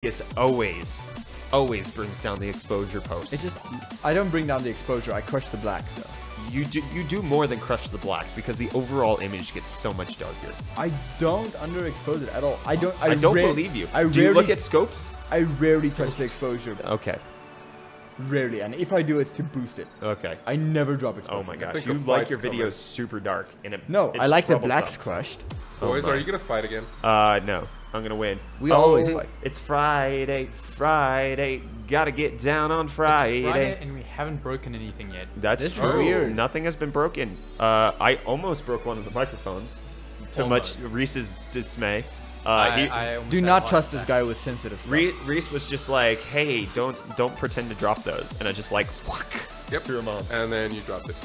This always brings down the exposure post. It just, I don't bring down the exposure. I crush the blacks though. You do more than crush the blacks because the overall image gets so much darker. I don't underexpose it at all. I don't believe you. Do you look at scopes? I rarely touch the exposure. Okay. Rarely, and if I do, it's to boost it. Okay. I never drop exposure. Oh my gosh, you like your videos super dark, and it. No, it's I like the troublesome. blacks crushed. Boys, are you gonna fight again? No, I'm gonna win. We always fight. It's Friday. Gotta get down on Friday. It's Friday, and we haven't broken anything yet. That's true. Weird. Nothing has been broken. I almost broke one of the microphones, to much Reese's dismay. Do not trust this guy with sensitive stuff. Reese was just like, "Hey, don't pretend to drop those," and I just like, Yep. threw them on. And then you dropped it.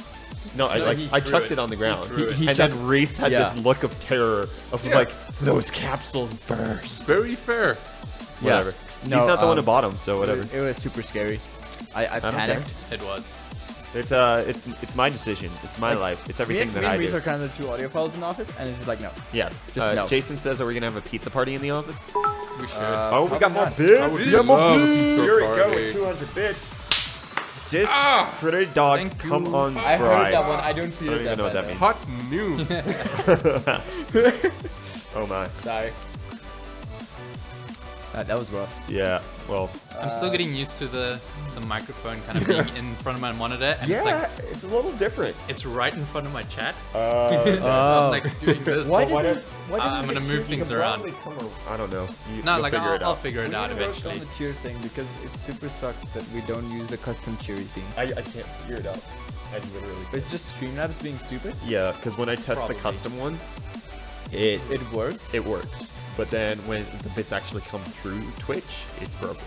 No, I chucked it on the ground, and then Reese had this look of terror of like those capsules burst. Very fair. Whatever. No, He's not the one who bought them, so whatever. It was super scary. I panicked. It was. It's my decision. It's my life. It's everything that I do. Me and Reese are kind of the two audiophiles in the office, and it's just like, no. Yeah. Just no. Jason says, "Are we gonna have a pizza party in the office?" We should. Oh, we got more not. bits. Yeah, more bits. Here we go with 200 bits. This fritter dog, Thank come you. on, I heard that Sprite. one. I don't feel I don't even know what that means. Hot news. Oh my. Sorry. That was rough. Yeah. Well. I'm still getting used to the microphone kind of being in front of my monitor, and Yeah, it's like it's a little different. it's right in front of my chat. Oh. I'm like doing this. Why why did I'm gonna move things around. I don't know. No, You'll like figure it I'll out. figure it out on eventually. the cheers thing because it super sucks that we don't use the custom cheery theme. I can't figure it out. I literally. It's just Streamlabs being stupid. Yeah, because when I test Probably. the custom one, it works. It works. But then when the bits actually come through Twitch, it's broken.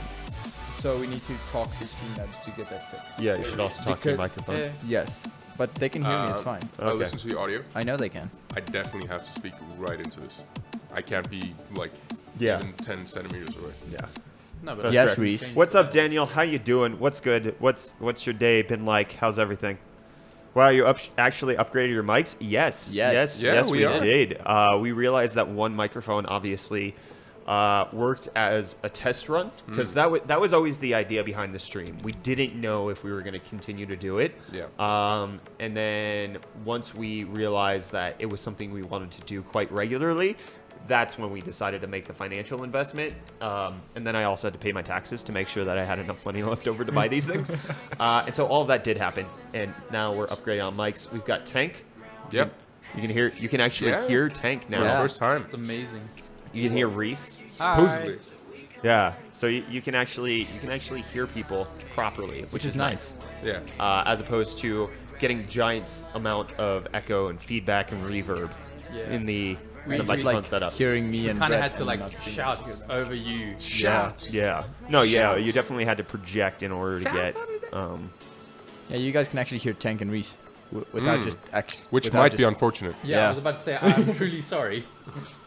So we need to talk to Streamlabs to get that fixed. Yeah, you should also talk to your Because- microphone. Yes, but they can hear me. It's fine. I Okay. listen to the audio. I know they can. I definitely have to speak right into this. I can't be like Yeah. even 10 centimeters away. Yeah. No, but That's Yes, correct. Reese. What's up, Daniel? How you doing? What's good? What's your day been like? How's everything? Wow, you actually upgraded your mics? Yes. Yes. Yeah, yes, we we are. did. We realized that one microphone obviously worked as a test run because that was always the idea behind the stream. We didn't know if we were going to continue to do it. Yeah. And then once we realized that it was something we wanted to do quite regularly, that's when we decided to make the financial investment. And then I also had to pay my taxes to make sure that I had enough money left over to buy these things. And so all of that did happen. And now we're upgrading on mics. We've got Tank. Yep. You can actually hear Tank now. For the first time. it's amazing. You can hear Reese. Supposedly. Yeah. So you can actually hear people properly, which is nice. Yeah. As opposed to getting giant amount of echo and feedback and reverb Yeah. in the We microphone setup. Hearing me and Kind of Brett had to and like not being able to shout hear them. over you. Shout. Yeah. No, yeah, you definitely had to project in order to get. Yeah, you guys can actually hear Tank and Reese without just Which without might just- be unfortunate. Yeah, I Yeah. was about to say I'm truly sorry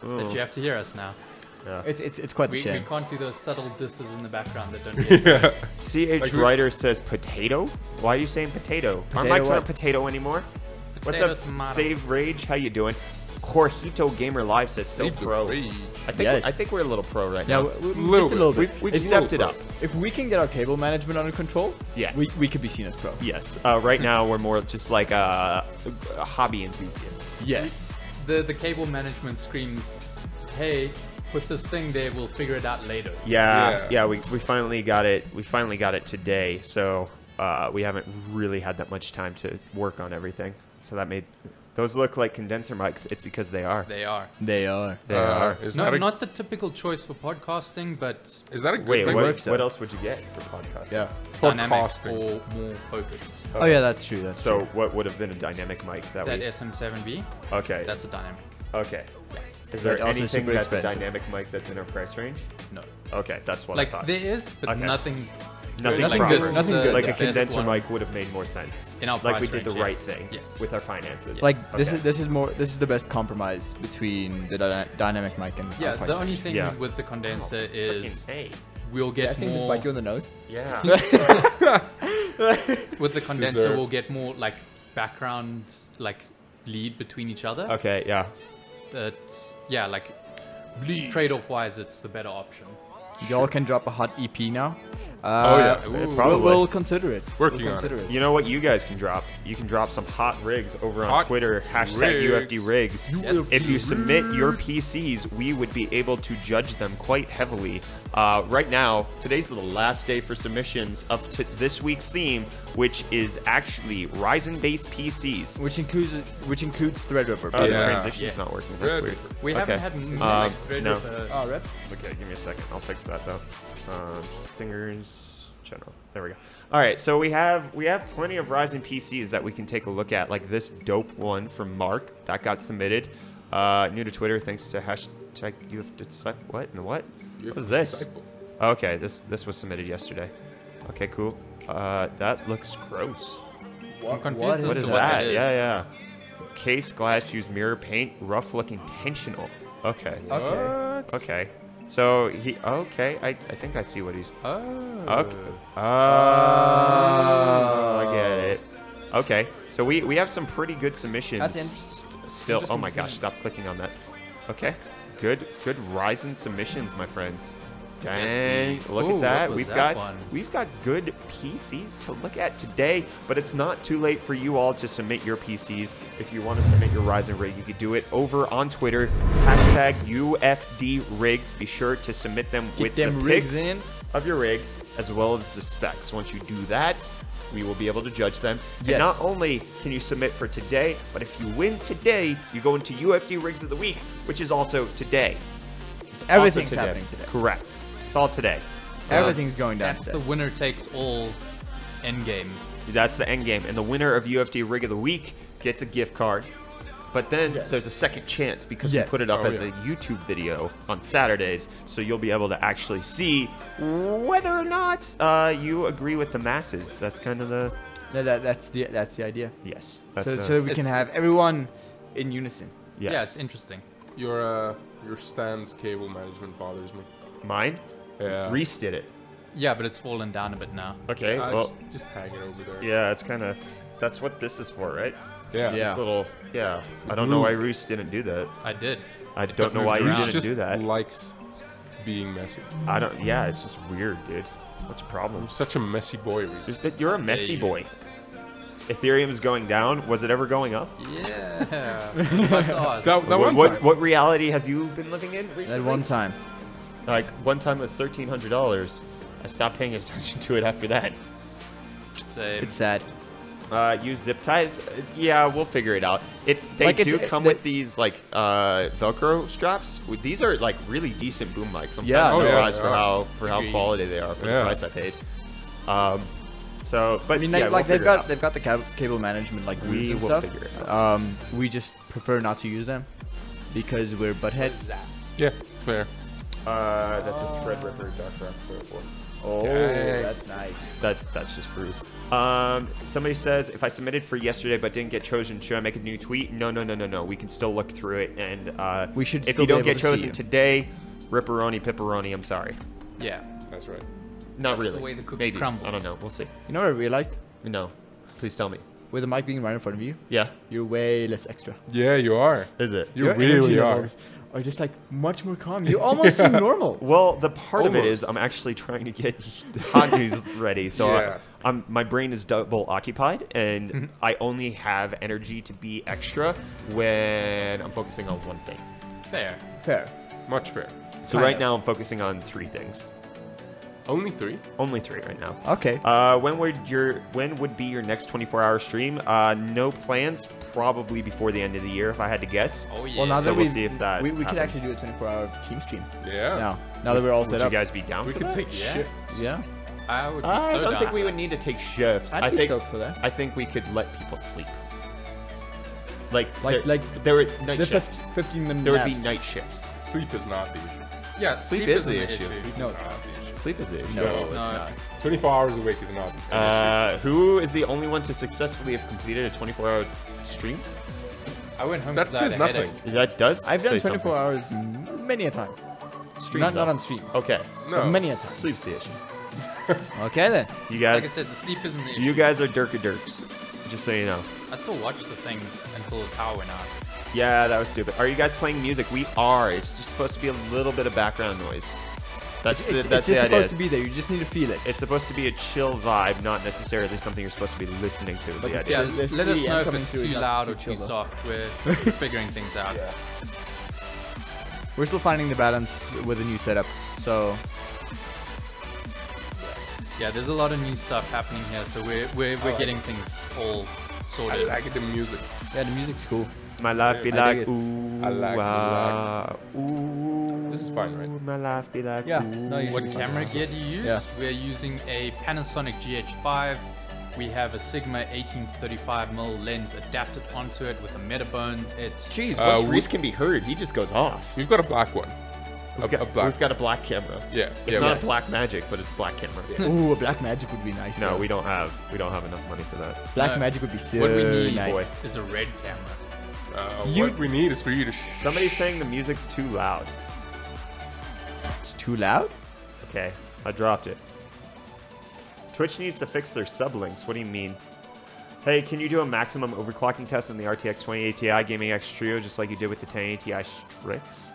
that you have to hear us now. It's quite the We shame. can't do those subtle disses in the background that don't hear. CH Writer says potato. Why are you saying potato? Our Potato mics aren't what? potato anymore. What's Potato up, tomato. Save Rage? How you doing? Jorgito Gamer Live says so Save the pro. rage. Yes. I think we're a little pro right Yeah, now. just a Little little bit. bit. We've If- stepped it up. If we can get our cable management under control, Yes. we could be seen as pro. Yes. Right now we're more just like a hobby enthusiast. Yes. The cable management screams, "Hey, put this thing there. We'll figure it out later." Yeah. We finally got it. We finally got it today. So we haven't really had that much time to work on everything. So that made those look like condenser mics. It's because they are. They are. They are. They are. Is No, that a, not the typical choice for podcasting, but is that a good Wait, thing? works, what though. else would you get for podcasting? Yeah. dynamic Podcasting. or more focused. Oh yeah, that's true. That's So true. what would have been a dynamic mic that That we? SM7B, Okay. that's a dynamic. Okay. Is there But also anything super that's a expensive. dynamic mic that's in our price range? No. Okay, that's what I Like thought. there is, but Okay. nothing. Nothing like proper. this is Nothing the- good. the Like a best condenser one. mic would have made more sense. In our like we price did the range, right yes. thing Yes. with our finances. Like this Okay. is the best compromise between the dynamic mic and Yeah, our price the only range. thing Yeah. with the condenser is Freaking A. we'll Yeah, I get think just more. bite you on the nose. Yeah. With the condenser, Deserved. we'll get more like background, like bleed between each other. Okay. Yeah. That yeah, like trade-off wise, it's the better option. Y'all can drop a hot EP now. Oh, yeah. Ooh. Probably. We'll consider it. Working we'll on consider it. You know what you guys can drop? You can drop some hot rigs over on Hot Twitter, hashtag rigs. UFD rigs. If you submit your PCs, we would be able to judge them quite heavily. Right now, today's the last day for submissions of this week's theme, which is actually Ryzen-based PCs. Which includes Threadripper. Oh, the Yeah. transition's not working. That's Red. weird. We Okay. haven't had No. Threadripper. Oh, rep. Okay, give me a second. I'll fix that though. Stingers channel. There we go. All right, so we have plenty of Ryzen PCs that we can take a look at, like this dope one from Mark that got submitted. New to Twitter, thanks to hashtag UFD. What and what? What is this? Disciple. Okay, this was submitted yesterday. Okay, cool. That looks gross. I'm confused what as What to is what that? is. Yeah. Case glass used mirror paint, rough looking tensional. Okay. Okay. What? Okay. So he okay. I think I see what he's. Oh. Okay. Oh, I get it. Okay. So we have some pretty good submissions. That's Still. Oh interesting my to gosh! see. Stop clicking on that. Okay. Good Ryzen submissions, my friends. Dang, please. look Ooh, at that. what was We've that got one? good PCs to look at today, but it's not too late for you all to submit your PCs. If you want to submit your Ryzen rig, you could do it over on Twitter. Hashtag UFD rigs. Be sure to submit them with them the rigs pics in. of your rig as well as the specs. Once you do that, we will be able to judge them. Yes. And not only can you submit for today, but if you win today, you go into UFD Rigs of the Week, which is also today. It's also Everything's today. happening today. Correct. It's all today. Everything's going down That's today. the winner takes all end game. That's the end game. And the winner of UFD Rig of the Week gets a gift card. But then there's a second chance because we Yes. put it up Oh, as yeah. a YouTube video on Saturdays. So you'll be able to actually see whether or not you agree with the masses. That's kind of the... That's the idea. Yes. That's So, the, so we can have everyone in unison. yes. Yeah, it's interesting. Your stands cable management bothers me. Mine? Yeah. Reese did it. Yeah, but it's fallen down a bit now. Okay, well, just hang it over there. yeah, it's kind of... That's what this is for, right? Yeah. Yeah. This little... Yeah. I don't know why Reese didn't do that. I did. I don't know why you moved around. didn't Just do that. likes being messy. I don't... Yeah, it's just weird, dude. What's the problem? Such a messy boy, Reese. Is that you're a messy you- boy. Ethereum is going down. Was it ever going up? Yeah. That's awesome. That one time. What reality have you been living in recently? At one time. Like one time it was $1,300. I stopped paying attention to it after that. Same. It's sad. Use zip ties. Yeah, we'll figure it out. They Like, do it's- come with these like Velcro straps. These are like really decent boom mics. I'm Yeah. kind of Oh, yeah, surprised they for are. how Agreed. quality they are for the Yeah. price I paid. So, but I mean, yeah, like we'll figure it out. they've got the cable management like We roots and will stuff. figure it out. We just prefer not to use them because we're buttheads. Yeah, fair. That's a Threadripper Dark Rock 404. Oh, Dang. that's nice. That's just bruise. Somebody says, if I submitted for yesterday but didn't get chosen, should I make a new tweet? No. We can still look through it, and We should if still you be don't able get to see chosen you. today, ripperoni, pepperoni. I'm sorry. Yeah. That's right. Not That's really. the way the cookie Maybe. crumbles. I don't know. We'll see. You know what I realized? No. Please tell me. With the mic being right in front of you, Yeah. you're way less extra. Yeah, you are. Is it? You Your really energy are. levels are just like much more calm. You almost seem normal. Well, the part of it is Almost. I'm actually trying to get hot news ready, so Yeah. my brain is double occupied, and I only have energy to be extra when I'm focusing on one thing. Fair. Fair. Much fair. So Kind right of. now I'm focusing on 3 things. Only 3? Only 3 right now. Okay. When would be your next 24-hour stream? No plans. Probably before the end of the year, if I had to guess. Oh yeah. Well, now So that we'll we see if that we could happens. actually do a 24-hour team stream. Yeah. Now that we're all Would set you up. guys be down We for could that? take Yeah. shifts. Yeah. I would be I so don't down think for we that. would need to take shifts. I'd I be think stoked for that. I think we could let people sleep. Like Like there were night the shifts. 15-minute There would be naps. night shifts. Sleep is not the issue. Yeah, Sleep sleep is isn't the issue. No, Not the issue. Sleep is the issue. No, No, it's no. not. 24 hours a week is not an Who is the only one to successfully have completed a 24-hour stream? I went home. That 'cause I had says a nothing. headache. That does. I've done say 24 hours many a time. something. Stream, Not though. on streams. Okay. No. Many a time. Sleep's the issue. Okay then. You Like I guys, said, the sleep isn't the issue. you guys are dirks. Just so you know. I still watched the thing until the power went out. Yeah, that was stupid. Are you guys playing music? We are. It's just supposed to be a little bit of background noise. That's It's the just idea. supposed to be there. You just need to feel it. It's supposed to be a chill vibe, not necessarily something you're supposed to be listening to. Is the it's- idea. Yeah, There's let us three know if coming it's through, too not loud too or too chill, though. soft. We're figuring things out. We're still finding the balance with the new setup. So Yeah, there's a lot of new stuff happening here, so we're getting things all I sorted. like the music. yeah, the music's cool. My life be I like dig it. ooh, I like ah, ooh. This is fine, right? My life be like Yeah, ooh. no, you What should be camera fine. gear do you use? Yeah. We're using a Panasonic GH5. We have a Sigma 18 to 35mm lens adapted onto it with a Metabones. It's Jeez, once once Reese can be heard, he just goes off. We've got a black one. We've got a black camera. Yeah. It's yeah, not yes. a black magic, but it's a black camera. Ooh, a black magic would be nice. No, though. we don't have enough money for that. Black No, magic would be so what we need nice. is a red camera. What we need is for you to. Somebody's saying the music's too loud. It's too loud. Okay, I dropped it. Twitch needs to fix their sublinks. What do you mean? Hey, can you do a maximum overclocking test on the RTX 2080 Ti Gaming X Trio just like you did with the 1080 Ti Strix?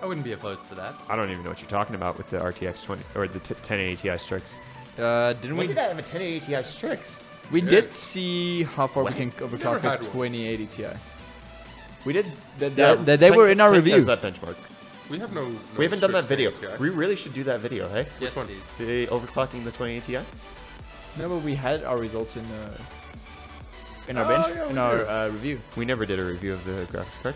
I wouldn't be opposed to that. I don't even know what you're talking about with the RTX 20 or the 1080 Ti Strix. Didn't we? I have a 1080 Ti Strix? We Yeah. did see how far What? we can Never overclock had the one. 2080 Ti. We did. They were in our Tank review. has that benchmark. We have no. We haven't done that video. Guy. We really should do that video, hey? Yes, one? please. The overclocking the 2080 Ti? No, but we had our results in our Oh, bench yeah, in we our did. review We never did a review of the graphics card.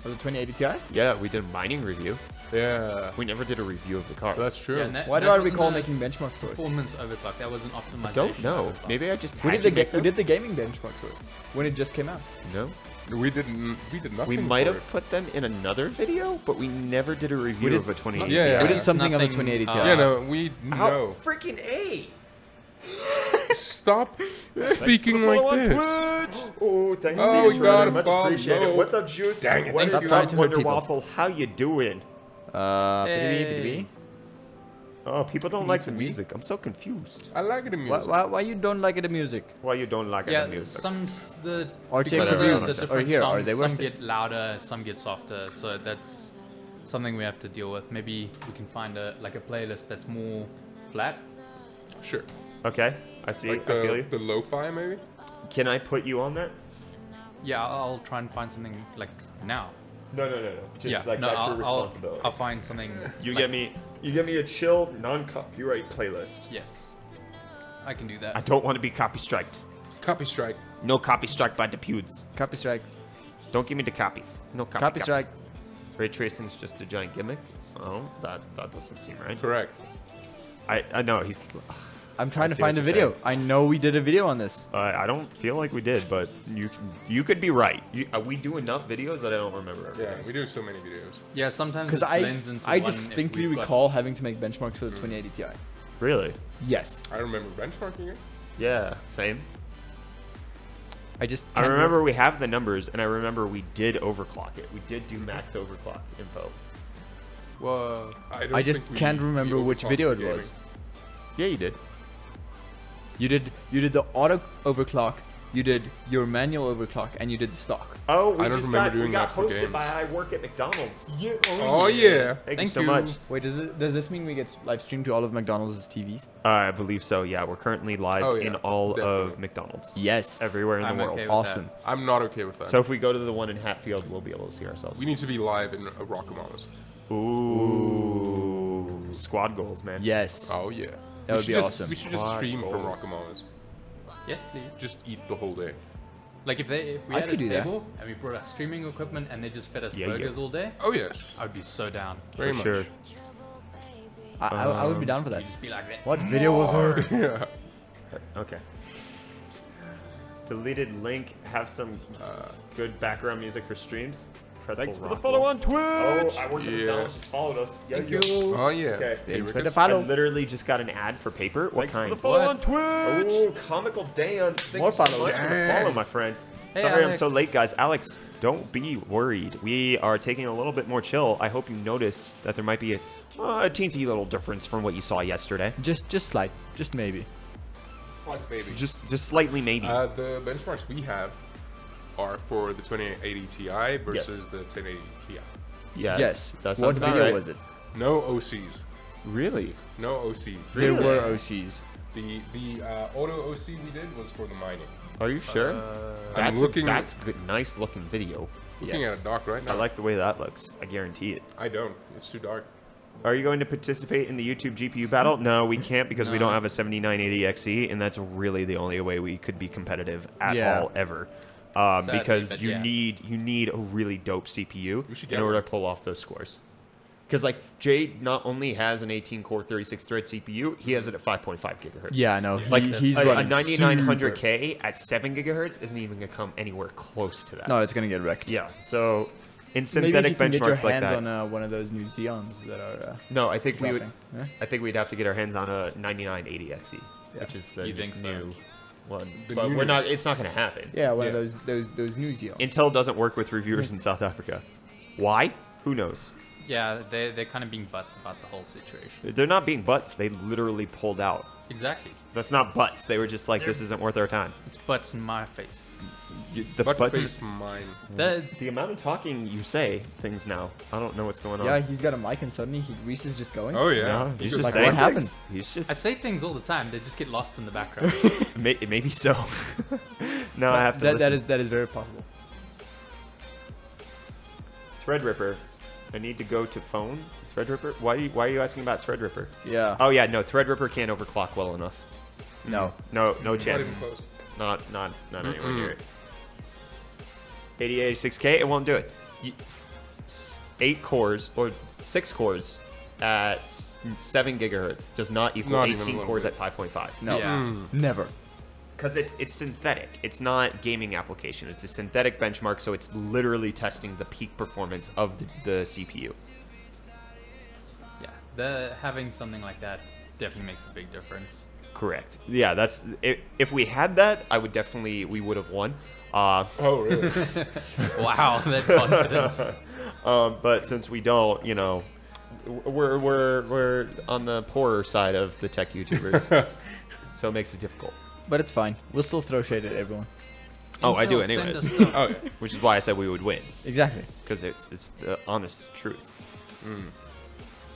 of the 2080 Ti. Yeah, we did a mining review. Yeah. We never did a review of the card. That's true. Yeah, and that- Why do that I wasn't recall a making benchmarks for it? performance overclock? That was an optimization. I don't know. overclock. Maybe I just We had did you make we them. did the gaming benchmarks for it when it just came out. No. We didn't. We did nothing. We might for have it. put them in another video, but we never did a review did- of a 2080 Yeah, yeah. We Ti. did something on the Nothing, 2080 Ti. Yeah, no, we How know. freaking A! Stop speaking like this. Oh, thanks Oh, to we you, got Trevor. a Much follow. appreciated. What's up, Juice? Dang it. What Stop is trying up, to hurt Wonder people. Waffle? How you doing? Hey. Oh, people don't like the music. I'm so confused. I like the music. Why you don't like the music? Why you don't like Yeah, the music? the RTX because of review the or different here, are songs, they some worth it? get louder, some get softer. So that's something we have to deal with. Maybe we can find a playlist that's more flat. Sure. Okay, I see. Like I feel you. the lo-fi maybe. Can I put you on that? Yeah, I'll try and find something like now. No. Just yeah, like no, that's I'll, your I'll, responsibility. I'll find something. you like- get me a chill, non-copyright playlist. Yes, I can do that. I don't want to be copy striked. Copy strike. No copy strike by the pews. Copy strike. Don't give me the copies. No copy. Copy strike. Ray tracing's just a giant gimmick. Oh, that doesn't seem right. Correct. I know he's. I'm trying to see what find a you're video. saying. I know we did a video on this. I don't feel like we did, but you could be right. We do enough videos that I don't remember. Yeah, everything. we do so many videos. Yeah, sometimes Because it I blends into I one if distinctly we've got- recall having to make benchmarks for the 2080 Ti. Really? Yes. I remember benchmarking it. Yeah. Same. I just I can't remember we have the numbers, and I remember we did overclock it. We did do max overclock info. Whoa. don't I just think we can't remember which overclocked video the it gaming. was. Yeah, you did. You did the auto overclock, you did your manual overclock, and you did the stock. Oh, we I don't just remember got, we doing got that for hosted games. by I Work at McDonald's. Yeah. Oh yeah. Thank you Thank so you. much. Wait, does this mean we get live streamed to all of McDonald's TVs? I believe so. Yeah, we're currently live Oh, yeah, in all of definitely. McDonald's. Yes. Everywhere in I'm the world. okay with Awesome. I'm not okay with that. So if we go to the one in Hatfield, we'll be able to see ourselves. we need to be live in Rockamonas. Ooh. Squad goals, man. Yes. Oh yeah. That We would should be just- awesome. We should just Squad stream from goals. Rockamonas. Yes, please. Just eat the whole day. Like if we I had a could do that. table and we brought our streaming equipment and they just fed us Yeah, burgers all day, Oh yes. I'd be so down. Very For much. sure. I would be down for that. You just be like that. What video was it? Yeah. Okay. Deleted link. Have some good background music for streams. Pretzel Thanks for the Rock follow Wall. on Twitch. Oh, I Work at Yeah. McDonald's just followed us. Yo, Thank yo. you. Oh yeah. Okay. Thanks for Hey, the Rickus. I follow. literally just got an ad for paper. What Thanks for kind? the follow What? on Twitch. Oh, comical Dan. Thank More you so follows. much for the follow, my friend. Hey, Sorry Alex. I'm so late, guys. Alex, don't be worried. We are taking a little bit more chill. I hope you notice that there might be a teensy little difference from what you saw yesterday. Just slight. Just maybe. Slice baby. Just slightly, maybe. The benchmarks we have are for the 2080 Ti versus the 1080 Ti. yes. Yes. That What sounds about video right. was it? No OCs. Really? No OCs. There Really? were OCs. The auto OC we did was for the mining. Are you sure? I'm looking- That's good, nice looking video. Looking Yes. at a dock right now. I like the way that looks. I guarantee it. I don't. It's too dark. Are you going to participate in the YouTube GPU battle? No, we can't because we No. don't have a 7980 XE, and that's really the only way we could be competitive at Yeah. all ever. Sadly, Because but you yeah. need a really dope CPU We should in get order one. to pull off those scores. Because like Jade not only has an 18 core 36 thread CPU, he has it at 5.5 gigahertz. Yeah, I know. Like He's a running 9900K at 7 gigahertz isn't even gonna come anywhere close to that. No, it's gonna get wrecked. Yeah. So in Maybe if synthetic you can get your benchmarks like hands that. on one of those new Xeons that are. No, I think we would. dropping. Yeah? I think we'd have to get our hands on a 9980 XE, which is the You think so? new one. The But new- we're not. It's not going to happen. Yeah, one Yeah. of those new Xeons. Intel doesn't work with reviewers in South Africa. Why? Who knows? Yeah, they're kind of being butts about the whole situation. They're not being butts. They literally pulled out. Exactly. That's not butts. They were just like, this isn't worth our time. It's butts in my face. The Butt butts. face mine. The amount of talking you say things now. I don't know what's going on. Yeah, he's got a mic and suddenly Reese is just going. Oh yeah. No, he's just like, saying what happened? things. He's just I say things all the time. They just get lost in the background. maybe so. No, I have to listen. that is very possible. Threadripper. I need to go to phone. Threadripper? Why are you asking about Threadripper? Yeah. Oh yeah, no, Threadripper can't overclock well enough. No. No Not chance. even close. Not anywhere near it. 8086K, it won't do it. 8 cores or 6 cores at 7 gigahertz does not equal Not even 18 a little cores bit. at 5.5. No. Yeah. Never. Because it's synthetic. It's not gaming application. It's a synthetic benchmark, so it's literally testing the peak performance of the CPU. Yeah, having something like that definitely makes a big difference. Correct. Yeah, that's if we had that, we would have won. Oh really? Wow, that confidence. But since we don't, we're on the poorer side of the tech YouTubers, so it makes it difficult. But it's fine. We'll still throw shade at everyone. Oh, I do Intel, send anyways. us stuff. Oh yeah. Which is why I said we would win, Exactly. because it's the honest truth.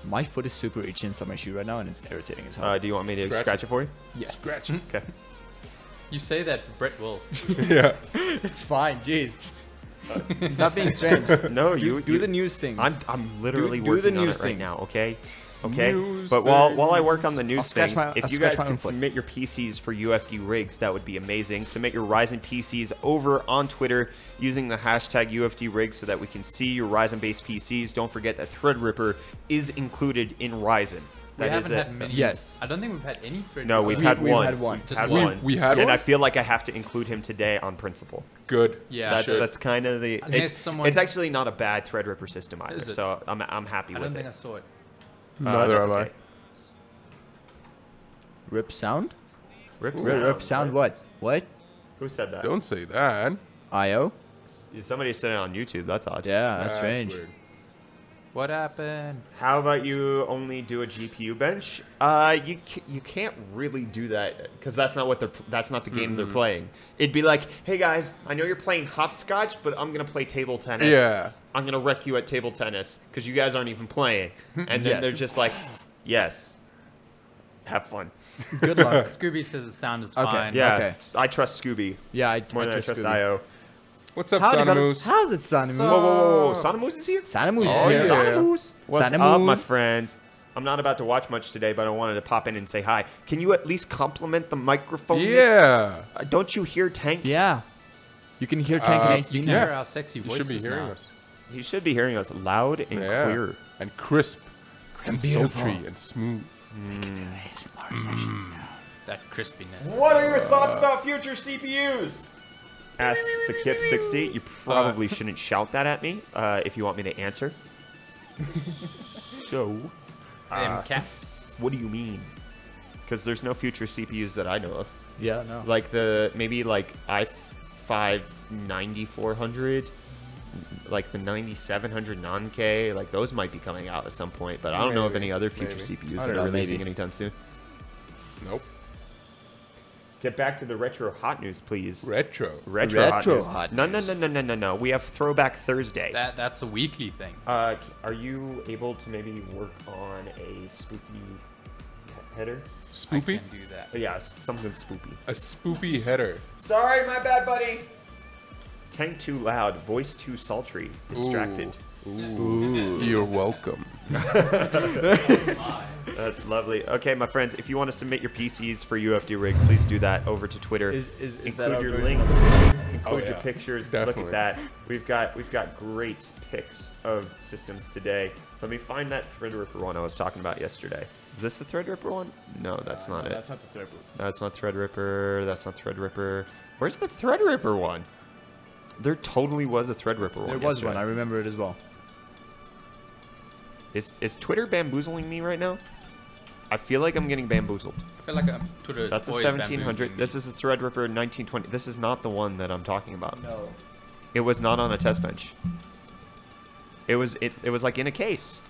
My foot is super itchy inside my shoe right now, and it's irritating as hell. Do you want me to Scratch scratch it for you? Yes. Scratch. Okay. You say that, Brett will. Yeah. It's fine. Jeez. Stop being strange. No, you do the news things. I'm literally Do the working on news it right things. now. Okay. News But while I work on the news scratch things, my- if I'll you scratch guys my own can foot. submit your PCs for UFD rigs, that would be amazing. Submit your Ryzen PCs over on Twitter using the hashtag UFD rigs so that we can see your Ryzen-based PCs. Don't forget that Threadripper is included in Ryzen. We That is haven't had many. Yes. I don't think we've had any. Fred No, we've We- had we've one. had one. We've Just had one. one. We had and one? I feel like I have to include him today on principle. Good. Yeah, That's kind of the. Unless someone- It's actually not a bad Threadripper system either, Is it? so I'm happy I with don't think it. I saw it. Neither that's am I. okay. Rip sound? Rip Rip sound what? What? Who said that? Don't say that. IO? Somebody said it on YouTube. That's odd. Yeah, that's That's strange. weird. What happened? How about you only do a GPU bench? You can't really do that because that's not what that's not the game they're playing. It'd be like, hey guys, I know you're playing hopscotch, but I'm gonna play table tennis. Yeah. I'm gonna wreck you at table tennis because you guys aren't even playing. And then Yes. they're just like, yes, have fun. Good luck. Scooby says the sound is Okay. fine. Yeah, Okay. I trust Scooby Yeah, I more than I trust Scooby. IO. What's up, Howdy, Sanamoose? fellas. How's it, Sanamoose? So- Whoa! Sanamoose is here. Sanamoose Oh, is here. yeah. Sanamoose. What's Sanamoose. up, my friend? I'm not about to watch much today, but I wanted to pop in and say hi. Can you at least compliment the microphone? Yeah. Don't you hear Tank? Yeah. You can hear Tank and HD You now. hear our sexy You voices should be hearing now. us. He should be hearing us loud and Yeah. clear. And crisp. And beautiful. sultry and smooth. That crispiness. What are your thoughts about future CPUs? Ask Sakip60. You probably shouldn't shout that at me if you want me to answer. So, Them caps. what do you mean? Because there's no future CPUs that I know of. Yeah, no. Like maybe like i5 9400, like the 9700 non-K, like those might be coming out at some point, but I don't know of Maybe, any other future maybe. CPUs I that don't are know, releasing maybe. anytime soon. Nope. Get back to the retro hot news, please. Retro. Retro Retro hot hot news. No. We have Throwback Thursday. That's a weekly thing. Are you able to maybe work on a spooky header? I Spoopy? can do that. Yeah, something spoopy. A spoopy header. Sorry, my bad, buddy. Tank too loud, voice too sultry, distracted. Ooh. You're welcome. That's lovely. Okay, my friends, if you want to submit your PCs for UFD rigs, please do that over to Twitter. Is Include that our your version? links. Include Oh, your yeah. pictures. Definitely. Look at that. We've got great pics of systems today. Let me find that Threadripper one I was talking about yesterday. Is this the Threadripper one? No, that's not it. That's not the Threadripper. That's not Threadripper. That's not Threadripper. Where's the Threadripper one? There totally was a Threadripper one. There was yesterday. one. I remember it as well. Is Twitter bamboozling me right now? I feel like I'm getting bamboozled. I feel like Twitter is That's a always 1700. bamboozling This is a Threadripper 1920. This is not the one that I'm talking about. No. It was not on a test bench. It was like in a case.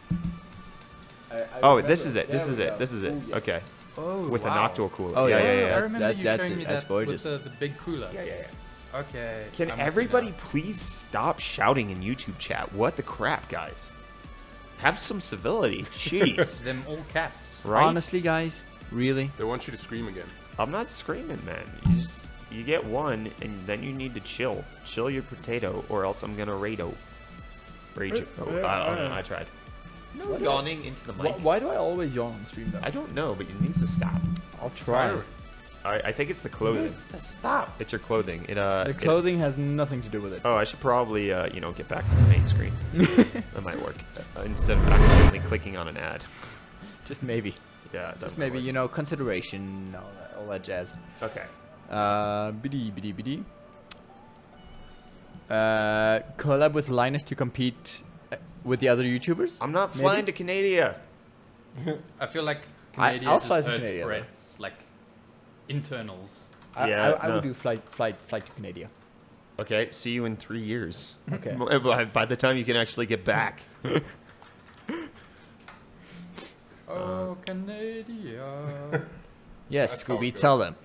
Oh, this is it. This is it. This is it. Okay. me. Oh, With wow. an octo cooler. Oh, yeah, yeah, yeah, I yeah. remember you that's showing it. me That's that gorgeous. with the big cooler. Yeah, yeah, yeah. Okay. Can I'm with you everybody now. please stop shouting in YouTube chat? What the crap, guys? Have some civility. Jeez. Them all caps. Right? Honestly, guys, really? They want you to scream again. I'm not screaming, man. You get one, and then you need to chill. Chill your potato, or else I'm gonna rage. Rage. Oh, I don't know. I tried. No yawning into the mic. Why do I always yawn on stream, though? I don't know, but it needs to stop. I'll try. Tiring. I think it's the clothing. It needs to stop. It's your clothing. The clothing has nothing to do with it. Oh, I should probably, get back to the main screen. That might work. Instead of accidentally clicking on an ad. Just maybe. Yeah, that Just might maybe, work. you know, consideration, all that jazz. Okay. BD. Collab with Linus to compete with the other YouTubers? I'm not Maybe? flying to Canada. I feel like I- Canada I'll just fly to hurts Canada, though. Brett's like internals. Yeah, I no. would do flight to Canada. Okay, see you in 3 years. Okay. By the time you can actually get back. Oh, Canada. Yes, That's how Scooby, it goes. tell them.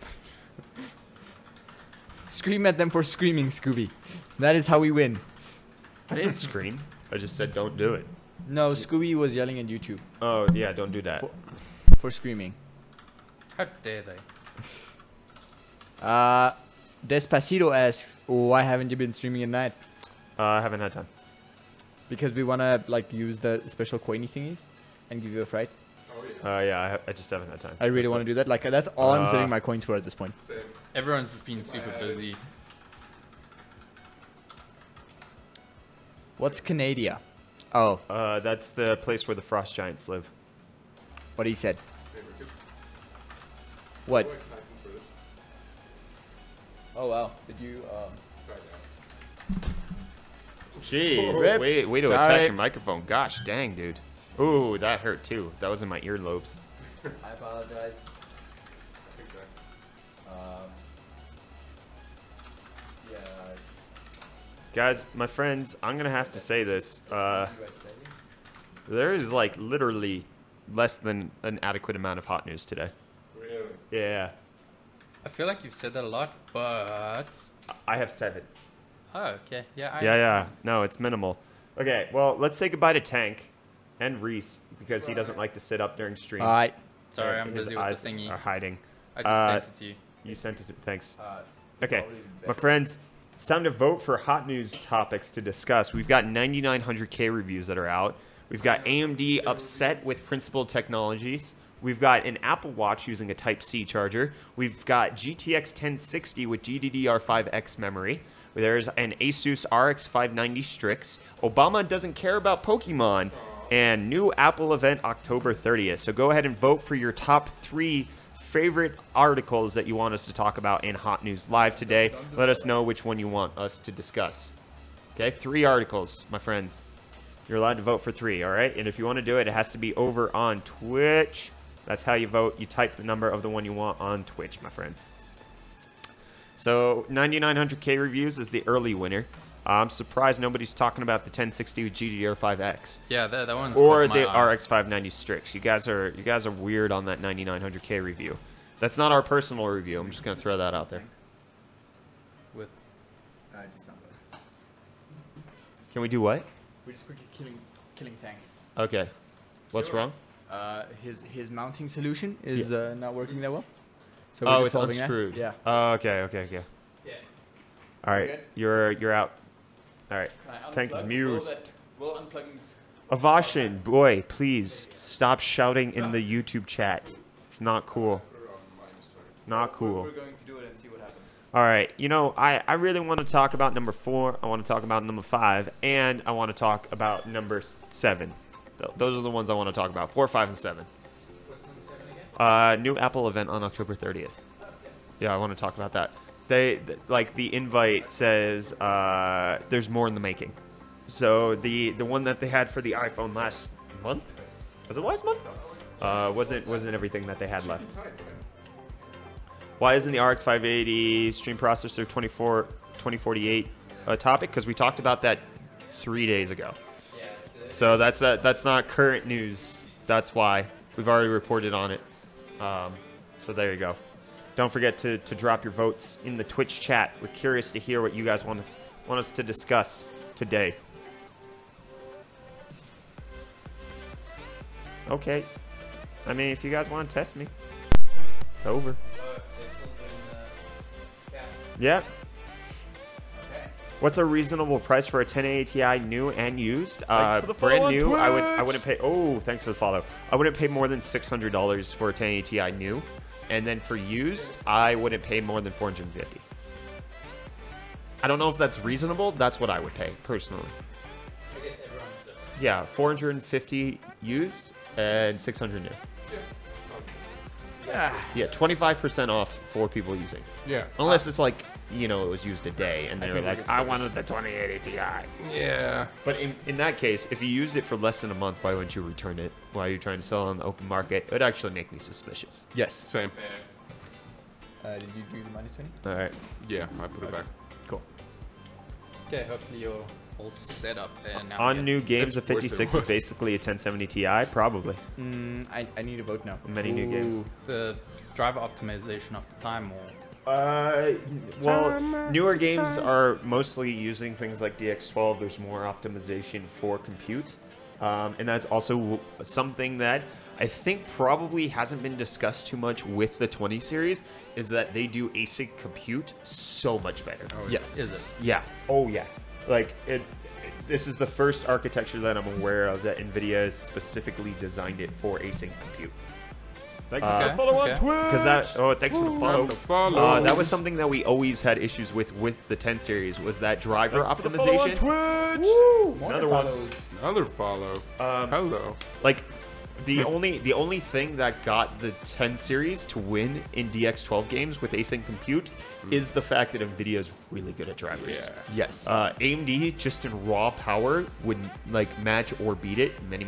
Scream at them for screaming, Scooby. That is how we win. I didn't scream. I just said don't do it. No, Scooby was yelling at YouTube Oh, yeah, don't do that. for screaming. How dare they? Despacito asks, why haven't you been streaming at night? I haven't had time. Because we want to like use the special coiny thingies and give you a fright. Oh, yeah. Yeah, I just haven't had time. I really want to do that. Like that's all I'm Uh, saving my coins for at this point. Same. Everyone's just been super busy. What's Canada? Oh, That's the place where the frost giants live. what he said. Hey, Ricketts. What? How do I type in for this? Oh wow. Did you? Back out. Jeez. Rip. Way to Sorry. attack your microphone. Gosh dang, dude. Ooh, that hurt too. That was in my earlobes. I apologize. Exactly. Yeah. Guys, my friends, I'm going to have to say this. There is like literally less than an adequate amount of hot news today. Really? Yeah. I feel like you've said that a lot, but I have 7. oh, okay, yeah. Yeah. No, it's minimal. Okay, well, let's say goodbye to Tank and Reese because he doesn't like to sit up during stream. All right. Sorry, I'm His busy with eyes the thingy. are hiding. I just sent it to you. You sent it to thanks. Uh, Okay, probably my better. friends, it's time to vote for hot news topics to discuss. We've got 9900K reviews that are out. We've got AMD upset with Principal Technologies. We've got an Apple Watch using a Type-C charger. We've got GTX 1060 with GDDR5X memory. There's an Asus RX 590 Strix. Obama doesn't care about Pokemon. And new Apple event October 30th. So go ahead and vote for your top 3 favorite articles that you want us to talk about in Hot News Live today. Let us know which one you want us to discuss. Okay, 3 articles, my friends. You're allowed to vote for 3, all right? And if you want to do it, it has to be over on Twitch. That's how you vote. You type the number of the one you want on Twitch, my friends. So 9900K reviews is the early winner. I'm surprised nobody's talking about the 1060 with GDDR5X. Yeah, that one's Or caught my the eye. RX 590 Strix. You guys are weird on that 9900K review. That's not our personal review. I'm just gonna throw that out there. With Just numbers. Can we do what? We're just quickly killing tank. Okay. What's wrong? His mounting solution is not working that well. So Oh, just it's solving that. unscrewed. Yeah. Oh, okay. yeah. All right. Good? You're out. All right. Tank is mused. We'll unplug this. Avashin, boy, please stop shouting in the YouTube chat. It's not cool. Not cool. We're going to do it and see what happens. All right. You know, I really want to talk about number 4. I want to talk about number 5, and I want to talk about number 7. Those are the ones I want to talk about. 4, 5, and 7. What's number 7 again? New Apple event on October 30th. Yeah, I want to talk about that. Like the invite says, there's more in the making. So the one that they had for the iPhone last month, was it last month? Wasn't everything that they had left. Why isn't the RX 580 stream processor 2048 a topic? Because we talked about that 3 days ago. So that's not current news. That's why we've already reported on it. So there you go. Don't forget to drop your votes in the Twitch chat. We're curious to hear what you guys want us to discuss today. Okay. I mean, if you guys want to test me, it's over. Yeah. What's a reasonable price for a 1080 Ti new and used? Brand new, I wouldn't pay. Oh, thanks for the follow. I wouldn't pay more than $600 for a 1080 Ti new, and then for used, I wouldn't pay more than $450. I don't know if that's reasonable. That's what I would pay personally. I guess everyone's different. Yeah, 450 used and 600 new. Yeah, 25% off for people using. Yeah. Unless it's like, you know, it was used a day and they were think like, we I wanted the 2080 Ti. Yeah. But in that case, if you used it for less than a month, why wouldn't you return it? Why are you trying to sell it on the open market? It would actually make me suspicious. Yes. Same. Did you do the -20? All right. Yeah, I put it back. Cool. Okay, hopefully you're all set up there now. On new games, a That's worse than 56 it is was. basically a 1070 Ti, probably. I need a vote now. Many new games. The driver optimization of the time, or Well, newer games are mostly using things like DX12. There's more optimization for compute. And that's also something that I think probably hasn't been discussed too much with the 20 series, is that they do async compute so much better. Oh, Yes. is it? Yeah. Oh, yeah. Like, this is the first architecture that I'm aware of that NVIDIA has specifically designed it for async compute. Thanks Okay, for the follow on okay. Twitch. Because that, oh, thanks for the follow. The follow. That was something that we always had issues with the 10 series, was that driver Thanks for the follow on optimization. Twitch. Woo! More Another one. follows. Another follow. Hello. Like, the only thing that got the 10 series to win in DX12 games with async compute is the fact that NVIDIA is really good at drivers. Yeah. Yes. AMD just in raw power would like match or beat it many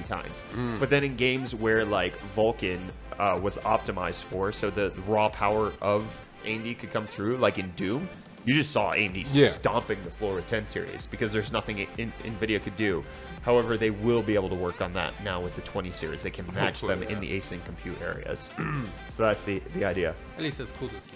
times. But then in games where like Vulkan was optimized for, so the raw power of AMD could come through, like in Doom, you just saw AMD stomping the floor with 10 series because there's nothing NVIDIA could do. However, they will be able to work on that now with the 20 series. They can match them in the async compute areas. So that's the idea. At least it's cool to see.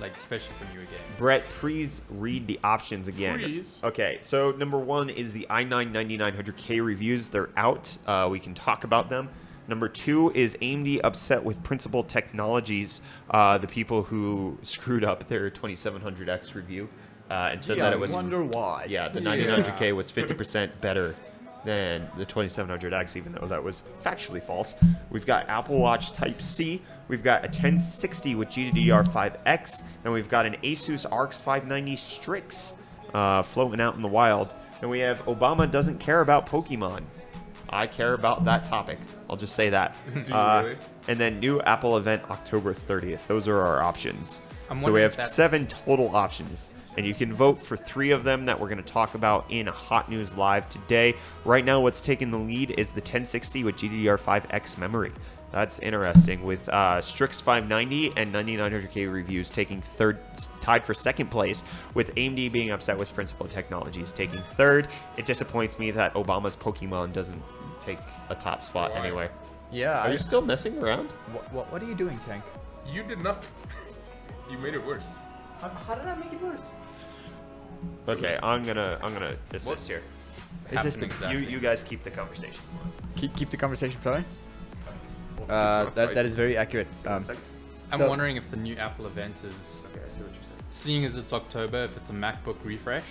Like, especially for newer games. Brett, please read the options again. Please. Okay, so number 1 is the i9-9900K reviews. They're out. We can talk about them. Number 2 is AMD upset with Principal Technologies, the people who screwed up their 2700X review and said that it was... I wonder why. Yeah, the 9900K was 50% better than the 2700X, even though that was factually false. We've got Apple Watch Type-C. We've got a 1060 with GDDR5X. And we've got an Asus RX 590 Strix floating out in the wild. And we have Obama doesn't care about Pokemon. I care about that topic. I'll just say that. Do you really? And then new Apple event October 30th. Those are our options. I'm So we wondering have if that's- 7 total options. And you can vote for 3 of them that we're going to talk about in Hot News Live today. Right now, what's taking the lead is the 1060 with GDDR5X memory. That's interesting, with Strix 590 and 9900K reviews taking third, tied for second place, with AMD being upset with Principal Technologies taking third. It disappoints me that Obama's Pokemon doesn't take a top spot anyway. Yeah. Are you still messing around? What are you doing, Tank? You did nothing. You made it worse. How did I make it worse? Okay, I'm gonna assist here. Assistant. You guys keep the conversation. Keep the conversation flowing. It's not tight. That is very accurate. One second. I'm So- wondering if the new Apple event is, Okay, I see what you're saying. seeing as it's October, if it's a MacBook refresh.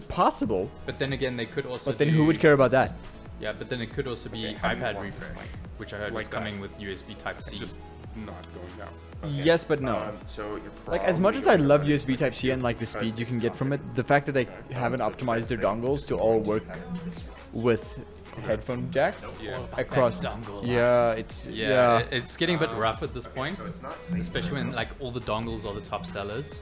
Possible. But then again, they could also. But then do- who would care about that? Yeah, but then it could also be Okay, how do you iPad want this refresh, mic? which I heard was Like that. coming with USB Type C. It's just not going down. Okay. Yes, but no. So you're Like, as much as I probably love gonna USB Type C and like the speed you can get from it, the fact that they haven't optimized their dongles to all work with headphone jacks Yeah. across. That dongle. Yeah, Yeah, it's getting a bit rough at this point, So it's not especially when like all the dongles are the top sellers.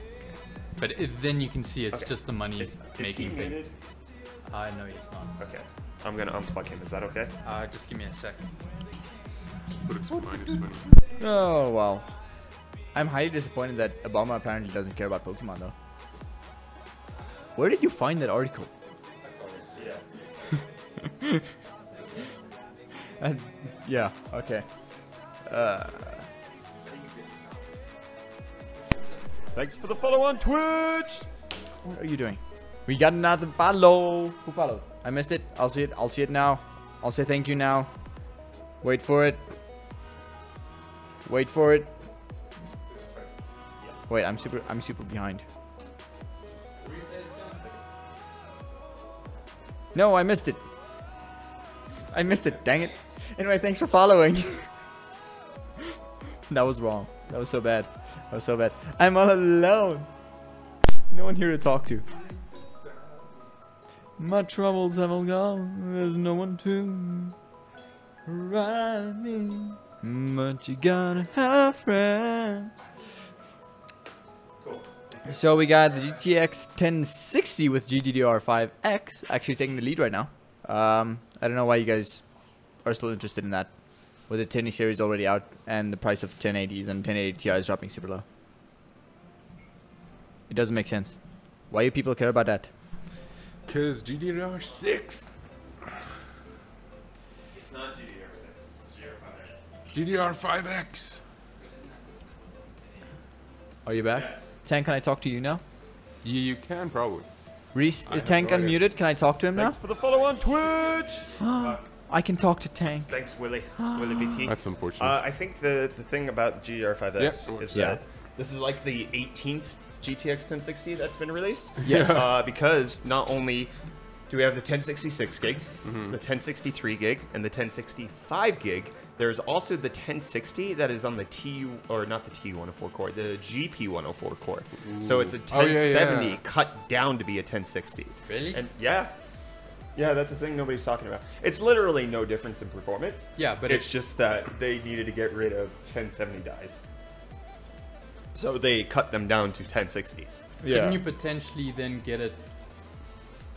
But then you can see it's Okay. just a money Is he making thing. muted? No, it's not. Okay. I'm gonna unplug him. Is that okay? Just give me a sec. Put it to -20. Oh wow. I'm highly disappointed that Obama apparently doesn't care about Pokemon though. Where did you find that article? Yeah. Yeah. Okay. Thanks for the follow on Twitch. What are you doing? We got another follow. Who followed? I missed it. I'll see it. I'll see it now. I'll say thank you now. Wait for it. Wait for it. Wait, I'm super behind. No, I missed it. I missed it. Dang it. Anyway, thanks for following. That was wrong. That was so bad. That was so bad. I'm all alone. No one here to talk to. My troubles have all gone. There's no one to ride me. But you gotta have friends. Cool. So we got the GTX 1060 with GDDR5X actually taking the lead right now. I don't know why you guys are still interested in that, with the 1080 series already out and the price of 1080s and 1080 Ti is dropping super low. It doesn't make sense. Why do people care about that? Because GDDR6. It's not GDDR6. It's GDDR5X. Are you back? Yes. Tank, can I talk to you now? You can probably. Reese, I is have Tank no idea. unmuted? Can I talk to him now? Thanks for the follow on Twitch. I can talk to Tank. Thanks, Willie. Willie VT. That's unfortunate. I think the thing about GDR5X Yeah. is Yeah. that this is like the 18th GTX 1060 that's been released. Yes. Because not only do we have the 1066 gig, the 1063 gig, and the 1065 gig, there's also the 1060 that is on the TU, or not the TU104 core, the GP104 core. So it's a Oh, yeah, 1070 yeah. cut down to be a 1060. Really? And yeah. Yeah, that's the thing nobody's talking about. It's literally no difference in performance. Yeah, but it's just that they needed to get rid of 1070 dies. So they cut them down to 1060s. Yeah. Couldn't you potentially then get it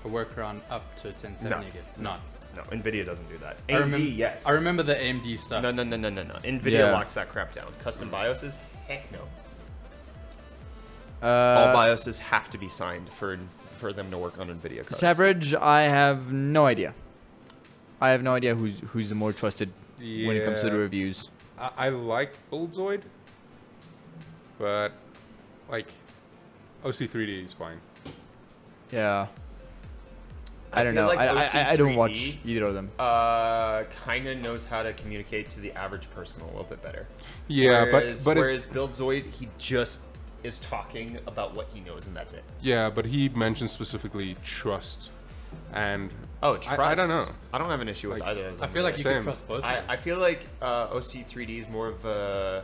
a workaround up to 1070 No. again? Not. No, NVIDIA doesn't do that. I AMD, remember. yes. I remember the AMD stuff. No. NVIDIA Yeah. locks that crap down. Custom BIOSes? Heck no. Uh, All BIOSes have to be signed for them to work on NVIDIA cards. Savage, I have no idea. I have no idea who's the more trusted when it comes to the Yeah. reviews. I like Buildzoid, but like OC3D is fine. Yeah. I don't feel know. like I don't watch OC3D either of them. Kind of knows how to communicate to the average person a little bit better. Yeah, whereas, but whereas Buildzoid, he just is talking about what he knows and that's it. yeah, but he mentioned specifically trust, and Oh, trust. I don't know. I don't have an issue with Like, either of them. I feel like you Same. could trust both. of them. I feel like OC3D is more of a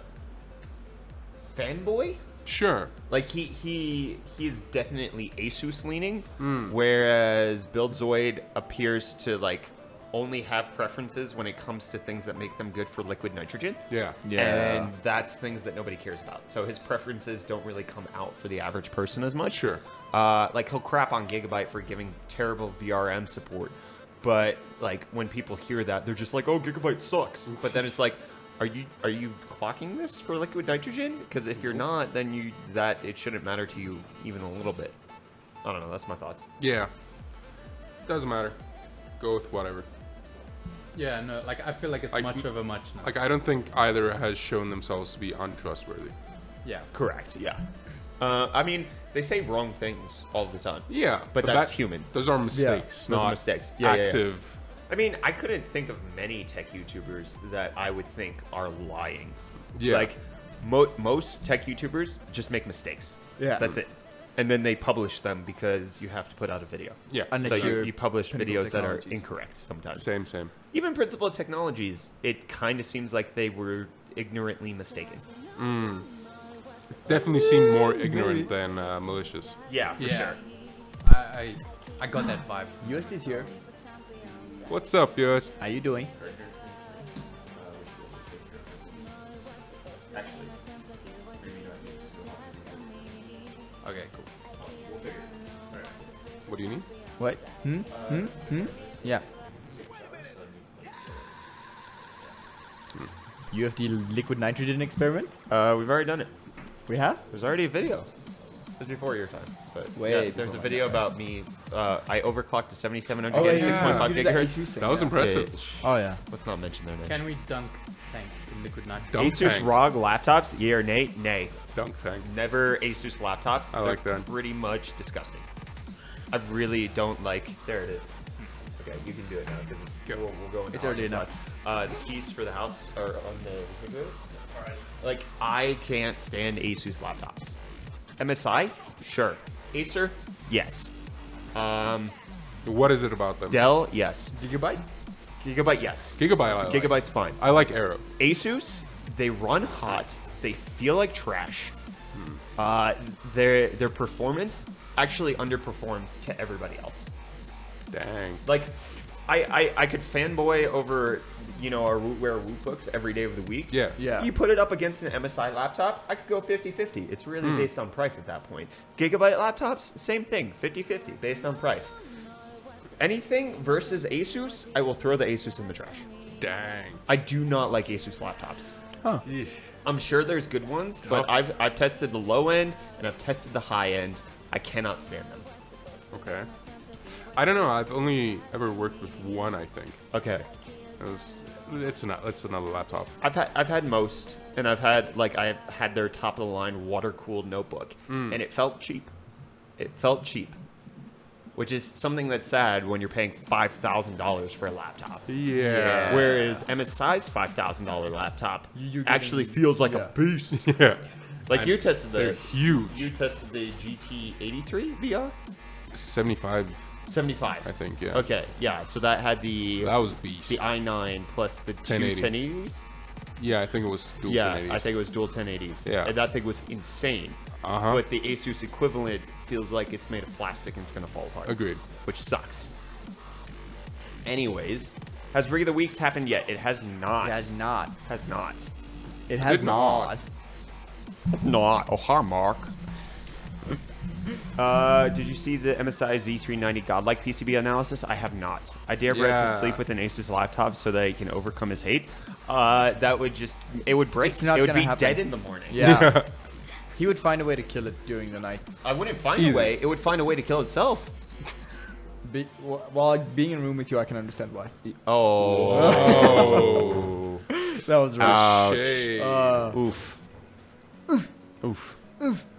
fanboy. sure. Like he's definitely Asus leaning, whereas Buildzoid appears to like only have preferences when it comes to things that make them good for liquid nitrogen. Yeah. Yeah. And that's things that nobody cares about. So his preferences don't really come out for the average person as much. Sure. Like he'll crap on Gigabyte for giving terrible VRM support, but like when people hear that, they're just like, "Oh, Gigabyte sucks." But then it's like, are you clocking this for liquid nitrogen? Because if you're not, then it shouldn't matter to you even a little bit. I don't know. That's my thoughts. Yeah. Doesn't matter. Go with whatever. Yeah, no, like I feel like it's Like, much of a muchness. Like I don't think either has shown themselves to be untrustworthy. yeah. Correct. Yeah. I mean, they say wrong things all the time. Yeah, But that's human. Those are mistakes, Those are not mistakes. Yeah, yeah, yeah. active. I mean, I couldn't think of many tech YouTubers that I would think are lying. Yeah. Like, most tech YouTubers just make mistakes. Yeah. That's it. And then they publish them because you have to put out a video. Yeah, Unless So you're you publish Pinnacle videos that are Technologies. incorrect sometimes. same. Even Principal Technologies, it kind of seems like they were ignorantly mistaken. Definitely seem more ignorant than malicious. Yeah, for Yeah. sure. I got that vibe. USD's here. What's up, yours? How you doing? Okay, cool. What do you need? What? Yeah. UFD liquid nitrogen experiment? We've already done it. We have? There's already a video. It was before your time. But Way yeah, there's before a my video time. about me. I overclocked to 7700 Oh, again, yeah. 6.5 You did that gigahertz. Asus thing, That was yeah. impressive. Oh yeah. Let's not mention their name. Can we dunk tank in liquid nitrogen? Dunk Asus tank. ROG laptops, yeah or nay? Nay. Dunk tank. Never Asus laptops. I like They're that. pretty much disgusting. I really don't like. There it is. Okay, you can do it now because we'll go into It's already audio side. The keys for the house are on the refrigerator. Alright. Like, I can't stand Asus laptops. MSI? Sure. Acer? Yes. What is it about them? Dell? Yes. Gigabyte? Gigabyte? Yes. Gigabyte. I like. Gigabyte's fine. I like Arrow. Asus, they run hot. They feel like trash. Their performance actually underperforms to everybody else. Dang. Like, I could fanboy over, you know, our wear Woot books every day of the week. Yeah. Yeah. You put it up against an MSI laptop, I could go 50-50. It's really based on price at that point. Gigabyte laptops, same thing, 50-50, based on price. Anything versus Asus, I will throw the Asus in the trash. Dang. I do not like Asus laptops. Yeesh. I'm sure there's good ones, but Tough. I've tested the low end and I've tested the high end. I cannot stand them. Okay. I don't know. I've only ever worked with one. I think. Okay. It's another laptop. I've had most, and I've had their top of the line water cooled notebook, and it felt cheap. It felt cheap, which is something that's sad when you're paying $5,000 for a laptop. Yeah. Whereas MSI's $5,000 laptop You're actually getting- feels like yeah. a beast. Yeah. Like you tested They're the huge. you tested the GT83 VR 75, 75. I think. Yeah. Okay, yeah. So that had the That was a beast. the i9 plus the two 1080. 1080s. Yeah, I think it was dual Yeah, 1080s. I think it was dual 1080s. Yeah. And that thing was insane. Uh-huh. But the Asus equivalent feels like it's made of plastic and it's going to fall apart. Agreed. Which sucks. Anyways, has Rig of the Weeks happened yet? It has not. It has not. Has not. It has did not. not. Has not. Oh, hi, Mark. Did you see the MSI Z390 Godlike PCB analysis? I have not. I dare Brett to Yeah. sleep with an Asus laptop so that he can overcome his hate. That would just, it would break. It's not it would gonna be happen. dead in the morning. Yeah. He would find a way to kill it during the night. I wouldn't find Easy. a way. It would find a way to kill itself. While being in a room with you, I can understand why. Oh. That was right. Ouch. Shade. Oof. Oof.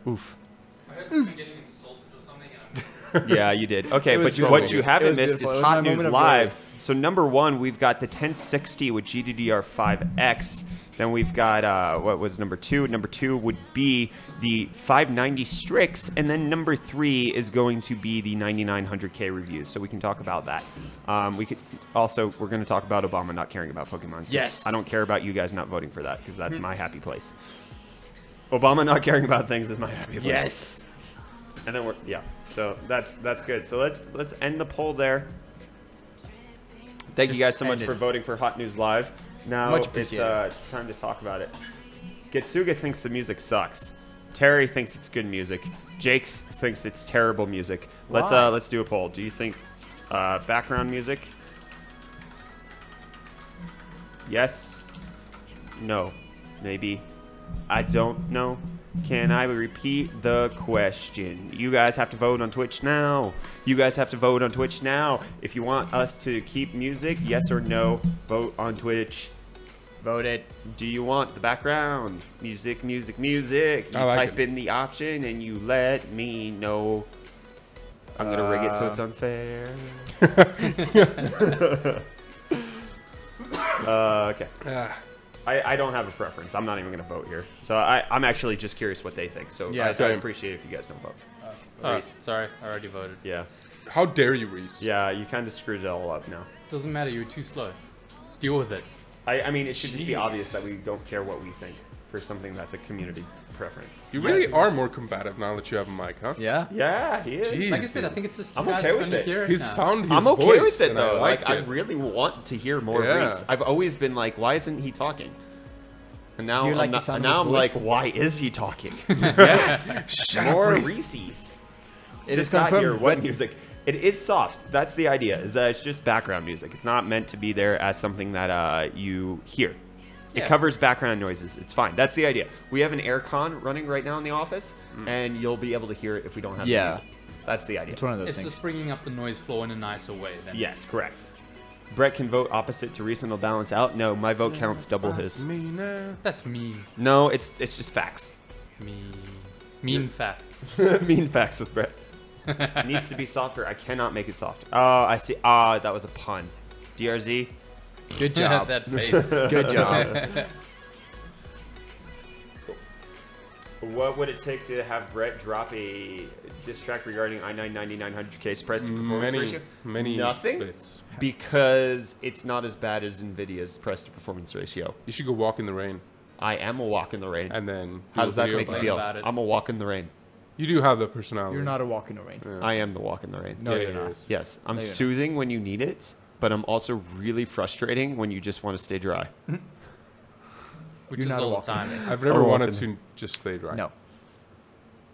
Oof. I heard someone getting insulted or something, and Yeah, you did. Okay, It was but beautiful. what you It haven't was missed is beautiful. It was Hot my News moment of Live. glory. So number one, we've got the 1060 with GDDR5X. Then we've got, what was number two? Number two would be the 590 Strix. And then number three is going to be the 9900K reviews. So we can talk about that. We're going to talk about Obama not caring about Pokemon. 'Cause Yes. I don't care about you guys not voting for that because that's my happy place. Obama not caring about things is my happy place. Yes. And then so that's good. So let's end the poll there. Thank you guys so much end it. for voting for Hot News Live. Now Much it's appreciated. it's time to talk about it. Getsuga thinks the music sucks. Terry thinks it's good music. Jakes thinks it's terrible music. Let's Why? let's do a poll. Do you think background music? Yes. No. Maybe. I don't know. Can I repeat the question? You guys have to vote on Twitch now. You guys have to vote on Twitch now. If you want us to keep music, yes or no, vote on Twitch. Vote it. Do you want the background? Music, music, music. You I like type it. in the option and you let me know. I'm going to rig it so it's unfair. Okay. I don't have a preference. I'm not even going to vote here. So I'm actually just curious what they think. So Yeah, I same. appreciate it if you guys don't vote. Oh, Reese. sorry, I already voted. Yeah. How dare you, Reese? Yeah, you kind of screwed it all up now. Doesn't matter, you were too slow. Deal with it. I mean, it should just be Jeez. obvious that we don't care what we think for something that's a community preference. You really Yes. are more combative now that you have a mic, huh? Yeah. Yeah, he is. Jeez. Like I said, I think it's just you I'm guys okay with only it. hear He's now. found his I'm okay voice, with it and I though. like I it. really want to hear more Yeah. Reese. I've always been like, why isn't he talking? And now Do you like I'm, the not, sound and of now his I'm like, voice? why is he talking? Yes, Shut up, more Reese. Reese's. It Just is got confirmed. your what music? It is soft. That's the idea. Is that it's just background music. It's not meant to be there as something that you hear. It Yeah. covers background noises. It's fine. That's the idea. We have an aircon running right now in the office, and you'll be able to hear it if we don't have Yeah. music. That's the idea. It's one of those It's things. just bringing up the noise floor in a nicer way. Then. Yes, correct. Brett can vote opposite to Reese and it'll balance out. No, my vote counts double his. Me now. That's mean. No, it's just facts. Mean facts. Mean facts with Brett. It needs to be softer. I cannot make it softer. Oh, I see. Ah, that was a pun. DRZ. Good job. That face. Good job. What would it take to have Brett drop a diss track regarding i9-9900K's price to performance ratio? Many Nothing. bits. Because it's not as bad as Nvidia's price to performance ratio. You should go walk in the rain, I am a walk in the rain. and then How do does a that video make you about feel? about it. I'm a walk in the rain. You do have the personality. You're not a walk in the rain. Yeah. I am the walk in the rain. No, Yeah, you're he not. is. Yes, I'm No, you're not. soothing when you need it, but I'm also really frustrating when you just want to stay dry. Which You're is not a all the walking time. I've never Oh, wanted walking. to just stay dry. No.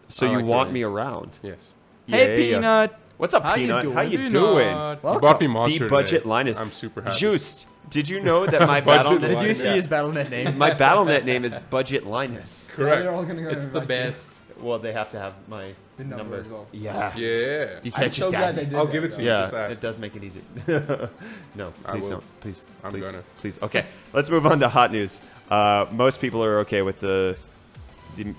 So I you like want the me rain. around? Yes. Hey, Yeah. Peanut. What's up, How you Peanut? doing? How you Peanut. doing? You Welcome. bought me Monster The budget today. line is I'm super happy. Juiced. Did you know that my Budget BattleNet? Did you Linus. see his BattleNet name? My BattleNet name is Budget Linus. Correct. It's the best. Well, they have to have my The number as well. Yeah. Yeah. You can't just add me. I'll give it to you. Yeah, Just ask. it does make it easy. No, I please will. don't. Please, I'm please, gonna. please. Okay, let's move on to hot news. Most people are okay with the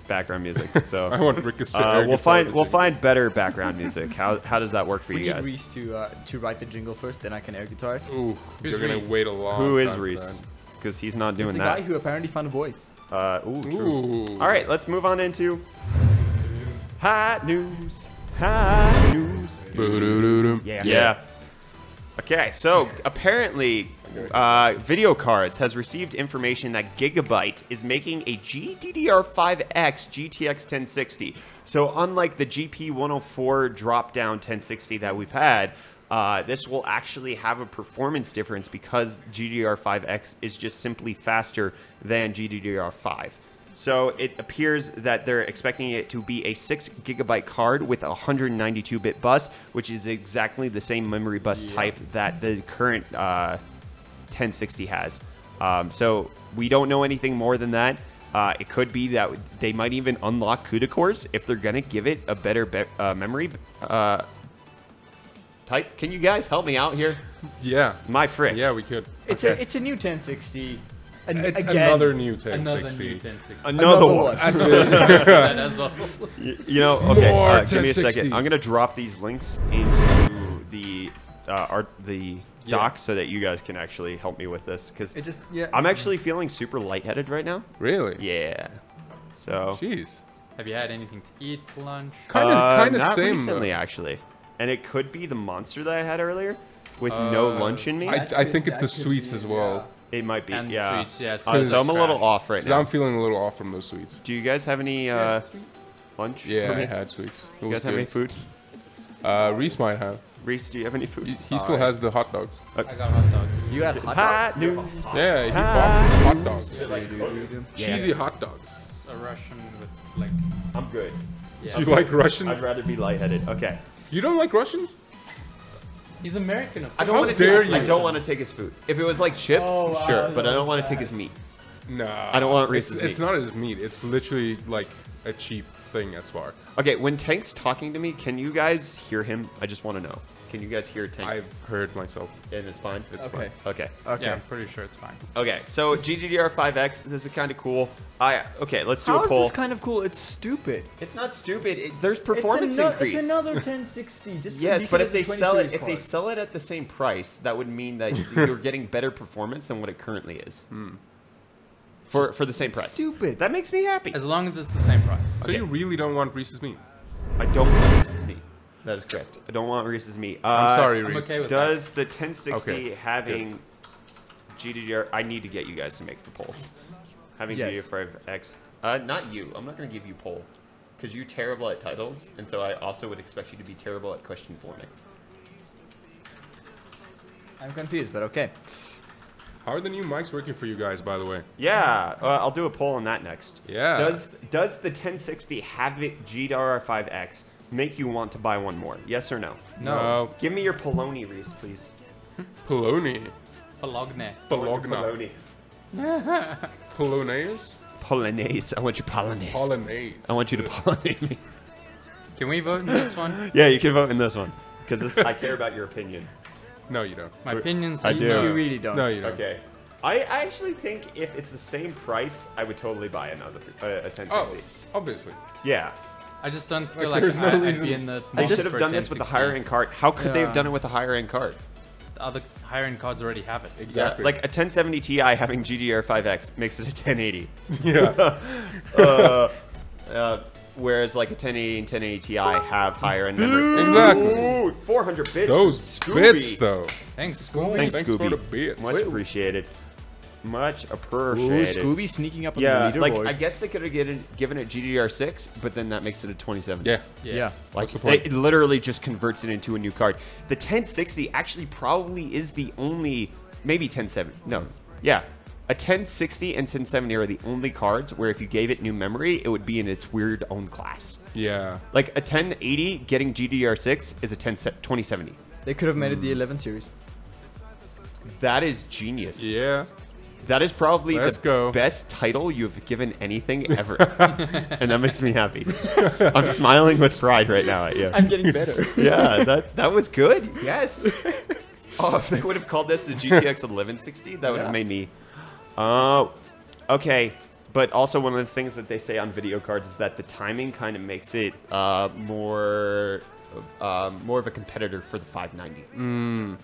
background music, so I want Ricochet. we'll find better background music. How does that work for We you need guys? Reese to write the jingle first, then I can air guitar. Ooh, Who's you're gonna Reese? wait a long Who time is for Reese? that. Because he's not It's doing the guy that. who apparently found a voice. Ooh, true. Ooh. All right, let's move on into hot news. Hot news. Boo-doo-doo-doo. Yeah. Okay, so apparently, Video Cards has received information that Gigabyte is making a GDDR5X GTX 1060. So unlike the GP104 drop-down 1060 that we've had, this will actually have a performance difference because GDDR5X is just simply faster than GDDR5. So it appears that they're expecting it to be a 6 gigabyte card with a 192-bit bus, which is exactly the same memory bus type that the current 1060 has. So we don't know anything more than that. It could be that they might even unlock CUDA cores if they're going to give it a better memory type. Can you guys help me out here? Yeah. My frick. Yeah, we could. It's Okay. a new 1060. And It's again, another new Another 1060. new 1060. Another one. that as well. You know, okay, More give me a second. 1060s. I'm gonna drop these links into the Yeah. doc so that you guys can actually help me with this because it just yeah. I'm actually feeling super lightheaded right now. Really? Yeah. So Jeez. Have you had anything to eat for lunch? Kind of not same. recently though. actually, and it could be the monster that I had earlier with no lunch in me. I think it's the sweets as well. It might be. And Yeah. sweets, yeah, it's So I'm a little trash. off right 'Cause now. I'm feeling a little off from those sweets. Do you guys have any lunch? Yeah, for I me? had sweets. It You was guys have any good. food? Reese might have. Reese, do you have any food? He still has the hot dogs. I got hot dogs. You had hot Hot news. Yeah, he bought hot dogs. dogs. Cheesy hot dogs. It's a Russian with like. I'm good. Yeah. You like I'd Russians? rather be lightheaded. Okay. You don't like Russians? He's American. I don't How want to dare take. I you. don't want to take his food. If it was like chips, Oh, wow, sure, but I that don't was want to bad. take his meat. Nah. I don't want Reese's It's meat. not his meat. It's literally like a cheap thing at Spark. Okay, when Tank's talking to me, can you guys hear him? I just want to know. Can you guys hear Tank? I've heard myself. And it's fine? It's Okay. fine. Okay. Okay. Yeah, I'm pretty sure it's fine. Okay, so GDDR5X, this is kind of cool. Okay, let's do How a is poll. this kind of cool? It's stupid. It's not stupid. There's performance increase. It's another 1060. Just Yes, release but it if as they a 20 sell it, series if they card. sell it at the same price, that would mean that you're getting better performance than what it currently is. For the same price. Stupid. That makes me happy. As long as it's the same price. So you really don't want Reese's meat? I don't want Reese's meat. That is correct. I don't want Reese's meat. I'm sorry, I'm Reese. okay with Does the 1060 Okay, having GDDR? I need to get you guys to make the polls. Having Yes. GDDR5X. Not you. I'm not going to give you poll. Because you're terrible at titles, and so I also would expect you to be terrible at question forming. I'm confused, but okay. How are the new mics working for you guys, by the way? Yeah, I'll do a poll on that next. Yeah. Does the 1060 have it GDDR5X make you want to buy one more? Yes or no? No. Give me your Poloni, Reese, please. Poloni. Bologna. Bologna. Poloni. Polonaise? Polonaise. I want you Polonaise. Polonaise. I want you to pollinate me. Can we vote in this one? Yeah, you can vote in this one. Because I care about your opinion. No, you don't. My opinion's I do. no. You really don't. No, you don't. Okay. I actually think if it's the same price, I would totally buy another a 1060. Oh, obviously. Yeah. I just don't feel Like, like there's no I'd reason- be in the They market should have for a done this with the 1060. higher end card. How could they have Yeah. done it with the higher end card? The other higher end cards already have it. Exactly. Like a 1070 Ti having GDDR5X makes it a 1080. Yeah. Whereas like a 1080 and 1080 Ti have higher end memory. Exactly. Ooh, 400 bits. Those Scooby. bits, though. Thanks, Scooby. Thanks, Thanks Scooby. for the bits. Much appreciated. Much Ooh, appreciated. Scooby sneaking up on Yeah, the like leaderboard. I guess they could have given it GDDR6, but then that makes it a 2070. Yeah. yeah. Like What's the point? it literally just converts it into a new card. The 1060 actually probably is the only, maybe 1070. No, yeah, a 1060 and 1070 are the only cards where if you gave it new memory, it would be in its weird own class. Yeah. Like a 1080 getting GDDR6 is a 2070. They could have made it the 11 series. That is genius. Yeah. That is probably Let's the go. best title you've given anything ever. And that makes me happy. I'm smiling with pride right now at you. I'm getting better. Yeah, that was good. Yes. Oh, if they would have called this the GTX 1160, that would have made me. Okay. But also one of the things that they say on video cards is that the timing kind of makes it more of a competitor for the 590.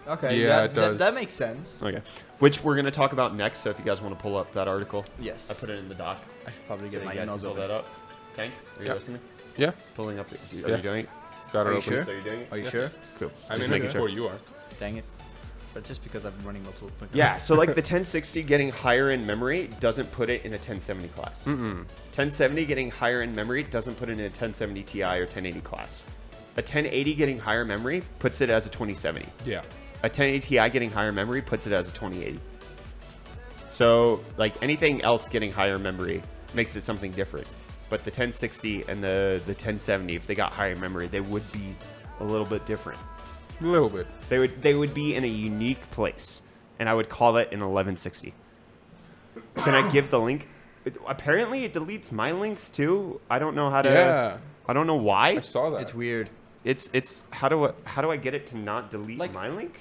Okay, Yeah, it does. that makes sense. Okay. Which we're going to talk about next, so if you guys want to pull up that article. Yes. I put it in the doc. I should probably So get you my guys can emails pull open. that up. Tank, are you Yeah. listening? Yeah. Pulling up. Are Yeah. you doing it? Got it Are you open. sure? So you're doing it? Are you Yeah. sure? Cool. I'm Just in making it sure. before you are. Dang it. But just because I've been running multiple. Yeah, so like the 1060 getting higher in memory doesn't put it in a 1070 class. 1070 getting higher in memory doesn't put it in a 1070 Ti or 1080 class. A 1080 getting higher memory puts it as a 2070. Yeah. A 1080 Ti getting higher memory puts it as a 2080. So like anything else getting higher memory makes it something different. But the 1060 and the 1070, if they got higher memory, they would be a little bit different. A little bit. They would be in a unique place, and I would call it an 1160. Can I give the link? Apparently, it deletes my links too. I don't know how to. Yeah. I don't know why. I saw that. It's weird. It's how do I get it to not delete my link?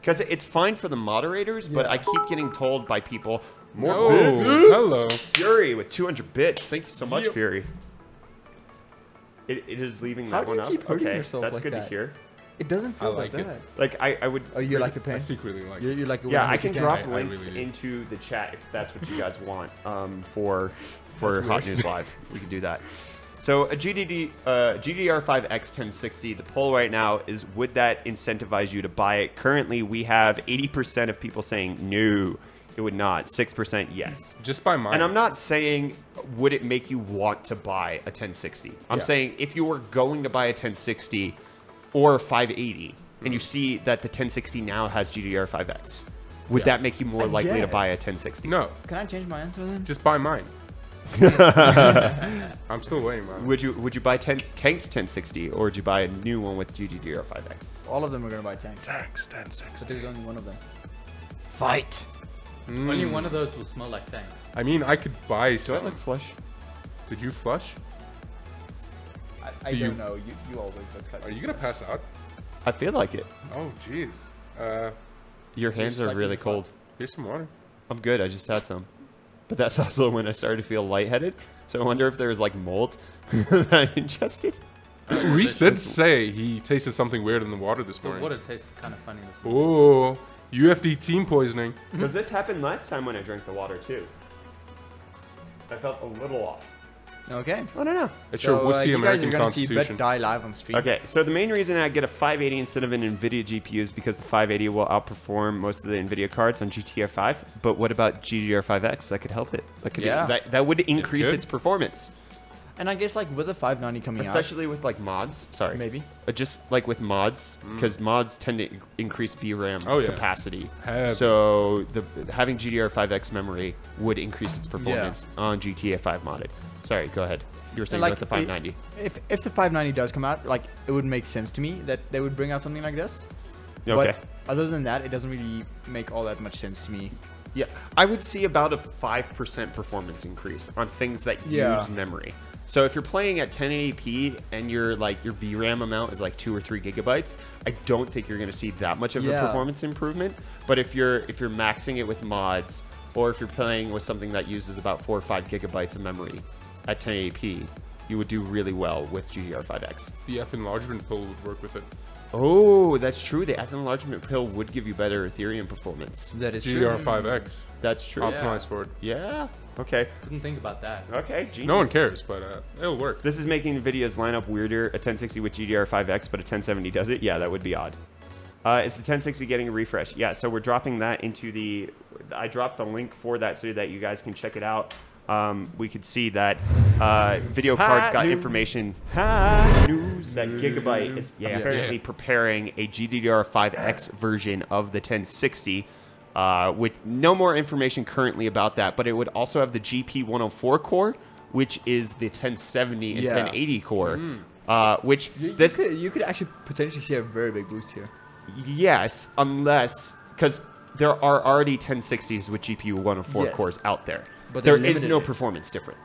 Because it's fine for the moderators, but I keep getting told by people more Oh, bits. hello. Fury with 200 bits. Thank you so much, Yep. Fury. It is leaving How that do one you up. keep hurting Okay, yourself that's like good to that? hear. It doesn't feel like that it. bad. Like I would. Oh, you like the I pain? secretly like You like it when Yeah, you I hit can the drop can? I links really do. into the chat if that's what you guys want for That's Hot weird. News Live. We can do that. So a GDDR5X 1060, the poll right now is, would that incentivize you to buy it? Currently, we have 80% of people saying no, it would not. 6% yes. Just by mine. And I'm not saying would it make you want to buy a 1060. I'm Yeah. saying if you were going to buy a 1060 or a 580 and you see that the 1060 now has GDDR5X, would Yeah. that make you more I likely to buy a guess. 1060? No, Can I change my answer then? just buy mine. I'm still waiting, man. Would you buy Tank's 1060 or would you buy a new one with GDDR5X? All of them are gonna buy tank, Tax 1060. but there's only one of them. Fight. Only one of those will smell like tank. I mean, I could buy Do I some. look flush? Did you flush? I Do you- don't know. You always look like. Are you gonna pass out? I feel like it. Oh, jeez. Your hands are slightly really hot. cold. Here's some water. I'm good. I just had some. But that's also when I started to feel lightheaded. So I wonder if there was like mold that I ingested. Reese did say he tasted something weird in the water this The morning. water tastes kind of funny this morning. Oh, UFD team poisoning. Because this happened last time when I drank the water too. I felt a little off. Okay. I don't know. Sure, we'll see you American guys are gonna see Constitution. Bet Die live on stream. Okay, so the main reason I get a 580 instead of an NVIDIA GPU is because the 580 will outperform most of the NVIDIA cards on GTR 5. But what about GDDR5X? That could help it. That could Yeah. that would increase could. its performance, And I guess like with the 590 coming especially with like mods. Sorry, out, maybe. just like with mods, because mods tend to increase VRAM Oh, yeah. capacity. Heavy. So having GDDR5X memory would increase its performance on GTA 5 modded. Sorry, go ahead. You were saying like, about the 590. If the 590 does come out, like it would make sense to me that they would bring out something like this. Okay. But other than that, it doesn't really make all that much sense to me. Yeah, I would see about a 5% performance increase on things that Yeah. use memory. So if you're playing at 1080p and your VRAM amount is like 2 or 3 gigabytes, I don't think you're going to see that much of a Yeah. performance improvement. But if you're maxing it with mods, or if you're playing with something that uses about 4 or 5 gigabytes of memory at 1080p, you would do really well with GDDR5X. The F enlargement pill would work with it. Oh, that's true. The Ether enlargement pill would give you better Ethereum performance. That is true. GDR5X. That's true. Optimized for it. Yeah. Okay. Didn't think about that. Okay. Genius. No one cares, but it'll work. This is making NVIDIA's lineup weirder. A 1060 with GDDR5X, but a 1070 does it? Yeah, that would be odd. Is the 1060 getting a refresh? Yeah, so we're dropping that into the... I dropped the link for that so that you guys can check it out. We could see that video cards got information that Gigabyte is apparently preparing a GDDR5X version of the 1060 with no more information currently about that, but it would also have the GP104 core, which is the 1070 and 1080 core, which You could actually potentially see a very big boost here. yes, unless because there are already 1060s with GPU 104 Yes. cores out there. But There they is limited no it. performance difference.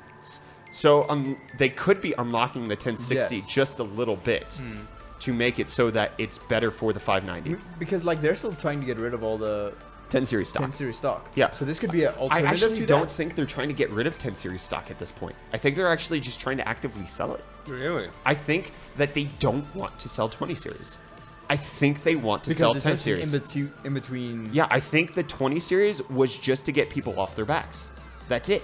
So they could be unlocking the 1060 Yes. just a little bit to make it so that it's better for the 590. Because like they're still trying to get rid of all the 10 series stock. 10 series stock. Yeah. So this could be an I alternative actually to don't that. think they're trying to get rid of 10 series stock at this point. I think they're actually just trying to actively sell it. Really? I think that they don't want to sell 20 series. I think they want to sell Because 10 it's series. in between. Yeah, I think the 20 series was just to get people off their backs. That's it.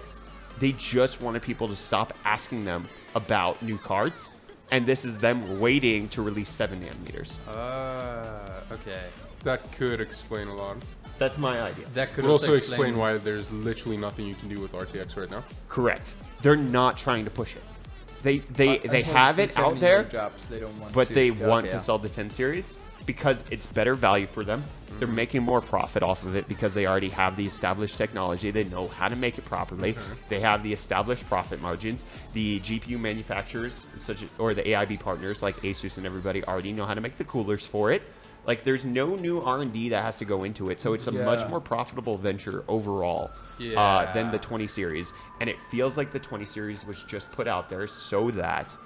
They just wanted people to stop asking them about new cards, and this is them waiting to release 7 nanometers. Okay. That could explain a lot. That's my idea. That could Would also explain why there's literally nothing you can do with RTX right now. Correct. They're not trying to push it. They Until have it out there, drops, they don't want but to. they Yeah, want okay, to yeah. sell the 10 series because it's better value for them. They're making more profit off of it because they already have the established technology. They know how to make it properly. They have the established profit margins. The GPU manufacturers, or the AIB partners like Asus and everybody, already know how to make the coolers for it. Like, there's no new R&D that has to go into it, so it's a much more profitable venture overall than the 20 series. And it feels like the 20 series was just put out there so that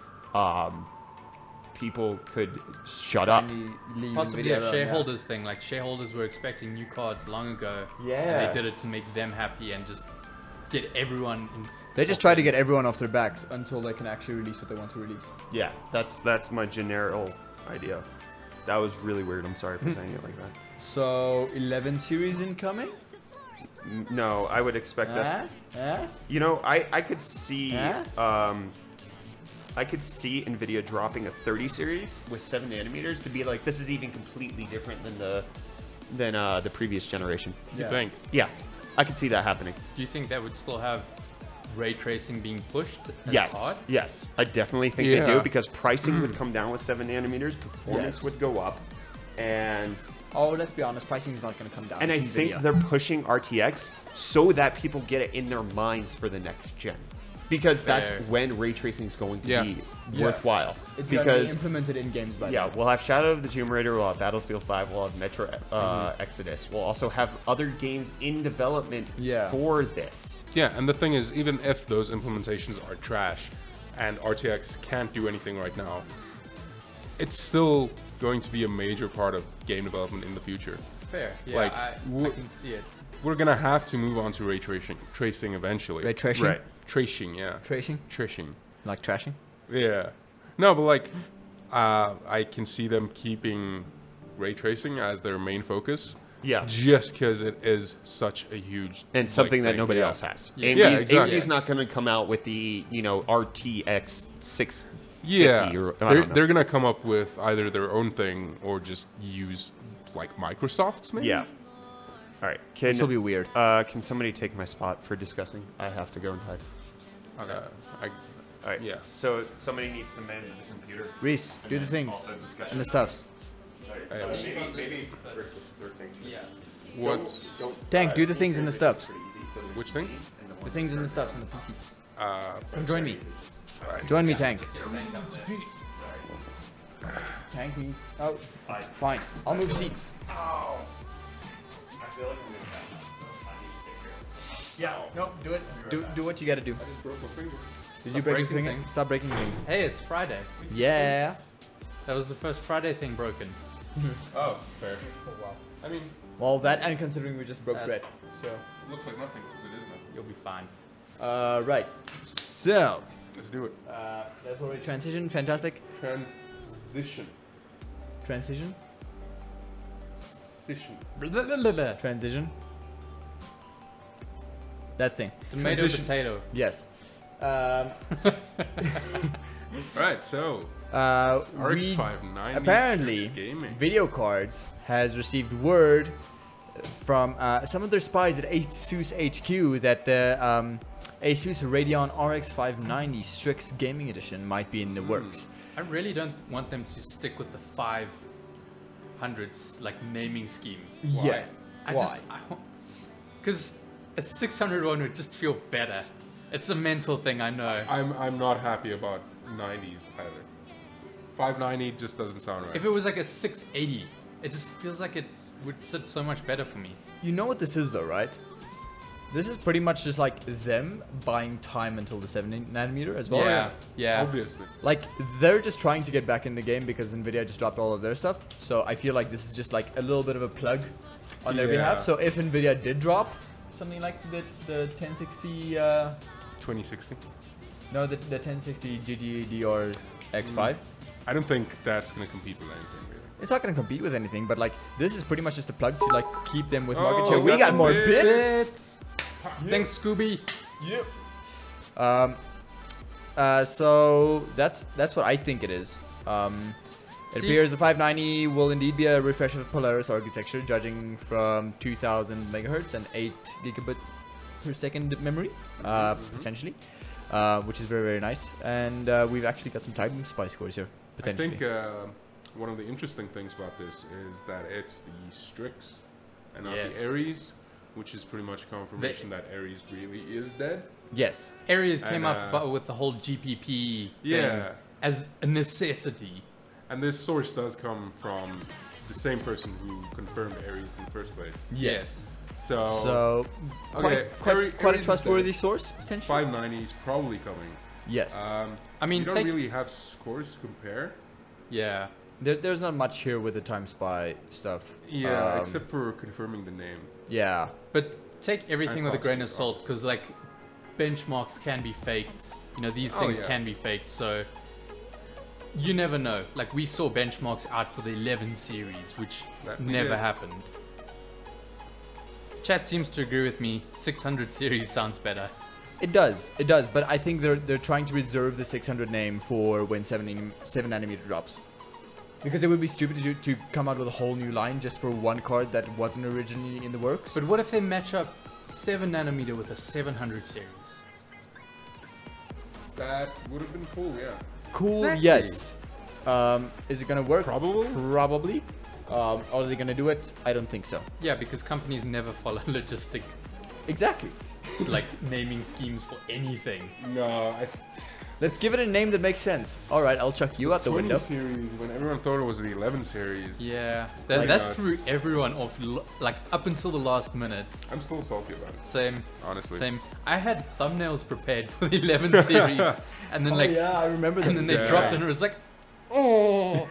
people could shut up. Possibly a shareholders thing. Like shareholders were expecting new cards long ago. Yeah. And they did it to make them happy and just get everyone. They just try to get everyone off their backs until they can actually release what they want to release. Yeah, that's my general idea. That was really weird. I'm sorry for saying it like that. So 11 series incoming. No, I would expect us. You know, I could see I could see Nvidia dropping a 30 series with 7 nanometers to be like, this is even completely different than the previous generation. You think? Yeah, I could see that happening. Do you think that would still have ray tracing being pushed as Yes, hard? yes, I definitely think they do Yeah. because pricing would come down with 7 nanometers, performance Yes. would go up, and Oh, let's be honest, pricing is not going to come down. I It's think Nvidia. they're pushing RTX so that people get it in their minds for the next gen. because that's Fair. when ray tracing is going to Yeah. be Yeah. worthwhile. It's gonna be because implemented in games by yeah, then. we'll have Shadow of the Tomb Raider, we'll have Battlefield 5, we'll have Metro Exodus. We'll also have other games in development Yeah. for this. Yeah, and the thing is, even if those implementations are trash and RTX can't do anything right now, it's still going to be a major part of game development in the future. Fair. Yeah, Like, I w- can see it. We're gonna have to move on to ray tracing eventually. Ray tracing? Right. Tracing, yeah. Tracing? Tracing. Like trashing? Yeah. No, but like, I can see them keeping ray tracing as their main focus. Yeah. Just because it is such a huge And something that thing, nobody yeah. else has. Yeah. AMD's, Yeah, exactly. AMD's not going to come out with the, RTX 650 Yeah, or I they're, don't know. they're gonna come up with either their own thing or just use like Microsoft's maybe. Yeah. All right. This will be weird. Can somebody take my spot for discussing? I have to go inside. Okay. All right. Yeah. So somebody needs to man the computer. Reese, do And the then things also discussion. and the stuffs. All right. Maybe first this third thing. Yeah. What's Tank, do the things and the stuffs. which things? The things and the stuffs and the PC. Uh, Come join me. Join me, Tank. Tank me. Oh, fine. I'll move seats. I feel like I'm gonna pass out, so I need to take care of this. Yeah, no, do it. Do what you gotta do. just broke my finger. Did Stop you break your breaking finger? things. Stop breaking things. Hey, it's Friday. Yeah. That was the first Friday thing broken. Oh, fair. I mean, Well, that and considering we just broke bread. So. it looks like nothing because it is nothing. You'll be fine. Right. So. Let's do it. That's already transition. Fantastic. Transition. Transition. Transition. That thing. Tomato, Transition. potato. Yes. All right, so We RX 590 apparently gaming. Video Cards has received word from some of their spies at ASUS HQ that the Asus Radeon RX 590 Strix Gaming Edition might be in the works. I really don't want them to stick with the 500s like naming scheme. Yeah. Why? Because a 600 one would just feel better. It's a mental thing, I know. I'm not happy about 90s either. 590 just doesn't sound right. If it was like a 680, it just feels like it would sit so much better for me. You know what this is though, right? This is pretty much just like them buying time until the 7nm as well. Yeah, yeah. Obviously. Like they're just trying to get back in the game because Nvidia just dropped all of their stuff. So I feel like this is just like a little bit of a plug on their Yeah. behalf. So if Nvidia did drop something like the 1060, 2060. no, the 1060 GDDR X5, I don't think that's gonna compete with anything really. it's not gonna compete with anything. But like this is pretty much just a plug to like keep them with market Oh, share. We got got the more bits. bits. Thanks, Scooby. So that's what I think it is. It See- appears the 590 will indeed be a refresh of Polaris architecture, judging from 2000 megahertz and 8 gigabits per second memory, potentially, which is very, very nice. And we've actually got some time spy scores here, potentially. I think one of the interesting things about this is that it's the Strix and not Yes. the Ares, which is pretty much confirmation that Ares really is dead. Yes. Areas came And, up but with the whole GPP thing Yeah. as a necessity. And this source does come from the same person who confirmed Ares in the first place. Yes. So Okay, quite Ares a is trustworthy dead. source, potentially. 590 is probably coming. Yes. I mean, you don't take- really have scores to compare. Yeah. There's not much here with the time spy stuff. Yeah, except for confirming the name. Yeah. But take everything And with a grain of proximity, salt because like benchmarks can be faked. You know, these things yeah. can be faked. So you never know. Like we saw benchmarks out for the 11 series, which That we never did. happened. Chat seems to agree with me. 600 series sounds better. It does, but I think they're trying to reserve the 600 name for when 7nm drops. Because it would be stupid to come out with a whole new line just for one card that wasn't originally in the works. But what if they match up 7nm with a 700 series? That would have been cool, yeah. Cool, Exactly. yes. Is it gonna work? Probably. Probably. Are they gonna do it? I don't think so. Yeah, because companies never follow logistic. Exactly. like naming schemes for anything. No, Let's give it a name that makes sense. All right, I'll chuck you out the 20 window. series, when everyone thought it was the 11 series. Yeah, Like that us. threw everyone off, like up until the last minute. I'm still salty about it, Same, honestly. same. I had thumbnails prepared for the 11 series, and then like, yeah, I remember that. and then they Yeah. dropped, and it was like, oh.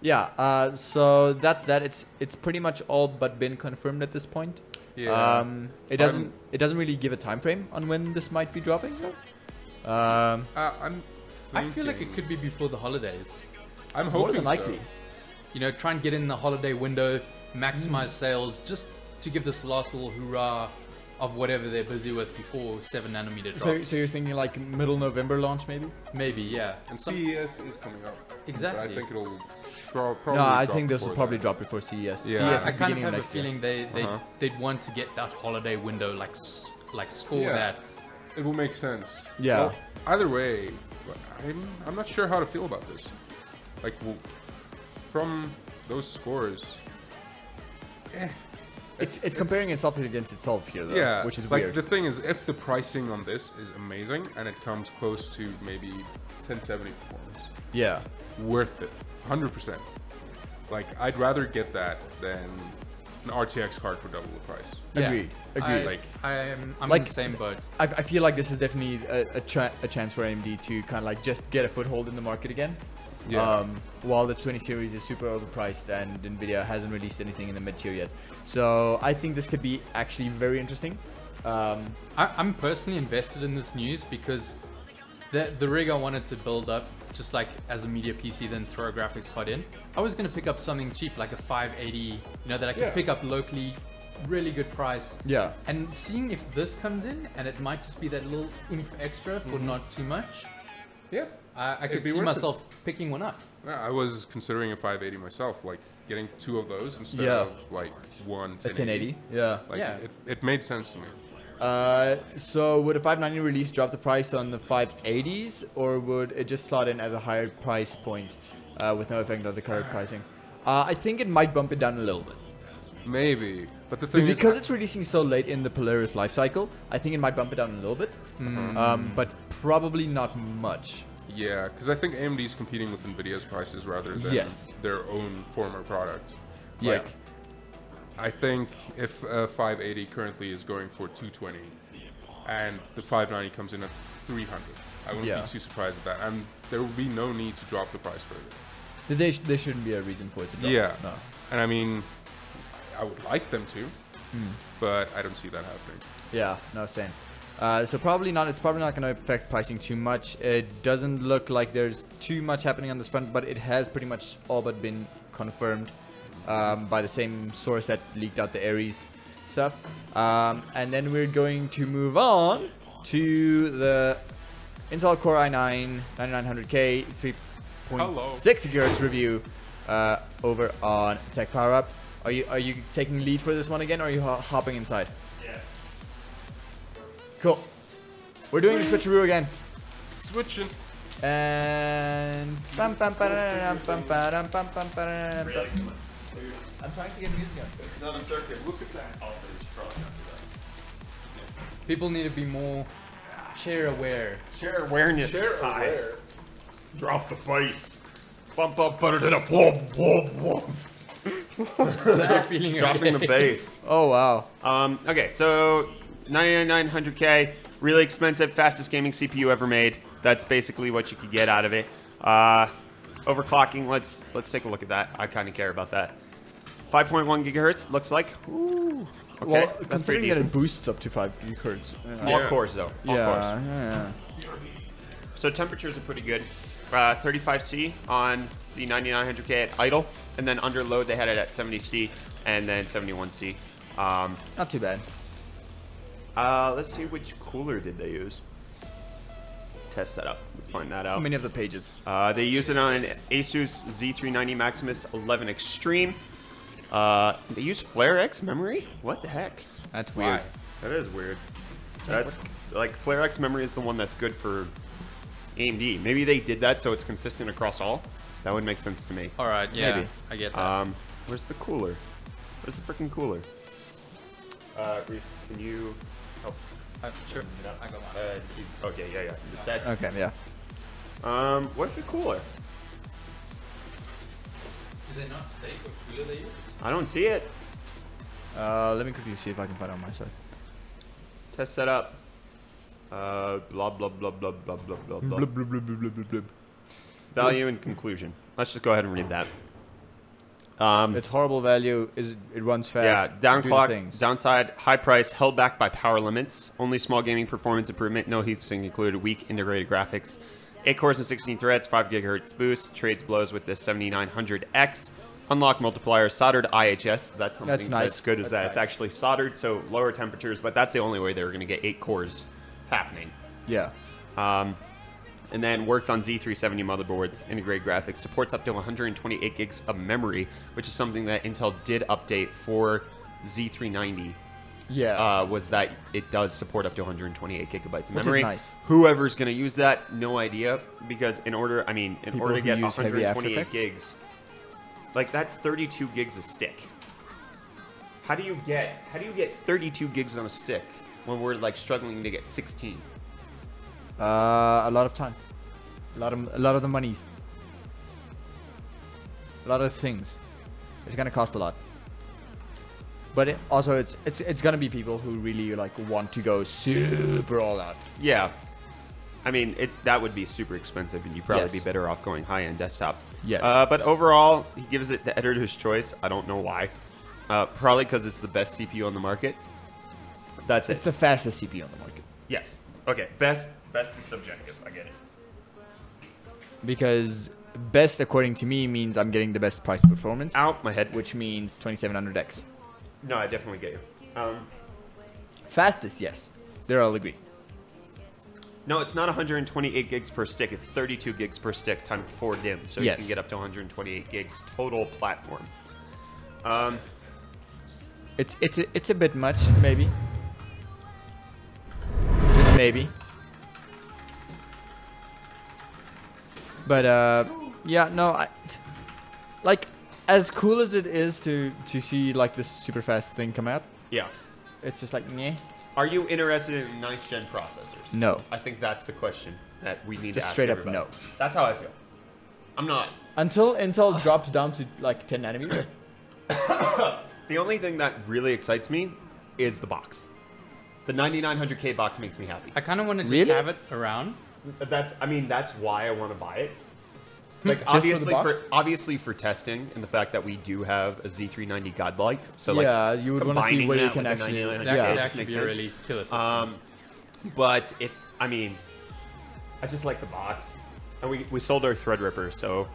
Yeah, so that's that. It's pretty much all but been confirmed at this point. Yeah. It doesn't really give a time frame on when this might be dropping though. I'm I feel like it thinking- could be before the holidays. I'm more hoping than likely. so. You know, try and get in the holiday window, maximize sales, just to give this last little hoorah of whatever they're busy with before 7 nanometer So, drops. so you're thinking like middle November launch maybe? Maybe, yeah. And CES is coming up. Exactly. But I think it'll probably No, I drop think this will before probably that. drop before CES. Yeah. CES I is kind of beginning have a next year. feeling they'd want to get that holiday window, like score Yeah. that. It will make sense. Yeah. Well, either way, I'm not sure how to feel about this. Like, from those scores, It's comparing itself against itself here though, yeah, which is like weird. the thing is, if the pricing on this is amazing and it comes close to maybe 1070 performance, Yeah. worth it, 100%. Like, I'd rather get that than an RTX card for double the price. Yeah. Agreed. Agreed. I'm Like- in the same boat. I feel like this is definitely a chance for AMD to kind of like just get a foothold in the market again. Yeah. While the 20 series is super overpriced and Nvidia hasn't released anything in the mid tier yet, so I think this could be actually very interesting. I'm personally invested in this news because the rig I wanted to build up, just like as a media PC, then throw a graphics card in. I was going to pick up something cheap, like a 580, you know, that I could Yeah. pick up locally, really good price. Yeah. And seeing if this comes in, and it might just be that little oomph extra for not too much, Yeah. I could be see worth it. myself picking one up. Yeah, I was considering a 580 myself, like getting 2 of those instead Yeah. of like one A 1080. Yeah. Like, Yeah. it made sense to me. So would a 590 release drop the price on the 580s, or would it just slot in at a higher price point with no effect on the current pricing? I think it might bump it down a little bit. Maybe, but the thing Because is, it's releasing so late in the Polaris life cycle, I think it might bump it down a little bit, but probably not much. yeah, because I think AMD is competing with Nvidia's prices rather than Yes. their own former products. Yeah. Like, I think if a 580 currently is going for 220, and the 590 comes in at 300, I wouldn't Yeah. be too surprised at that, and there would be no need to drop the price further. There shouldn't be a reason for it to drop. Yeah, No. and I mean, I would like them to, but I don't see that happening. Yeah, no, same. So probably not. It's probably not going to affect pricing too much. It doesn't look like there's too much happening on this front, but it has pretty much all but been confirmed by the same source that leaked out the Ares stuff. And then we're going to move on to the Intel Core i9 9900K 3.6 GHz review over on Tech Power Up. Are you taking lead for this one again, or are you hopping inside? Yeah. Cool. We're doing the switcheroo again. Switching. And Really? I'm trying to get music on. It's not a circus. Look at that. Also, you should probably not do that. People need to be more chair aware. Share awareness Share is high. aware. Drop the bass. Bump up, put it in a boom, boom, boom. You're feeling Dropping the okay. bass. Oh wow. Okay, so 9900K, really expensive, fastest gaming CPU ever made. That's basically what you could get out of it. Overclocking, let's take a look at that. I kind of care about that. 5.1 gigahertz looks like. Ooh. Okay, Well, that's pretty considering that decent. it boosts up to 5 gigahertz. All Yeah. cores though. All cores. Yeah. So temperatures are pretty good. 35C on the 9900K at idle, and then under load they had it at 70C and then 71C. Not too bad. Let's see which cooler did they use. Test setup. Let's find that How out. many of the pages? They use it on an Asus Z390 Maximus 11 Extreme. They use FlareX memory? What the heck? That's Why? weird. That is weird. That's like FlareX memory is the one that's good for AMD. Maybe they did that so it's consistent across all. That would make sense to me. All right, yeah, Maybe. I get that. Where's the cooler? Where's the freaking cooler? Reese, can you help? Sure. No. I got one. Okay, yeah. That, Okay, yeah. what's the cooler? Do they not steak or cooler they use? I don't see it. Let me quickly see if I can find it on my side. Test setup. Blah blah blah blah blah blah blah blah. Blub, blub, blub, blub, blub, blub. Value and conclusion. Let's just go ahead and read that. Its horrible value is it runs fast. Yeah, down do the clock, things. downside, high price, held back by power limits. Only small gaming performance improvement, no heatsink included, weak integrated graphics. 8 cores and 16 threads, 5 GHz boost, trades blows with the 7900X. Unlock multiplier, soldered IHS. That's something That's nice. that's good as That's that. nice. It's actually soldered, so lower temperatures, but that's the only way they're going to get 8 cores happening. Yeah. And then works on Z370 motherboards, integrated graphics, supports up to 128 gigs of memory, which is something that Intel did update for Z390. Yeah. Was that it does support up to 128 gigabytes of Which is memory. nice. Whoever's going to use that, no idea, because in order to People get who use heavy After 128 Effects? gigs, like that's 32 gigs a stick. How do you get 32 gigs on a stick when we're like struggling to get 16? A lot of time. A lot of the monies. A lot of things. It's gonna cost a lot. But it's gonna be people who really like want to go super all out. Yeah. I mean, that would be super expensive, and you'd probably Yes. be better off going high-end desktop. Yes. But overall, he gives it the editor's choice. I don't know why. Probably because it's the best CPU on the market. That's It's it. the fastest CPU on the market. Yes. Okay. Best is subjective. I get it. Because best, according to me, means I'm getting the best price performance, Out my head. which means 2700X. No, I definitely get you. Fastest, yes. There I'll agree. No, it's not 128 gigs per stick. It's 32 gigs per stick times 4 DIMMs. So you Yes. can get up to 128 gigs total platform. It's a bit much, maybe. Just maybe. But yeah, no, like as cool as it is to see like this super fast thing come out, Yeah. it's just like meh. Are you interested in 9th gen processors? No. I think that's the question that we need Just to ask straight up everybody. no. That's how I feel. I'm not. Until Intel drops down to like 10 nanometers. The only thing that really excites me is the box. The 9900K box makes me happy. I kind of want to just Really? have it around. That's why I want to buy it. Like Just for the obviously box? obviously for testing and the fact that we do have a Z390 godlike. So like Yeah, you would wanna see combining where you that can with the actually- 9900K That Yeah. could just actually makes be a sense. really killer system. But it's, I mean, I just like the box. And we sold our Threadripper, so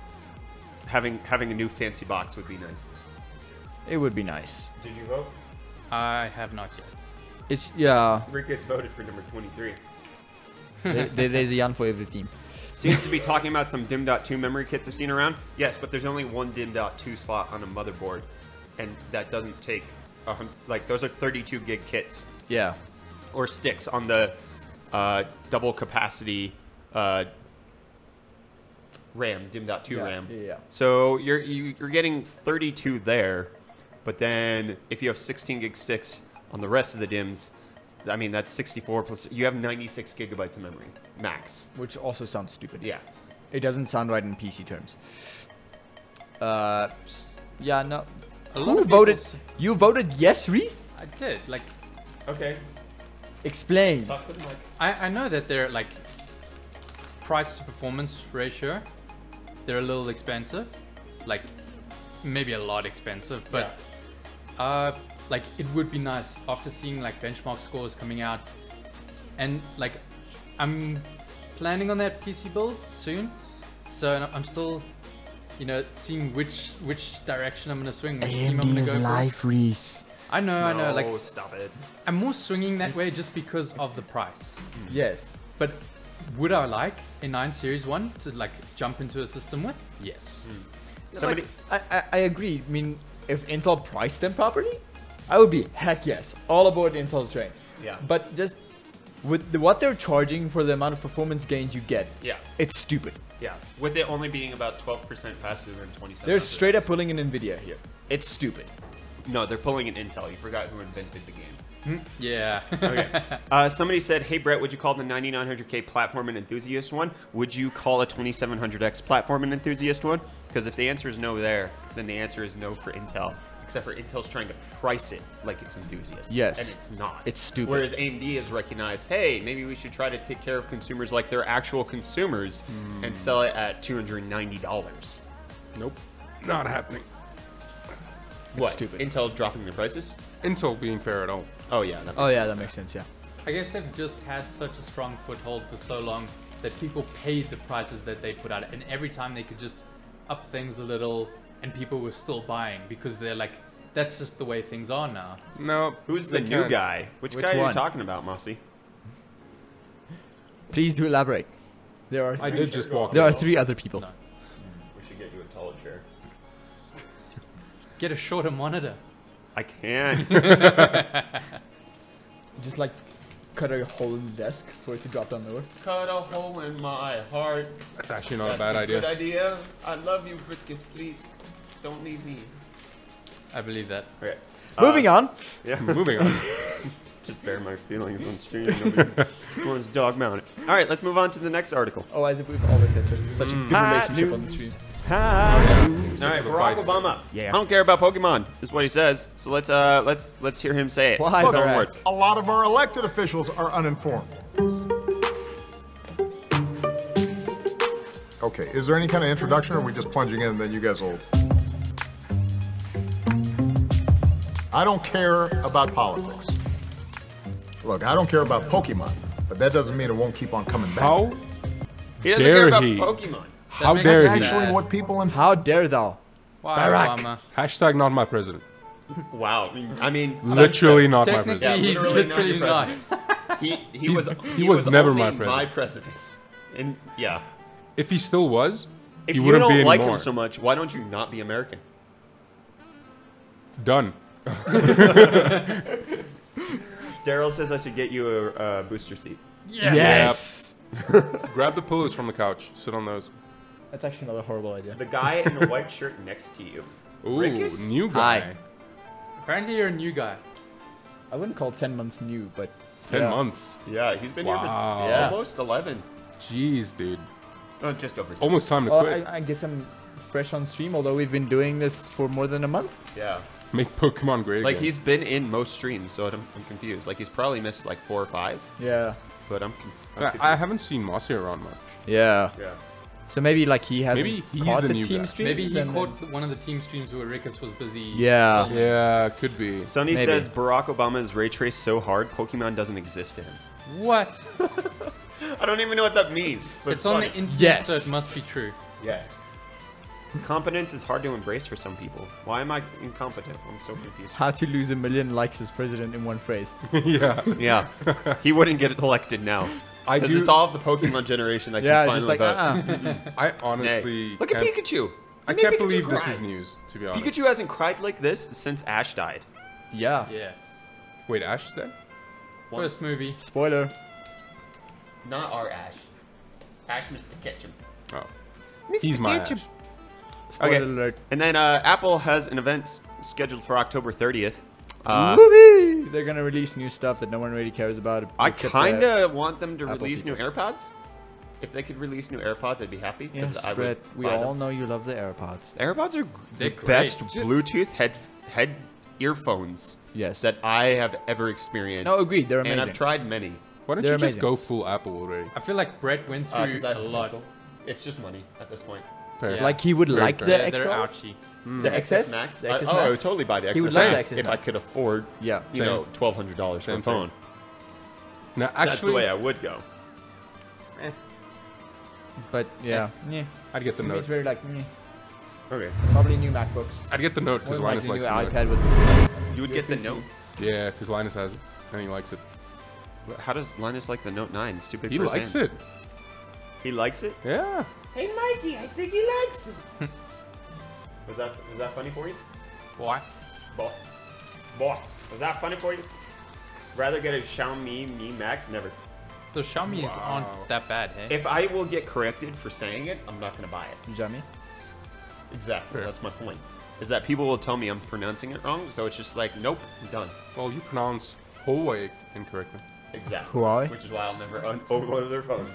having a new fancy box would be nice. It would be nice. Did you vote? I have not yet. It's yeah. Rikus voted for number 23. There's a Jan for every team. Seems to be talking about some DIMM.2 memory kits I've seen around. Yes, but there's only one DIMM.2 slot on a motherboard, and that doesn't take like those are 32 gig kits Yeah. or sticks on the double capacity RAM, DIMM.2 Yeah, RAM. yeah. So you're getting 32 there, but then if you have 16 gig sticks on the rest of the DIMMs, I mean that's 64 plus. You have 96 gigabytes of memory max. Which also sounds stupid. Yeah. It doesn't sound right in PC terms. Yeah, no. A lot Who of people voted? s- You voted yes, Reese? I did. Like, Okay. Explain. Talk to the mic. I know that they're like price to performance ratio. They're a little expensive, like maybe a lot expensive, but like it would be nice after seeing like benchmark scores coming out, and like I'm planning on that PC build soon, so I'm still, you know, seeing which direction I'm gonna swing. Which team I'm gonna go for. Reese. I know, No, like stop it. I'm more swinging that way just because of the price. Yes. But would I like a 9 Series one to like jump into a system with? Yes. Somebody. I agree. I mean, if Intel priced them properly, I would be heck yes, all aboard Intel's train. Yeah. But just with what they're charging for the amount of performance gains you get, Yeah. it's stupid. Yeah. With it only being about 12% faster than 27. They're straight up pulling an Nvidia here. It's stupid. No, they're pulling an Intel. You forgot who invented the game. Yeah. Okay. Somebody said, "Hey Brett, would you call the 9900K platform an enthusiast one? Would you call a 2700X platform an enthusiast one?" Because if the answer is no there, then the answer is no for Intel. Except for Intel's trying to price it like it's enthusiast. Yes. And it's not. It's stupid. Whereas AMD has recognized, hey, maybe we should try to take care of consumers like they're actual consumers and sell it at $290. Nope. Not happening. What? stupid. Intel dropping their prices? Intel being fair at all. Oh yeah. That Oh yeah, that makes sense. Yeah. I guess they've just had such a strong foothold for so long that people paid the prices that they put out, and every time they could just up things a little, and people were still buying because they're like, that's just the way things are now. No. Who's the they new can't. guy? Which Which guy are you one? talking about, Mossy? Please do elaborate. There are I did just walk. there in. are 3 other people. No. We should get you a taller chair. Get a shorter monitor. I can't. Just like cut a hole in the desk for it to drop down lower. Cut a hole in my heart. That's actually not a That's bad Good idea. idea. I love you, Britkus. Please don't leave me. I believe that. Okay. Moving on. Yeah. Moving on. Just bear my feelings on stream. Everyone's dog mounted. All right, let's move on to the next article. Oh, as if we've always had such a good relationship on the stream. All right, the Barack fights. Obama. Yeah. I don't care about Pokemon. Is what he says. So let's hear him say it. Why, His own Barack? words. A lot of our elected officials are uninformed. Okay, is there any kind of introduction, or are we just plunging in and then you guys will... I don't care about politics. Look, I don't care about Pokemon, but that doesn't mean it won't keep on coming back. How? He doesn't Dare care about he? Pokemon. How makes dare That's he? sense. actually what people in... How dare thou? Why, Barack. Obama? Hashtag not my president. Wow. I mean, Literally not my Technically, president. Yeah, he's literally literally not not. your he was never only my president. my president. And yeah. If he still was, If he you wouldn't don't be like anymore. him so much, why don't you not be American? Done. Daryl says I should get you a booster seat. Yes. Grab the pillows from the couch. Sit on those. That's actually another horrible idea. The guy in the white shirt next to you. Ooh, Rickus? new guy. Hi. Apparently, you're a new guy. I wouldn't call 10 months new, but 10 yeah. months. Yeah, he's been here Wow. for Yeah. almost 11. Jeez, dude. Oh, just over 10. Almost time to Well, quit. I guess I'm fresh on stream, although we've been doing this for more than a month. Yeah. Make Pokemon great Like, again. he's been in most streams, so I'm confused. Like, he's probably missed like 4 or 5, Yeah. but I'm I confused. haven't seen Mossy around much. Yeah. Yeah. So maybe like he hasn't Maybe he's caught the the new team guy. streams. Maybe he and caught one of the team streams where Rickus was busy. Yeah. filming. Yeah, could be. Sonny Maybe. says Barack Obama is ray traced so hard, Pokemon doesn't exist to him. What? I don't even know what that means. But It's on funny. the internet, Yes. so it must be true. Yes. Competence is hard to embrace for some people. Why am I incompetent? I'm so confused. How to lose 1 million likes as president in one phrase. Yeah. Yeah. He wouldn't get elected now. I Because do. it's all of the Pokemon generation that Yeah, can just finally like vote. I Nay. honestly. Look at can't- Pikachu. I You made can't Pikachu believe this cry. is news, to be honest. Pikachu hasn't cried like this since Ash died. Yeah. Yes. Wait, Ash is dead? First movie. Spoiler. Not our Ash. Ash Mr. Ketchum. Oh. He's my Ash. Spoiler Okay. alert. And then Apple has an event scheduled for October 30th. Whoopee! They're gonna release new stuff that no one really cares about. I except kind of want them to Apple release people. new AirPods. If they could release new AirPods, I'd be happy. 'cause Yes, I would Brett. We buy all them. know you love the AirPods. AirPods are They're the great. best Ju- Bluetooth head earphones Yes. that I have ever experienced. No, agreed. They're And amazing. I've tried many. Why don't They're you just amazing. go full Apple already? I feel like Brett went through Because I a have a lot. pencil. It's just money at this point. Fair. Yeah. Like he would Very like fair. the They're XL. ouchy. The XS Max. The XS I Max? would totally buy the XS He would love the Max XS if I Max. could afford, Yeah. you know, $1,200 for a Same, phone. Now, That's the actually, way I would go. But yeah. Yeah. I'd get the To me, Note. it's very like Okay. probably new MacBooks. I'd get the Note More because than Linus likely likes new the Note. iPad with. You would get the USB-C. Note. Yeah, because Linus has it and he likes it. How does Linus like the Note 9? Stupid. He for his likes hands. it. He likes it? Yeah. Hey, Mikey, I think he likes it. was that funny for you? Why? Boy. Was that funny for you? Rather get a Xiaomi Mi Max? Never. The Xiaomi's Wow. aren't that bad, hey? If I will get corrected for saying it, I'm not going to buy it. Xiaomi. Exactly. Fair. That's my point. Is that people will tell me I'm pronouncing it wrong, so it's just like, nope, I'm done. Well, you pronounce Huawei incorrectly. Exactly. Huawei? Which is why I'll never own one of their phones.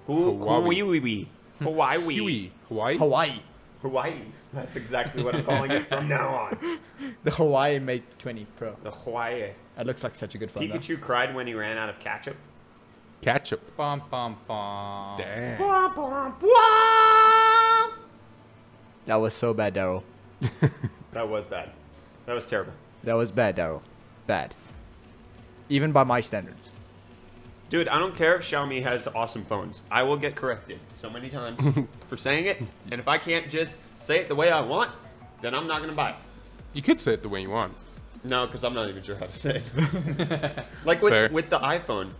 Huawei. Hawaii. Huey. Hawaii? Hawaii. Hawaii. That's exactly what I'm calling it from now on. The Hawaii Mate 20 Pro. The Hawaii. That looks like such a good phone. though. Pikachu cried when he ran out of ketchup. Ketchup. Bum bum bum. Damn. That was so bad, Daryl. That was bad. That was terrible. That was bad, Daryl. Bad. Even by my standards. Dude, I don't care if Xiaomi has awesome phones. I will get corrected so many times for saying it. And if I can't just say it the way I want, then I'm not going to buy it. You could say it the way you want. No, because I'm not even sure how to say it. Like Fair. with the iPhone,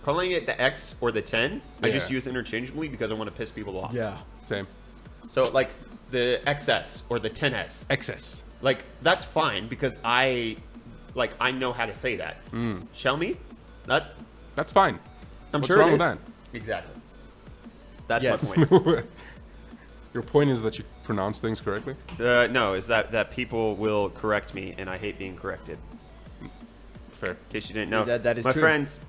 calling it the X or the 10, I just Yeah. use interchangeably because I want to piss people off. Yeah. Same. So like the XS or the 10S, Excess. like that's fine because I know how to say that. Xiaomi, That's fine. I'm What's sure wrong it with is. that? Exactly. That's Yes. my point. Your point is that you pronounce things correctly? No, is that people will correct me, and I hate being corrected. Fair. In case you didn't know, That is my true. friends.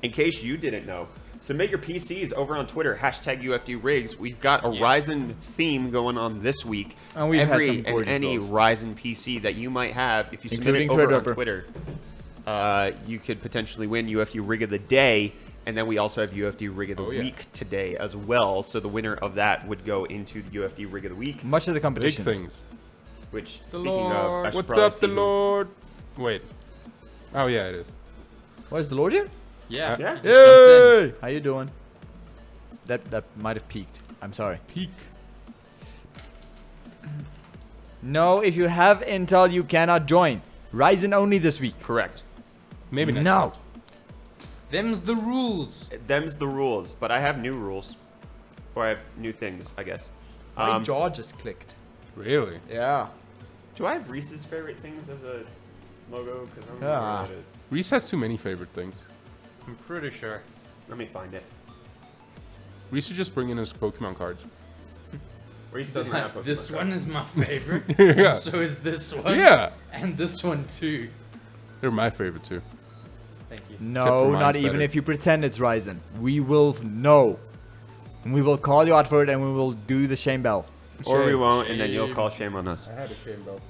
In case you didn't know, submit your PCs over on Twitter #UFD Rigs. We've got a Ryzen theme going on this week. And we've had Every some and gorgeous any builds. Ryzen PC that you might have, if you submit it Including over on Threadripper. Twitter, you could potentially win UFD Rig of the Day. And then we also have UFD Rig of the Week today as well. So the winner of that would go into the UFD Rig of the Week. Much of the Big competition. things. Which, The speaking of, I Lord. should What's probably up, see the who- Lord? Wait. Oh, yeah, it is. What is the Lord here? Yeah. Yeah. he just jumped in. How you doing? That might have peaked. I'm sorry. Peak. No, if you have Intel, you cannot join. Ryzen only this week. Correct. Maybe next No. time. Them's the rules. Them's the rules, but I have new rules. Or I have new things, I guess. My jaw just clicked. Really? Yeah. Do I have Reese's favorite things as a logo? Because I don't know Ah. where that is. Reese has too many favorite things. I'm pretty sure. Let me find it. Reese should just bring in his Pokemon cards. Reese's doesn't have Pokemon This cards. one is my favorite. Yeah. And so is this one. Yeah. And this one too. They're my favorite, too. Thank you. Except No, for not mine's even better. if you pretend it's Ryzen. We will know. And we will call you out for it and we will do the shame bell. Or we Shame. won't, and then you'll Shame. call shame on us. I had a shame belt.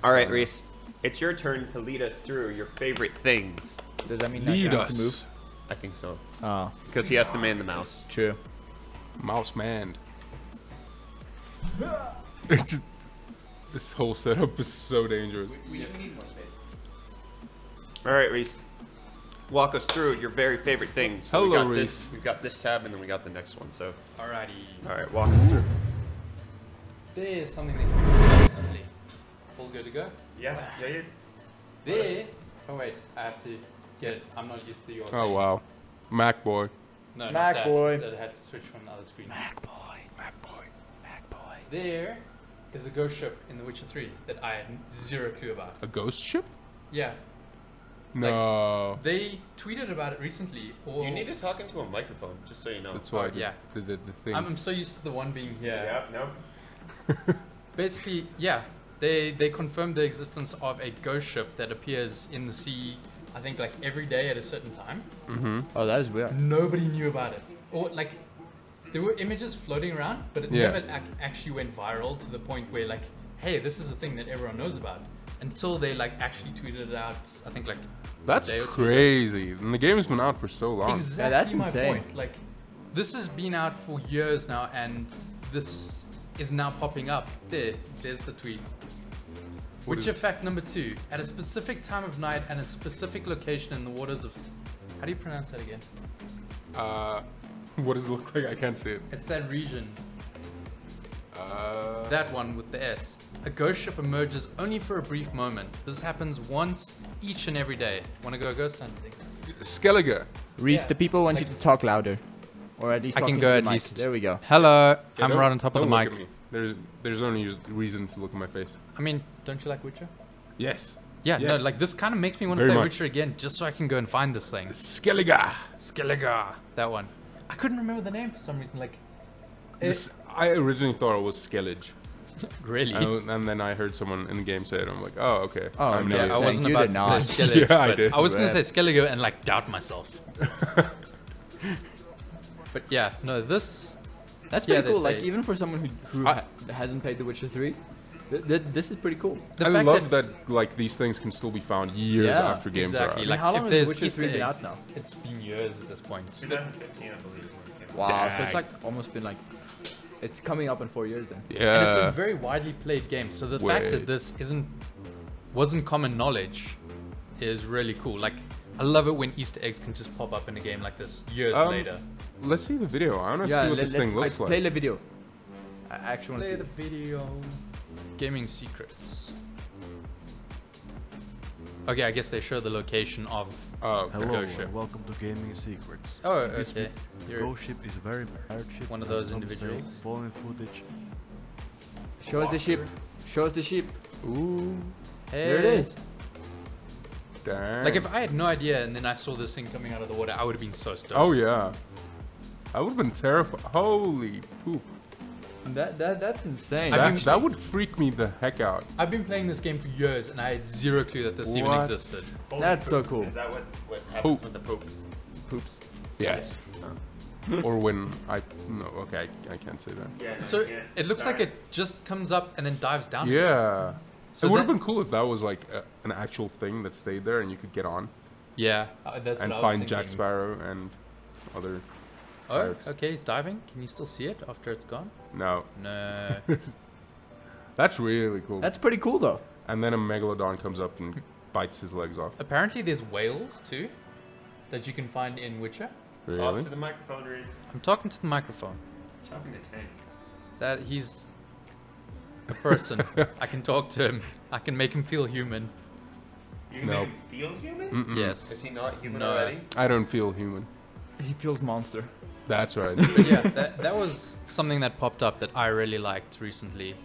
All right, Reese. It's your turn to lead us through your favorite things. Does that mean Lead I have to us. move? I think so. Oh, Because he has to man the mouse. true. Mouse man. It's just, this whole setup is so dangerous. We need more space. All right, Reese. Walk us through your very favorite things. So we Hello, got Reese. We've got this tab, and then we got the next one. So, Alrighty. all right, walk us through. There's something that came out recently. All good to go? Yeah. There. Oh wait, I have to get it. I'm not used to your Oh, thing. wow. Mac boy. No, not Mac that. boy. That had to switch from another screen. Mac boy. Mac boy. Mac boy. There is a ghost ship in The Witcher 3 that I had zero clue about. A ghost ship? Yeah. No. They tweeted about it recently. Or You need to talk into a microphone, just so you know. That's why Oh, yeah. the thing. I'm so used to the one being here. Yeah. No. Basically, yeah, they confirmed the existence of a ghost ship that appears in the sea, I think like every day at a certain time. Oh, that is weird. Nobody knew about it. Or like, there were images floating around, but it Yeah. never actually went viral to the point where like, hey, this is a thing that everyone knows about. Until they like actually tweeted it out, I think like That's a day or two ago. crazy. And the game's been out for so long. Exactly that's my insane. point. Like, this has been out for years now, and this is now popping up. There's the tweet. What Witcher is- fact number 2: at a specific time of night and a specific location in the waters of. How do you pronounce that again? What does it look like? I can't see it. It's that region. Uh, That one with the S. A ghost ship emerges only for a brief moment. This happens once each and every day. Want to go ghost hunting? Skellige. Reese, Yeah, the people want like- you to talk louder. Or at least I talk can into go the at mic. least. There we go. Hello, Yeah, I'm don't- right on top of the don't look mic. at me. There's only reason to look at my face. I mean, don't you like Witcher? Yes. Yeah, no, Yes. like this kind of makes me want to Very play much. Witcher again just so I can go and find this thing. Skellige. Skellige. That one. I couldn't remember the name for some reason. Like, it, I originally thought it was Skellige. Really? And then I heard someone in the game say it. I'm like, oh, okay. Oh, I'm no, not- Yeah, I saying wasn't you about did to not. say Skellige, Yeah, I but did. I was going to Rep. say Skellige and like doubt myself. But yeah, no, this. That's Yeah, pretty they cool. Like say- even for someone who hasn't played The Witcher 3, this is pretty cool. The I fact love that like these things can still be found years Yeah, after games exactly. are out. Like how long if has The there's Witcher Easter 3 been eggs, out now? it's been years at this point. 2015, I believe. is when it came out. Wow, so Dang. it's like almost been like, it's coming up in 4 years then. And it's Yeah. a very widely played game, so the fact that Wait. this wasn't common knowledge is really cool. Like I love it when Easter eggs can just pop up in a game like this years later. Let's see the video. I want to see what this thing looks play like. the video. I actually want to Play see the this. video. Gaming secrets. Okay, I guess they show the location of. Oh, Hello. okay. Hello Ghost ship. and welcome to Gaming Secrets. Oh, In this okay. The You're ghost ship is a very rare ship. one of and those some say individuals. Fallen footage. Show us the sheep. Show us the sheep. Ooh, There it is. dang. Like if I had no idea and then I saw this thing coming out of the water, I would have been so stoked. Oh yeah. I would have been terrified. Holy poop. That's insane. I've been- That would freak me the heck out. I've been playing this game for years and I had zero clue that this even What? existed. That's so cool. Is that what happens Poop. with the poop? Poops. Yes. Or when no, okay, I can't say that. Yeah. no, So you can't. it looks like Sorry. it just comes up and then dives down. Yeah. So it would have that- been cool if that was like an actual thing that stayed there and you could get on Yeah, that's and what I was find Jack thinking. Sparrow and other. Oh, pirates. okay, he's diving. Can you still see it after it's gone? No, No. that's really cool. That's pretty cool though. And then a megalodon comes up and bites his legs off. Apparently, there's whales too that you can find in Witcher. Talk Really? to the microphone, Reese. I'm talking to the microphone. Talking to Tank. That he's a person. I can talk to him. I can make him feel human. You can No. make him feel human? Mm-mm. Yes. Is he not human No. already? I don't feel human. He feels monster. That's right. But yeah, that was something that popped up that I really liked recently.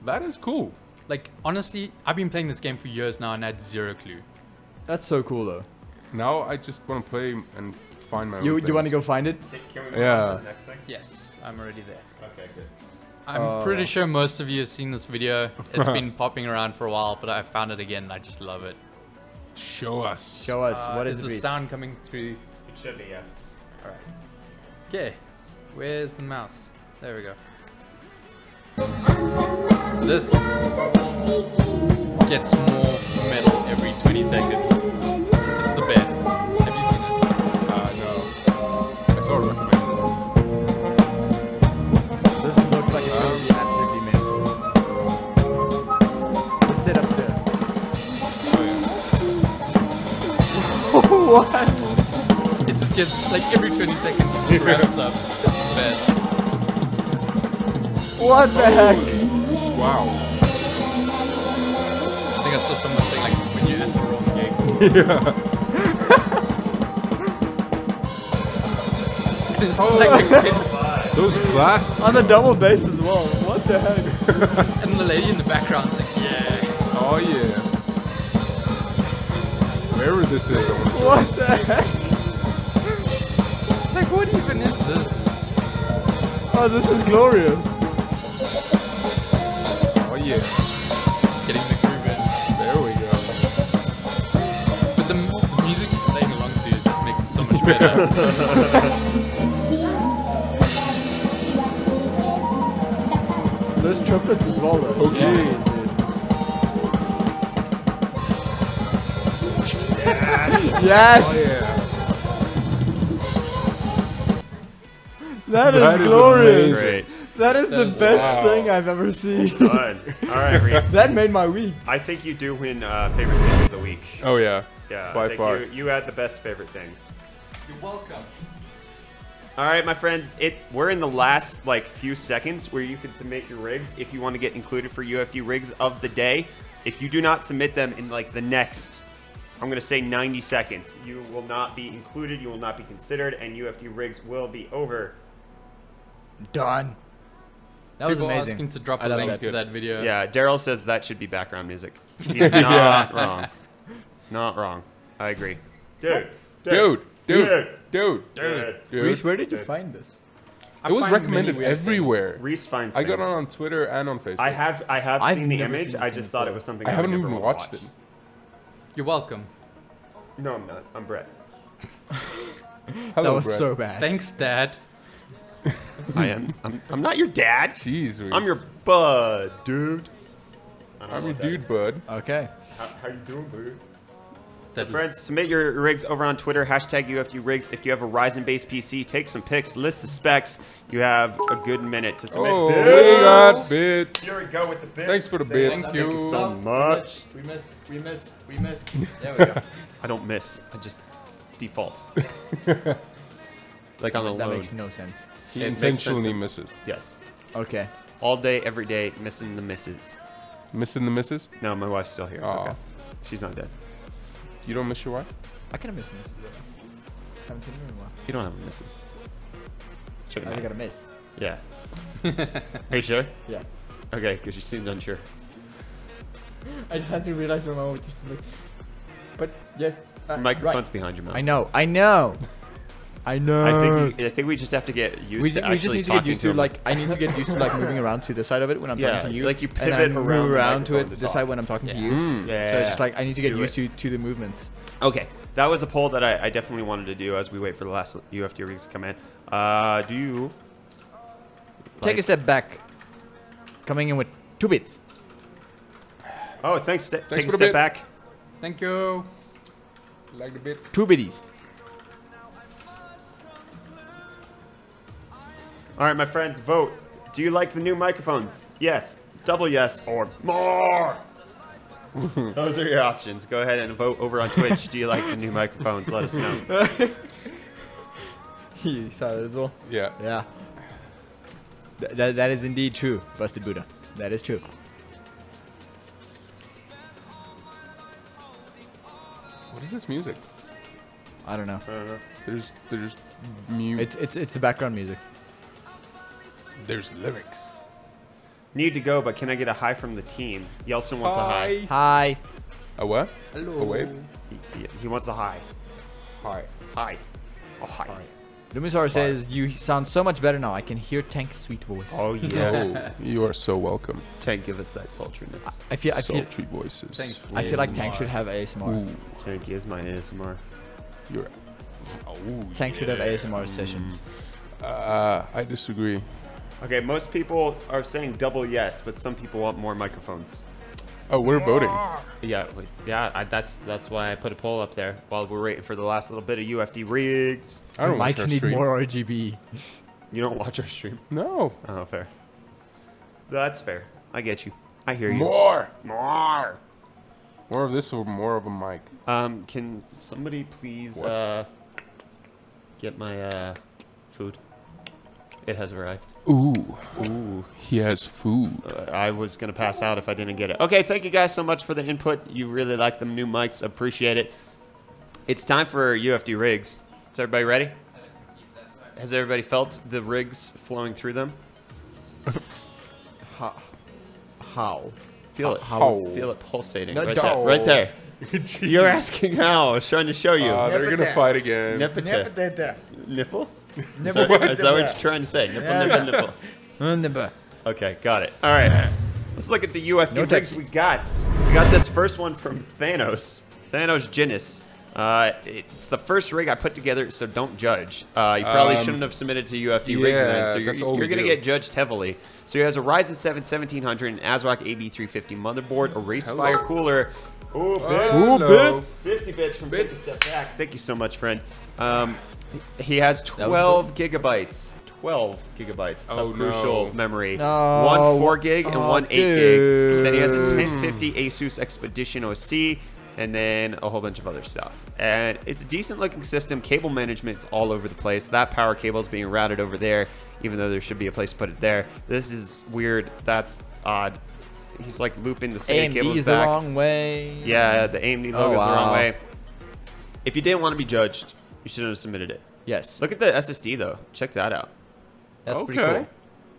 That is cool. Like, honestly, I've been playing this game for years now and I had zero clue. That's so cool though. Now I just want to play and find my own You want to things. go find it? Can we move Yeah. on to the next thing? Yes, I'm already there. Okay, good. I'm pretty sure most of you have seen this video. It's been popping around for a while, but I found it again and I just love it. Show us. Show us. What is the this? sound coming through? It should be, yeah. Alright. Okay, where's the mouse? There we go. This gets more metal every 20 seconds. It's the best. Have you seen it? No. I saw it recommended. This looks like it's gonna be absolutely mental. The setup's there. Oh What? It just gets, like, every 20 seconds it just ramps up. It's the best. What the heck? yeah. Wow. I think I saw someone saying, like, when you're at the wrong game. It's like it's, Those blasts. On the double bass as well. What the heck? and the lady in the background's like, yeah. Oh yeah. Wherever this is, I want to. What the heck? Like, what even is this? Oh, this is glorious. Oh yeah. Getting the groove in. There we go. But the music he's playing along to it just makes it so much better. There's trumpets as well though. Okay. Yes! Oh yeah. That is That is glorious. amazing. Great. That is the is- best wow. thing I've ever seen. Fun. All right, Reese. That made my week. I think you do win favorite things of the week. Oh yeah. Yeah, By I think far. You had the best favorite things. You're welcome. All right, my friends, we're in the last like few seconds where you can submit your rigs if you want to get included for UFD rigs of the day. If you do not submit them in like the next, I'm going to say 90 seconds, you will not be included, you will not be considered, and UFD rigs will be over. Done. That was People amazing. asking to drop I a love link that. to that video. Yeah, Daryl says that should be background music. He's not wrong. Not wrong. I agree. Dude. Dude. Dude. Dude. Reese, where did you find this? It was find many recommended weird things. everywhere. Reese finds I got things. on Twitter and on Facebook. I have I've seen the never image. seen I this just before. thought it was something I haven't would even never watched watch. it. You're welcome. No, I'm not. I'm Brett. Hello, That was Brett. so bad. Thanks, Dad. I am. I'm not your dad. Jeez, Reese. I'm your bud, dude. I don't know I'm your what that dude, is. bud. Okay. How you doing, dude? So Deadly. friends, submit your rigs over on Twitter, hashtag UFD rigs. If you have a Ryzen-based PC, take some pics, list the specs. You have a good minute to submit. Oh, we bits. got bits. Here we go with the bits. Thanks for the bits. Thank you. so much. We missed. There we go. I don't miss. I just default. Like on a That load. makes no sense. He It makes sense intentionally of- misses. Yes. Okay. All day, every day, missing the misses. Missing the misses? No, my wife's still here. It's Aw. okay. She's not dead. You don't miss your wife? I kind of miss this. Haven't seen her in a while. You don't have a misses. Check it I out. got a miss. Yeah. Are you sure? Yeah. Okay, because you seemed unsure. I just had to realize for a moment. Just like, but yes. The microphone's behind your mouth. I know. I know. I think we just have to get used We to just actually need to get talking used to him. like I need to get used to like moving around to the side of it when I'm Yeah, talking to you. like you and pivot then around move the around to microphone it to this talk. side when I'm talking to you. Yeah. So it's just like I need to get Do used it. to the movements. Okay, that was a poll that I definitely wanted to do as we wait for the last UFD rigs to come in. Do you Take a step back. Coming in with 2 bits. Oh, thanks. Take for a the step bits. back. Thank you. Like the bit. 2 biddies. All right, my friends, vote. Do you like the new microphones? Yes, double yes, or more. Those are your options. Go ahead and vote over on Twitch. Do you like the new microphones? Let us know. You saw that as well. Yeah. Yeah. That is indeed true, Busted Buddha. That is true. What is this music? I don't know. There's mute. It's the background music. There's lyrics. Need to go, but can I get a hi from the team? Yelson wants a hi. Hi. A what? Hello. A wave? He wants a hi. Hi. Hi. Oh, hi. Lumisaur says you sound so much better now. I can hear Tank's sweet voice. Oh, yeah. Oh, you are so welcome. Tank, give us that sultriness. I feel Sultry voices. Thank you. I feel like Tank should have ASMR. Ooh, Tank is my ASMR. you're. Oh, Tank should have ASMR sessions. I disagree. Okay, most people are saying double yes, but some people want more microphones. Oh, we're voting. Yeah, that's why I put a poll up there while we're waiting for the last little bit of UFD rigs. I don't watch Mics our need stream. more RGB. You don't watch our stream? No. Oh, fair. That's fair. I get you. I hear you. More. More. More of this or more of a mic? Can somebody please What? get my food? It has arrived. Ooh. Ooh. He has food. I was gonna pass out if I didn't get it. Okay, thank you guys so much for the input. You really like them new mics. Appreciate it. It's time for UFD rigs. Is everybody ready? Has everybody felt the rigs flowing through them? How? Feel it. How? Feel it pulsating. No, right don't. there. Right there. You're asking how. I was trying to show you. They're gonna fight again. Nipple? Nipple? Is Nipple. that what you're trying to say? Nipple, nipple, nipple. Okay, got it. All right. Let's look at the UFD No rigs touchy. we got. We got this first one from Thanos. Thanos Genis. It's the first rig I put together, so don't judge. You probably shouldn't have submitted to UFD rigs then, so that's all you're we going to do. get judged heavily. So he has a Ryzen 7 1700, an ASRock AB350 motherboard, a Racefire cooler. Ooh, bits. Hello. 50 bits from Take a Bits. Step Back. Thank you so much, friend. He has 12 gigabytes. 12 gigabytes Oh, of crucial no. memory. No. One 4 gig and Oh, one 8 gig. Then he has a dude. 1050 Asus Expedition OC, and then a whole bunch of other stuff. And it's a decent looking system. Cable management's all over the place. That power cable is being routed over there, even though there should be a place to put it there. This is weird. That's odd. He's like looping the SATA AMD cables is the back. wrong way. Yeah, the AMD logo is the wrong wow. way. If you didn't want to be judged, you shouldn't have submitted it. Yes. Look at the SSD though. Check that out. That's pretty Okay. cool.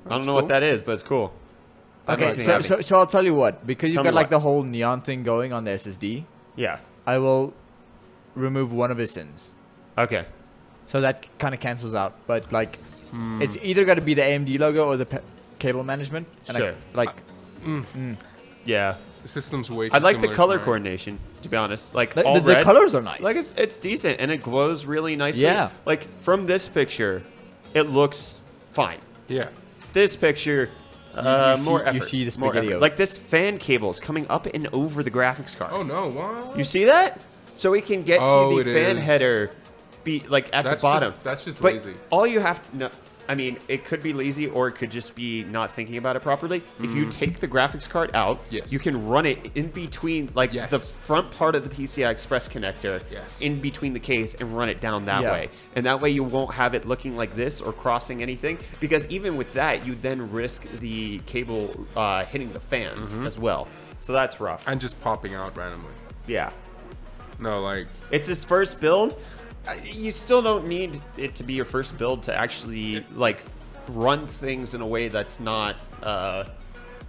I don't know what that is, but it's cool. That Okay, makes me so, happy. so I'll tell you what. Because you've Tell got me like what. the whole neon thing going on the SSD, Yeah. I will remove one of his sins. Okay. So that kind of cancels out. But like It's either got to be the AMD logo or the cable management. And Sure. Yeah. The system's way too I like the similar to color mine. coordination, to be honest. Like, The, all the red, colors are nice. like it's decent, and it glows really nicely. Yeah. Like, from this picture, it looks fine. Yeah. This picture, you more see- effort. you see the more effort. spaghetti-o. Like, this fan cable is coming up and over the graphics card. Oh no! What? You see that? So we can get Oh, to the it fan is. header, like at That's the bottom. that's just but lazy. all you have to know, I mean, it could be lazy or it could just be not thinking about it properly. If you take the graphics card out, Yes. you can run it in between, like Yes. the front part of the PCI Express connector, Yes. in between the case, and run it down that Yeah. way. And that way you won't have it looking like this or crossing anything. Because even with that, you then risk the cable hitting the fans as well. So that's rough. And just popping out randomly. Yeah. No, like It's its first build. You still don't need it to be your first build to actually like run things in a way that's not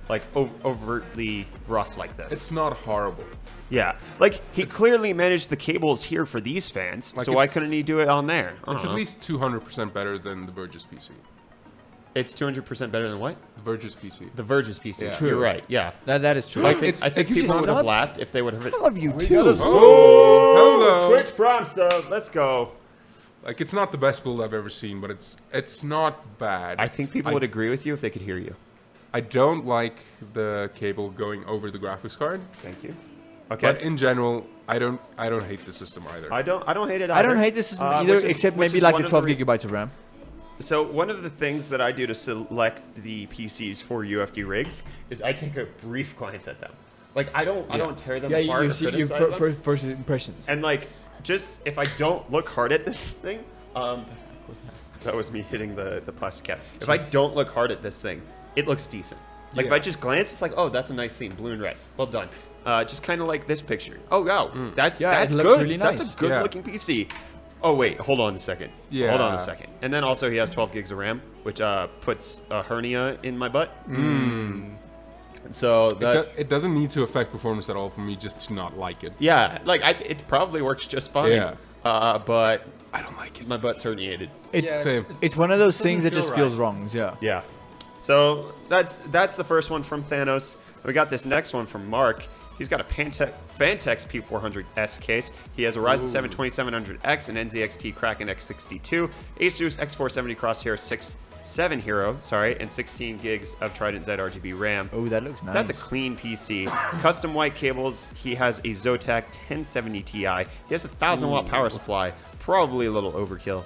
like overtly rough like this. it's not horrible. Yeah, like he clearly managed the cables here for these fans, Like, so why it's- couldn't he do it on there? I It's don't at know. least 200% better than the Burgess PC. It's 200% better than what? The Burgess PC. The Verge's PC. Yeah. You're right. Yeah. that is true. I think, It's- I think it's people would have subbed. laughed if they would have. I love you We too. got a Oh, hello. Twitch Prime sub. Let's go. Like it's not the best build I've ever seen, but it's not bad. I think people would agree with you if they could hear you. I don't like the cable going over the graphics card, Thank you. Okay. but in general, I don't hate the system either. I don't hate it either. I don't hate this system either, which is- except which maybe is like one the of 12 re- gigabytes of RAM. So one of the things that I do to select the PCs for UFD rigs is I take a brief glance at them. Like I don't tear them Yeah, apart you or see your criticize them. first impressions. And like just if I don't look hard at this thing, that was me hitting the plastic cap. If I don't look hard at this thing, it looks decent. Like if Yeah. I just glance, it's like, oh, that's a nice theme, blue and red. Well done. Just kind of like this picture. Oh wow, that's Yeah, it that's looks good. really That's nice. a good looking PC. Oh wait, hold on a second. Yeah. Hold on a second. And then also he has 12 gigs of RAM, which puts a hernia in my butt. So that It doesn't need to affect performance at all for me just to not like it. yeah, like it probably works just fine. Yeah. But I don't like it. my butt's herniated. Same. It's one of those doesn't things that feel just right. feels wrong. Yeah. Yeah. So that's the first one from Thanos. We got this next one from Mark. He's got a Fantex P400S case. He has a Ryzen 7 2700X, an NZXT Kraken X62, Asus X470 Crosshair 6.7 Hero, and 16 gigs of Trident Z RGB RAM. Oh, that looks nice. That's a clean PC. Custom white cables. He has a Zotac 1070 Ti. He has a 1,000 watt power supply. Probably a little overkill,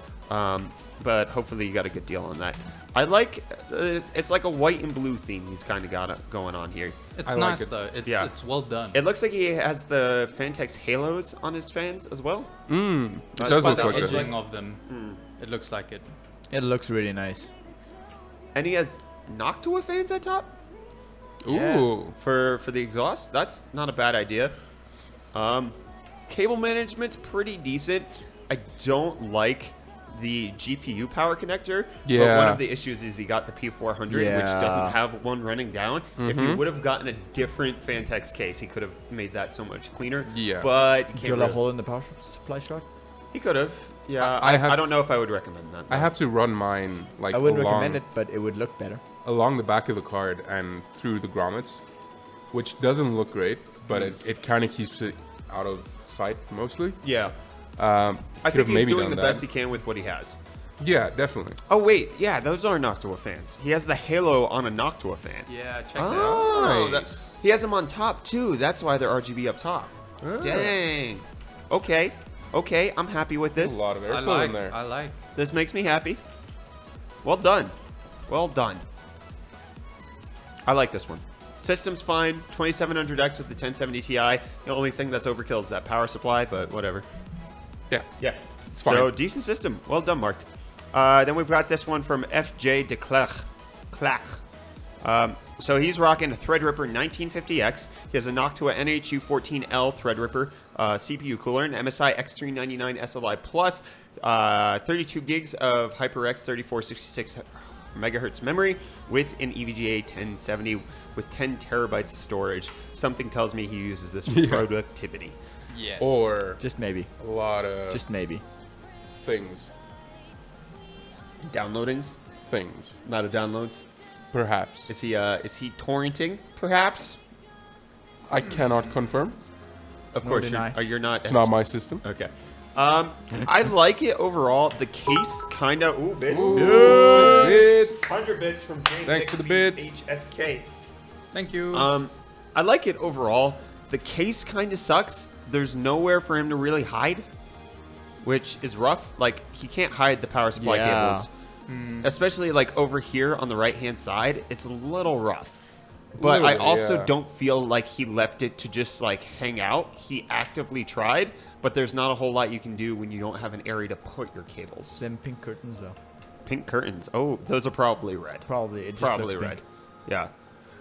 but hopefully you got a good deal on that. I like it's like a white and blue theme he's kind of got going on here. It's I like nice it. though. It's Yeah. it's well done. It looks like he has the Fantex halos on his fans as well. It does By look the like edging that. of them, it looks like it. It looks really nice. And he has Noctua fans at top. Ooh. For the exhaust. That's not a bad idea. Cable management's pretty decent. I don't like the GPU power connector. But one Yeah. of the issues is he got the P400, which Yeah. doesn't have one running down. If he would have gotten a different Fantex case, he could have made that so much cleaner. Yeah. But you can't Drill a really- hole in the power supply shot. he could have. Yeah, I I, have- I don't know if I would recommend that. I have to run mine like I wouldn't along, recommend it, but it would look better. along the back of the card and through the grommets, which doesn't look great, but it kind of keeps it out of sight mostly. Yeah. I Could've think he's maybe doing done the that. best he can with what he has. Yeah, definitely. Oh wait, yeah, those are Noctua fans. He has the halo on a Noctua fan. Yeah, check that out. Oh, Nice. he has them on top too. That's why they're RGB up top. Ah. Dang. Okay. Okay, I'm happy with There's this. a lot of I airflow like. in there. I like. This makes me happy. Well done. Well done. I like this one. System's fine. 2700X with the 1070 Ti. The only thing that's overkill is that power supply, but whatever. Yeah. Yeah. It's fine. So, decent system. Well done, Mark. Then we've got this one from FJ de Klech. So he's rocking a Threadripper 1950X. He has a Noctua NHU14L Threadripper CPU cooler, an MSI X399 SLI Plus, 32 gigs of HyperX 3466 megahertz memory with an EVGA 1070 with 10 terabytes of storage. Something tells me he uses this for productivity. Yes. Or Just maybe. a lot of Just maybe. things. Downloading? things. Not a downloads. Perhaps. Is he torrenting? Perhaps. I cannot confirm. Of Nor course, deny. you're not. It's not my system. Okay. I like it overall. The case kind of. Ooh, bits. Bits. 100 bits from James. Thanks for the bits. HSK. Thank you. I like it overall. The case kind of sucks. There's nowhere for him to really hide, which is rough. Like, he can't hide the power supply Yeah. cables. Especially, like, over here on the right-hand side. It's a little rough. But I Literally, also yeah. don't feel like he left it to just, like, hang out. He actively tried, but there's not a whole lot you can do when you don't have an area to put your cables. Them pink curtains though. Pink curtains. Oh, those are probably red. Probably. It just Probably looks red. pink. Yeah.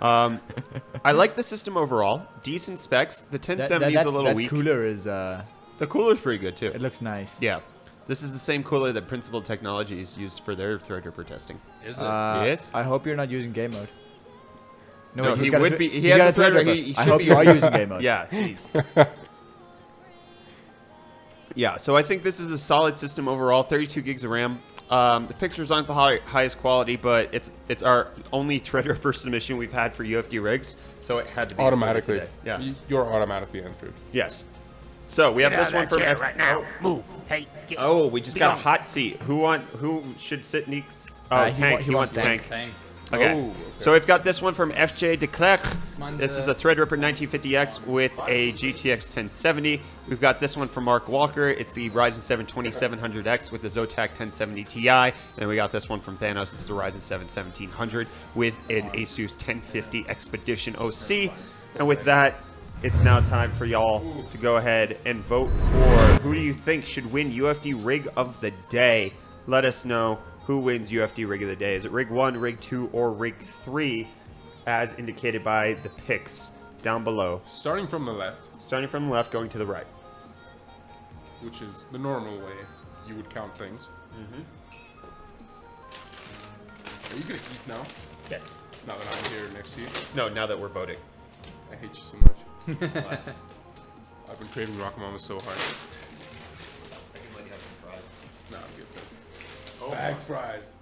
I like the system overall. Decent specs. The 1070 is a little that weak. cooler is. The cooler's pretty good too. It looks nice. Yeah. This is the same cooler that Principal Technologies used for their Threadripper testing. Is it? Yes. I hope you're not using game mode. No, he's he got a would thre- be. He he's has got a Threadripper. Threadripper. He I should hope be you are using game mode. Yeah, jeez. Yeah, so I think this is a solid system overall. 32 gigs of RAM. The pictures aren't the highest quality, but it's our only Threadripper submission we've had for UFD rigs, so it had to be included Automatically. today. Yeah. You're automatically entered. Yes. So we have this one from F. Right now. Move. Hey, get Oh, we just got a hot seat. Who should sit next? Oh, Tank. He wants Tank. Tank. Okay. Oh, okay. So we've got this one from FJ de Klerk. Mine's This is a Threadripper 1950X with a GTX 1070. We've got this one from Mark Walker. It's the Ryzen 7 2700X with the Zotac 1070 Ti. And then we got this one from Thanos. This is the Ryzen 7 1700 with an Asus 1050 Expedition OC. And with that, it's now time for y'all to go ahead and vote for who do you think should win UFD Rig of the Day. Let us know who wins UFD Rig of the Day. Is it Rig 1, Rig 2, or Rig 3 as indicated by the picks down below. Starting from the left, Starting from the left, going to the right. which is the normal way you would count things. Are you gonna eat now? Yes. Now that I'm here next to you? No, now that we're voting. I hate you so much. I've been craving Rockamama so hard. I can let you have some fries. Nah, I'm good, thanks. Oh, Bag fries.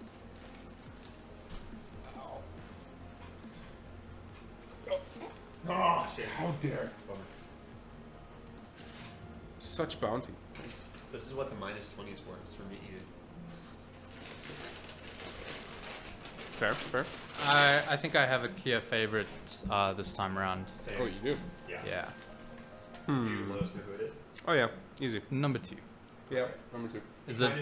Oh, shit. How dare. Such bounty. This is what the -20s were. It's for me eating. Fair, fair. I think I have a clear favorite this time around. Same. Oh, you do? Yeah. You let us know who it is. Oh, yeah. Easy. Number 2. Yeah, number 2. Is it?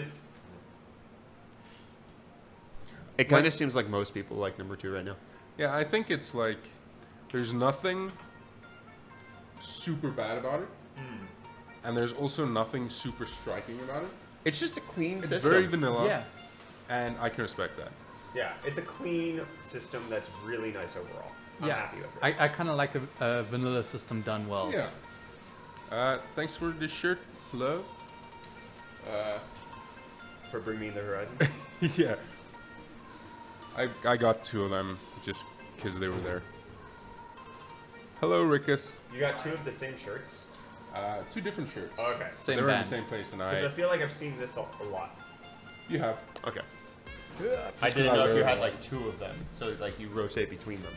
It kind of seems like most people like number 2 right now. Yeah, I think it's like there's nothing super bad about it, and there's also nothing super striking about it. It's just a clean It's system. very vanilla, Yeah. and I can respect that. Yeah, it's a clean system that's really nice overall. I'm Yeah. happy with it. I kind of like a vanilla system done well. Yeah. Thanks for the shirt, love. For bringing me the horizon. Yeah. I got 2 of them just because they were there. Hello, Rickus. You got 2 of the same shirts? 2 different shirts. Oh, okay. Same they were in band. the same place, and Because I feel like I've seen this a lot. you have. Okay. I didn't know if you had like 2 of them, so like you rotate between them.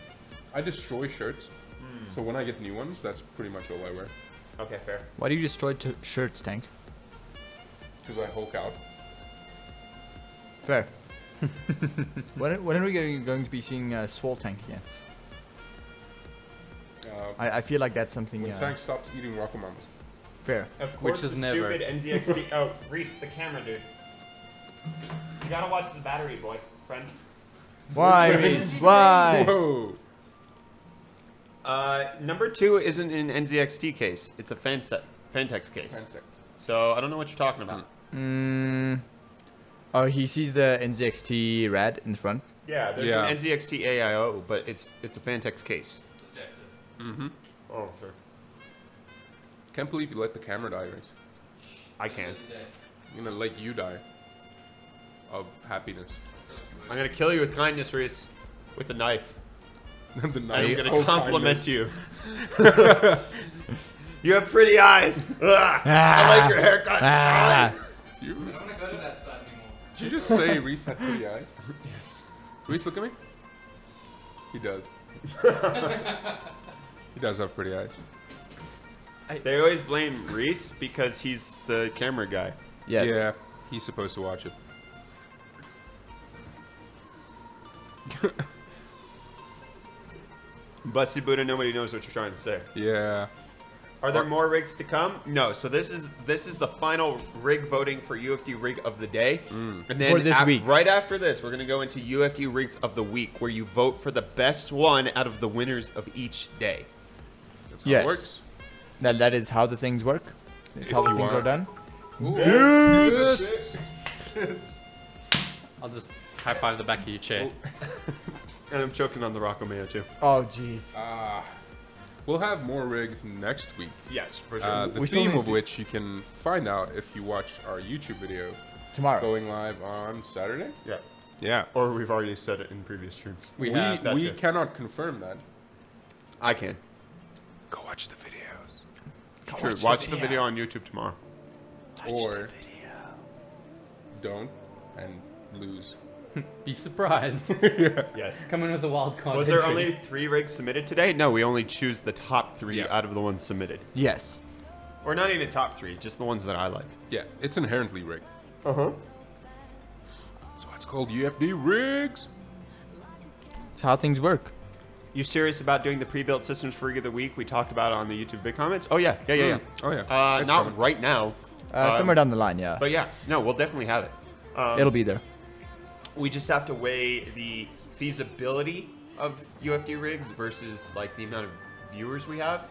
I destroy shirts, so when I get new ones, that's pretty much all I wear. Okay, fair. Why do you destroy shirts, Tank? Because I Hulk out. Fair. when are we going to be seeing Swole Tank again? I feel like that's something. When Tank stops eating Rockamamas. Fair. Of Which course, is the never. stupid NZXT. Oh, Reese, the camera, dude. You gotta watch the battery, boy, friend. Why, Reese? Why? Whoa! Number 2 isn't an NZXT case. It's a Fantex case. Insects. So I don't know what you're talking about. Oh, he sees the NZXT rad in the front. Yeah, there's Yeah. an NZXT AIO, but it's a Fantex case. Mm-hmm. Oh, sure. Can't believe you let the camera die, Reese. I can. I'm gonna let you die. Of happiness. I'm gonna kill you with kindness, Reese. With a knife. The I'm nice gonna cold compliment kindness. you. You have pretty eyes. Ugh. I like your haircut. Ah. You? I don't want to go to that side Did you just say Reese had pretty eyes? Yes. Reese, look at me. He does. He does have pretty eyes. They always blame Reese because he's the camera guy. Yes. Yeah, he's supposed to watch it. Busted Buddha, nobody knows what you're trying to say. Yeah. Are there more rigs to come? No. So this is the final rig voting for UFD rig of the day, and then For this week. right after this, we're gonna go into UFD rigs of the week, where you vote for the best one out of the winners of each day. That's how Yes. it works. That is how the things work. It's how the you things are. are done. Yes. I'll just high five the back of your chair. And I'm choking on the Rocco Mayo too. Oh, jeez. We'll have more rigs next week. Yes, for sure. The We still theme need of to- which you can find out if you watch our YouTube video Tomorrow. going live on Saturday. Yeah. Yeah. Or we've already said it in previous streams. We have. that we too. cannot confirm that. I can. Go watch the videos. True. Watch the video on YouTube tomorrow. Or don't and lose. Be surprised. Yes. Come in with a wild card. Was there entry. only 3 rigs submitted today? No, we only choose the top 3 Yeah. out of the ones submitted. Yes. Or not even top 3, just the ones that I liked. Yeah, it's inherently rigged. Uh-huh. So it's called UFD rigs. It's how things work. You serious about doing the pre-built systems for rig of the week we talked about on the YouTube vid comments? Oh yeah, yeah. Oh yeah. It's Not coming. right now, Somewhere down the line, yeah. but yeah, no, we'll definitely have it. It'll be there. We just have to weigh the feasibility of UFD rigs versus like the amount of viewers we have.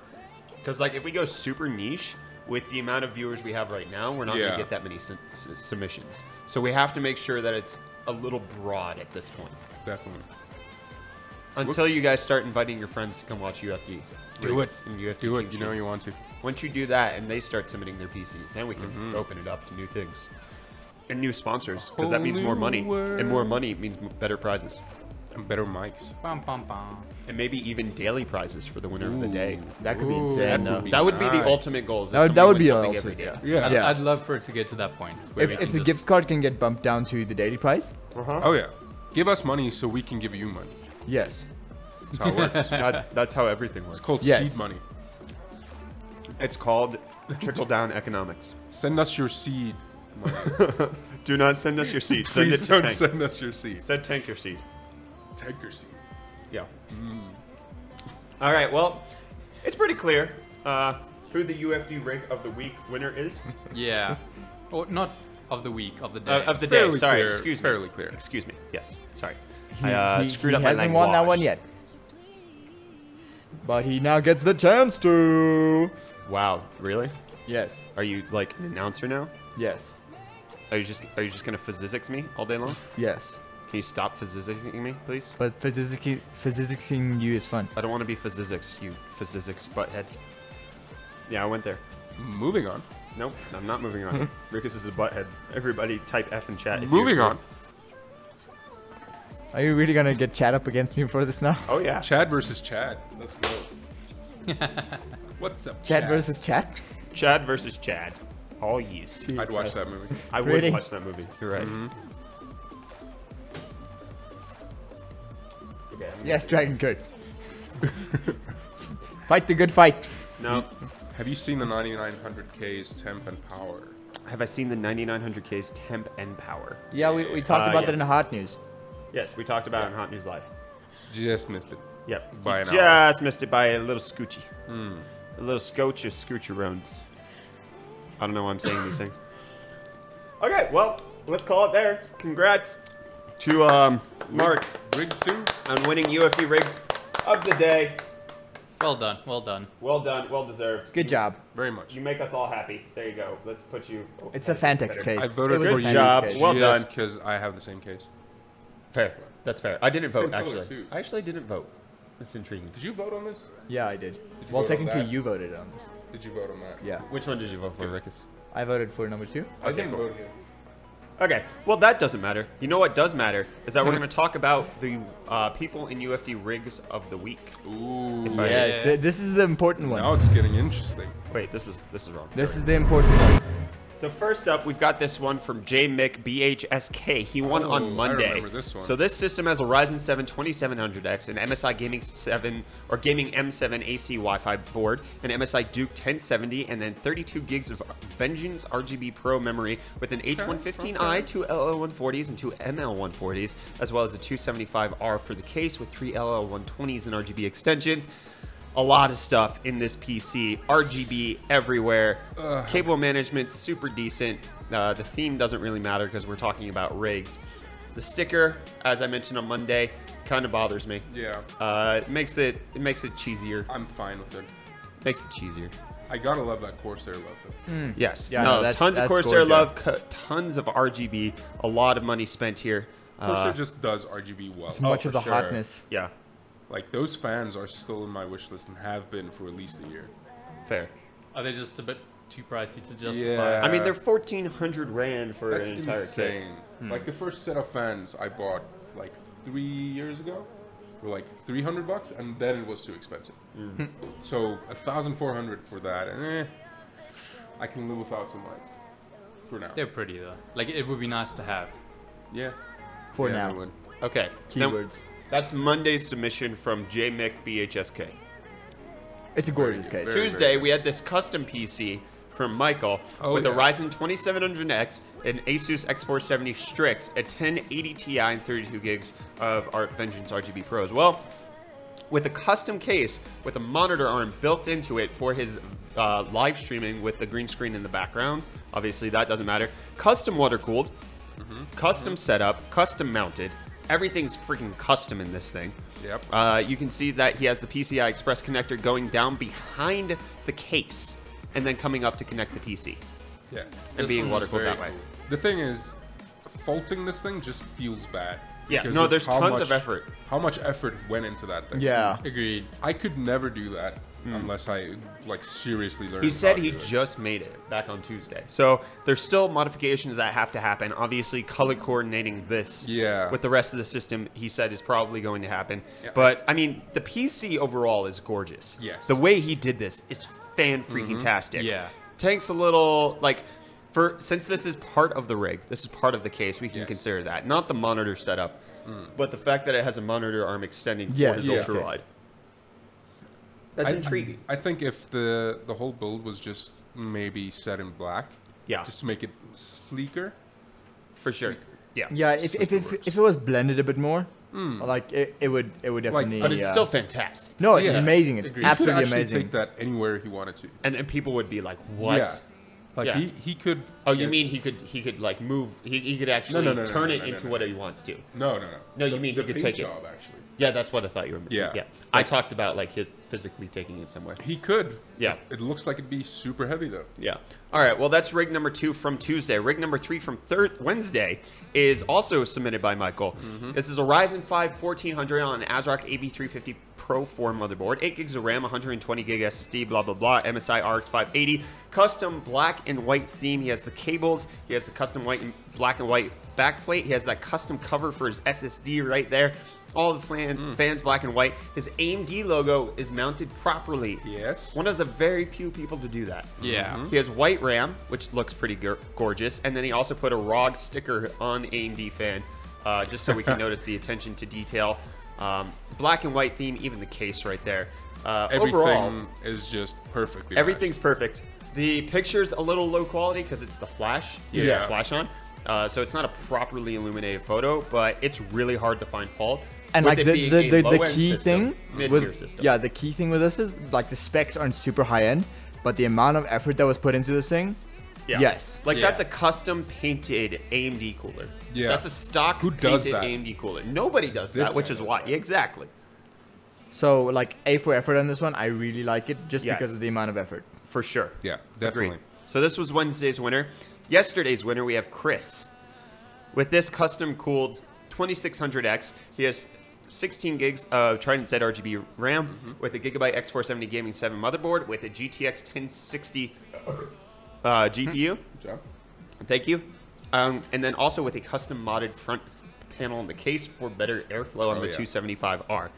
Because like if we go super niche with the amount of viewers we have right now, we're not going Yeah. to get that many submissions. So we have to make sure that it's a little broad at this point. Definitely. Until you guys start inviting your friends to come watch UFD. Do rigs it. and UFD Do it. King You know Stream. you want to. Once you do that and they start submitting their PCs, then we can open it up to new things. And new sponsors, because that means more money. And more money means better prizes. And better mics. Bum, bum, bum. And maybe even daily prizes for the winner of the day. That could be Ooh. insane, That though. would be That would be the nice. ultimate goal. Is That would somebody be wins our something every ultimate, day. Yeah. Yeah. I'd love for it to get to that point. Where we If can the just- gift card can get bumped down to the daily price, Oh yeah. Give us money so we can give you money. yes. That's how it works. That's how everything works. It's called Yes. seed money. It's called trickle-down economics. Send us your seed. Do not send us your seed. Send Please it to don't Tank. send us your seed. Send Tank your seed. Take your seed. Yeah. All right. Well, it's pretty clear who the UFD rig of the week winner is. Yeah. Or not of the week, of the day. Of the day. Fairly Sorry. clear, Excuse me. fairly clear. Excuse me. Yes. Sorry. He, I he- screwed he up my hasn't won that one language. yet. But he now gets the chance to. Wow. Really? Yes. Are you like an announcer now? Yes. Are you just gonna physics me all day long? Yes. Can you stop physicsing me, please? But physicsing you is fun. I don't want to be physics, you physics butthead. Yeah, I went there. Moving on. Nope, I'm not moving on. Rickus is a butthead. Everybody type F in chat. if you Moving agree. on. Are you really gonna get chat up against me for this now? Oh yeah. Chad versus Chad. Let's go. What's up, Chat versus chat? Chad versus Chad. Oh yes. I'd watch that movie. I would Really? watch that movie. You're right. Okay, I'm Yes, Dragon Kurt. Fight the good fight. No. Have you seen the 9900K's temp and power? Have I seen the 9900K's temp and power? Yeah, we talked about that in the yes. hot news. Yes, we talked about it in Hot News Live. Just missed it. Yep. By You an hour. just missed it by a little scoochie. A little scotch or scoocherones. I don't know why I'm saying these things. Okay, well, let's call it there. Congrats to Mark Rig 2? on winning UFD rig of the day. Well done. Well done. Well done, well deserved. Good job. Very much. You make us all happy. There you go. Let's put you. Oh, It's a that's Fantex better. case. I voted It was for a you. Fantex job. case. Well done. because I have the same case. Fair. That's fair. I didn't vote Same color, actually. too. I actually didn't vote. That's intriguing. Did you vote on this? Yeah, I did. Did you Well, vote on technically, that? you voted on this. Did you vote on that? Yeah. Which one did you vote for, Rickus? I voted for number 2. I didn't cool. vote here. Okay, well that doesn't matter. You know what does matter is that we're going to talk about the people in UFD rigs of the week. Ooh. If I- Yes, this is the important one. Now it's getting interesting. Wait, this is wrong. This is the important one. So first up, we've got this one from JMick BHSK. He won Oh, on Monday. I remember this one. So this system has a Ryzen 7 2700X, an MSI Gaming 7 or Gaming M7 AC Wi-Fi board, an MSI Duke 1070, and then 32 gigs of Vengeance RGB Pro memory with an H115i, 2 LL140s, and 2 ML140s, as well as a 275R for the case with 3 LL120s and RGB extensions. A lot of stuff in this PC, RGB everywhere. Cable management, super decent. The theme doesn't really matter because we're talking about rigs. The sticker, as I mentioned on Monday, kind of bothers me. Yeah. It makes it cheesier. I'm fine with it. Makes it cheesier. I gotta love that Corsair love though. Yes. Yeah, no, no, that's- tons of that's Corsair gorgeous. love, tons of RGB, a lot of money spent here. Corsair just does RGB well. It's much for of the sure. hotness. Yeah, Like those fans are still in my wish list and have been for at least a year. fair. Are they just a bit too pricey to justify? Yeah. I mean, they're 1,400 Rand for That's an entire kit. insane. Like the first set of fans I bought like 3 years ago were like $300, and then it was too expensive. So 1,400 for that, I can live without some lights for now. They're pretty though. Like it would be nice to have. Yeah. For Yeah, now. they would. Okay. then- Keywords. That's Monday's submission from JMick BHSK. It's a gorgeous case. Very Tuesday, we had this custom PC from Michael with a yeah. Ryzen 2700X, an Asus X470 Strix, a 1080 Ti, and 32 gigs of Vengeance RGB Pro as well. With a custom case with a monitor arm built into it for his live streaming with the green screen in the background. Obviously, that doesn't matter. Custom water cooled, custom setup, custom mounted. Everything's freaking custom in this thing. Yep. You can see that he has the PCI Express connector going down behind the case and then coming up to connect the PC Yes. and This being one water was cooled Very that way. cool. The thing is, faulting this thing just feels bad. Yeah, because no, of there's how tons much- of effort. How much effort went into that thing? Yeah. Agreed. I could never do that unless I like seriously learned. He said how he to do it. just made it back on Tuesday. So there's still modifications that have to happen. Obviously, color coordinating this Yeah. with the rest of the system, he said, is probably going to happen. Yeah. But, I mean, the PC overall is gorgeous. Yes. The way he did this is fan-freaking-tastic. Yeah. Tank's a little, like, since this is part of the rig, this is part of the case, we can Yes. consider that. Not the monitor setup, but the fact that it has a monitor arm extending for Yes, his yes, ultra-wide. yes. That's intriguing. I think if the whole build was just maybe set in black, Yeah. just to make it sleeker. For sure. Sleeker. Yeah. Yeah, if it was blended a bit more, like it would definitely. But it's still fantastic. no, it's Yeah. amazing. It's Agreed. He could absolutely actually amazing. take that anywhere he wanted to. And then people would be like, "What?" Yeah. Like Yeah. he could. Oh, you get- mean he could like move? He could actually no, turn no, it no, into no, what no. he wants to. No. No, you mean he the could paint take it. job actually. Yeah, that's what I thought you were. Yeah. Yeah. I talked about like his physically taking it somewhere. He could. Yeah. It looks like it'd be super heavy though. Yeah. All right. Well, that's rig number 2 from Tuesday. Rig number 3 from Wednesday is also submitted by Michael. This is a Ryzen 5 1400 on an ASRock AB350 Pro 4 motherboard, 8 gigs of RAM, 120 gig SSD, blah blah blah. MSI RX 580, custom black and white theme. He has the cables. He has the custom white and black and white backplate. He has that custom cover for his SSD right there. All the fans black and white. His AMD logo is mounted properly. Yes. One of the very few people to do that. Yeah. He has white RAM, which looks pretty gorgeous, and then he also put a ROG sticker on AMD fan, just so we can notice the attention to detail. Black and white theme, even the case right there. Everything Overall, is just perfectly. everything's perfect. The picture's a little low quality because it's the flash. There's Yeah. the flash on. So it's not a properly illuminated photo, but it's really hard to find fault. And with like it being a the low-end key system, thing mid-tier with system. yeah, the key thing with this is like the specs aren't super high end, but the amount of effort that was put into this thing. Yeah. Yes. Like Yeah. that's a custom painted AMD cooler. Yeah. That's a stock Who does painted that? AMD cooler. Nobody does This that, which guy is does why. that. Exactly. So like A for effort on this one, I really like it just Yes. because of the amount of effort. For sure. Yeah, definitely. Agreed. So this was Wednesday's winner. Yesterday's winner, we have Chris. With this custom cooled 2600X, he has 16 gigs of Trident Z RGB RAM with a Gigabyte X470 Gaming 7 motherboard with a GTX 1060 GPU. Good job. Thank you. And then also with a custom modded front panel in the case for better airflow on the yeah. 275R.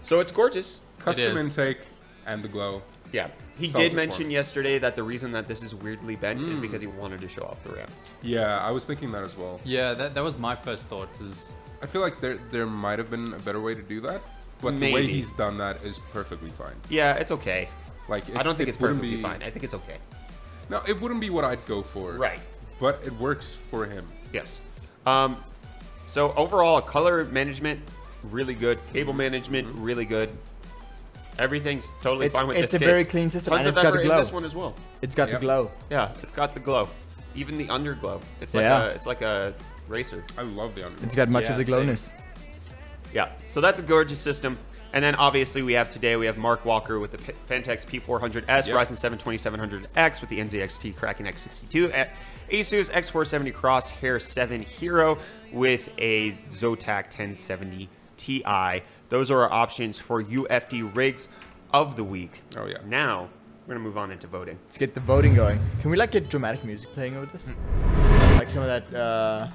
So it's gorgeous. Custom is. intake and the glow. Yeah. He Solves did it mention for me. yesterday that the reason that this is weirdly bent is because he wanted to show off the RAM. Yeah, I was thinking that as well. Yeah, that was my first thought. Is I feel like there might have been a better way to do that, but the way Maybe. he's done that is perfectly fine. Yeah, it's okay. Like I don't think it it's wouldn't perfectly be- fine. I think it's okay. No, it wouldn't be what I'd go for. Right. But it works for him. Yes. So overall, color management, really good. Cable management, really good. Everything's totally fine with It's this a case. very clean system, Tons and of it's got effort the in glow. this one as well. It's got the Yep. glow. Yeah, it's got the glow. Even the underglow. It's like Yeah. it's like a racer. I love the underground. It's got much Yeah, of the same. glowness. Yeah, so that's a gorgeous system. And then obviously we have Mark Walker with the Fantex P400S, Yep. Ryzen 7 2700X with the NZXT Kraken X62, Asus X470 Crosshair 7 Hero with a Zotac 1070 Ti. Those are our options for UFD rigs of the week. Oh, yeah. Now, we're going to move on into voting. Let's get the voting going. Can we like get dramatic music playing over this? Like some of that,